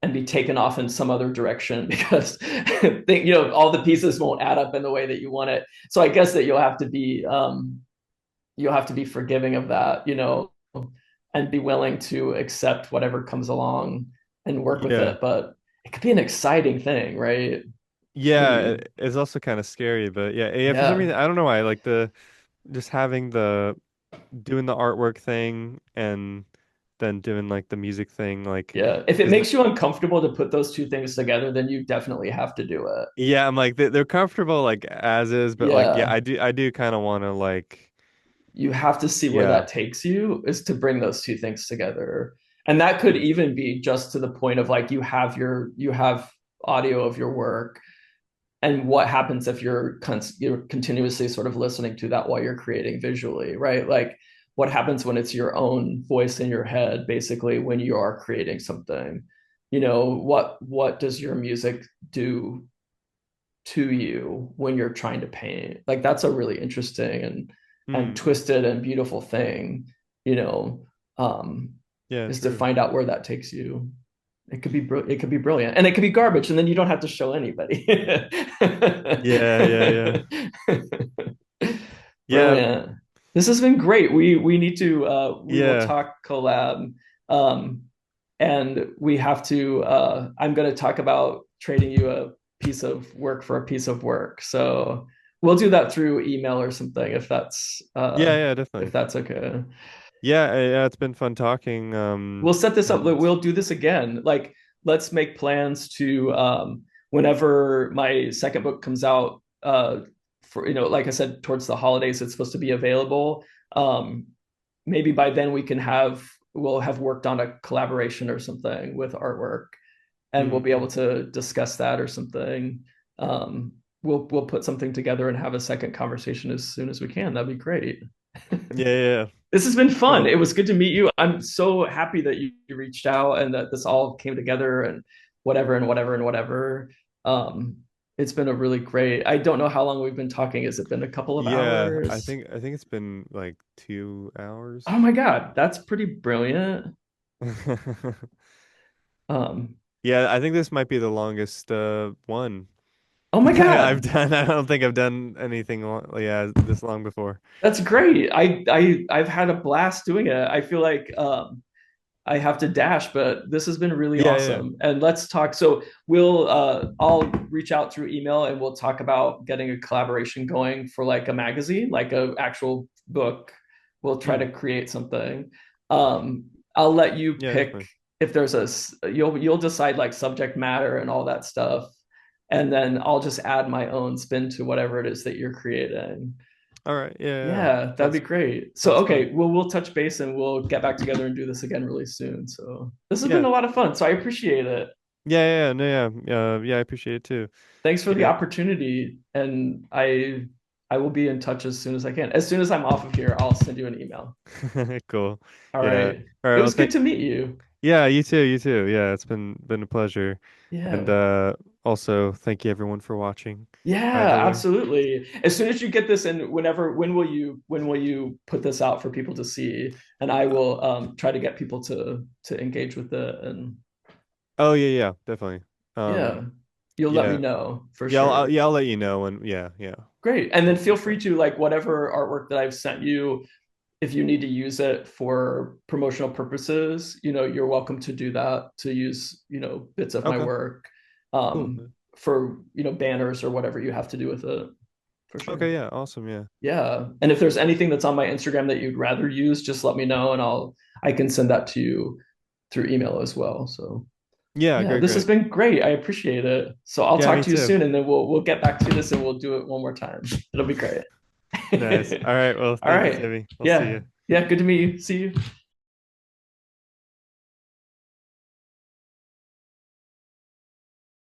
and be taken off in some other direction because all the pieces won't add up in the way that you want it. So I guess that you'll have to be forgiving of that, and be willing to accept whatever comes along and work with Yeah. it. But it could be an exciting thing, right? Yeah, Pretty, it's also kind of scary, but yeah, yeah, for some yeah, reason, I don't know why, like the just having the doing the artwork thing and then doing like the music thing, like yeah. If it is makes you uncomfortable to put those two things together, then you definitely have to do it. yeah, I'm like they're comfortable like as is, but like yeah, Yeah, I do kind of want to like you have to see where yeah. that takes you, is to bring those two things together. And that could even be just to the point of, like, you have audio of your work, and what happens if you're continuously sort of listening to that while you're creating visually, right? Like, what happens when it's your own voice in your head, basically, when you are creating something. What does your music do to you when you're trying to paint? Like, that's a really interesting and Mm, twisted and beautiful thing, you know um yeah, is to true. find out where that takes you. It could be brilliant, and it could be garbage, and then you don't have to show anybody. Yeah, yeah, yeah. Yeah, Brilliant. This has been great. We need to we will yeah. talk collab. um and we have to I'm going to talk about trading you a piece of work for a piece of work, so we'll do that through email or something, Yeah, yeah, definitely. if that's okay. Yeah, yeah, it's been fun talking. We'll set this up. And We'll do this again. Like, let's make plans to, whenever my second book comes out, for, like I said, towards the holidays, it's supposed to be available. Um, Maybe by then we'll have worked on a collaboration or something with artwork, and we'll be able mm, to discuss that or something. Um, we'll put something together and have a second conversation as soon as we can. That'd be great. yeah, yeah, yeah. This has been fun. Cool. It was good to meet you. I'm so happy that you reached out and that this all came together, and whatever and whatever and whatever. Um, it's been a really great. I don't know how long we've been talking. Has it been a couple of Yeah, I hours? think I think it's been like 2 hours. Oh my God, that's pretty brilliant. Um, Yeah, I think this might be the longest one oh my I've God, done. I don't think I've done anything yeah, this long before. that's great. I've had a blast doing it. I feel like I have to dash, but this has been really Yeah, yeah. awesome. And let's talk. So I'll reach out through email, and we'll talk about getting a collaboration going for like a magazine, like a actual book. we'll try Mm, to create something. I'll let you yeah, pick definitely. if there's you'll decide like subject matter and all that stuff, and then I'll just add my own spin to whatever it is that you're creating. All right. Yeah, yeah. Yeah, that'd be That's great. So, sounds fun. okay, we'll touch base and we'll get back together and do this again really soon. So, this has been Yeah. a lot of fun. So, I appreciate it. Yeah, yeah, yeah, no, yeah. Yeah, I appreciate it too. Thanks for the Yeah. opportunity, and I will be in touch as soon as I can. As soon as I'm off of here, I'll send you an email. Cool. All Yeah. right. All right. It Well, was good thank. to meet you. Yeah, you too. You too. Yeah, it's been a pleasure. And Yeah. also thank you everyone for watching. All right, Yeah, have a absolutely. As soon as you get this in, when will you put this out for people to see? And I will try to get people to engage with it. And Oh yeah, yeah, definitely. Um yeah, you'll let me yeah. know for Yeah, sure. I'll let you know when yeah, yeah. Great. And then We'll feel try. free to like whatever artwork that I've sent you, if you need to use it for promotional purposes, you're welcome to do that, to use, bits of my Okay. work Cool. for, banners or whatever you have to do with it, for sure. Okay, yeah, awesome, yeah. Yeah. And if there's anything that's on my Instagram that you'd rather use, just let me know and I can send that to you through email as well. So Yeah, yeah, great, this has great. been great. I appreciate it. So I'll Yeah, talk me to you too. soon and then we'll get back to this and we'll do it one more time. It'll be great. Nice. All right, well, All thank you, right. Timmy. I'll see Yeah. you. Yeah. Good to meet you. See you.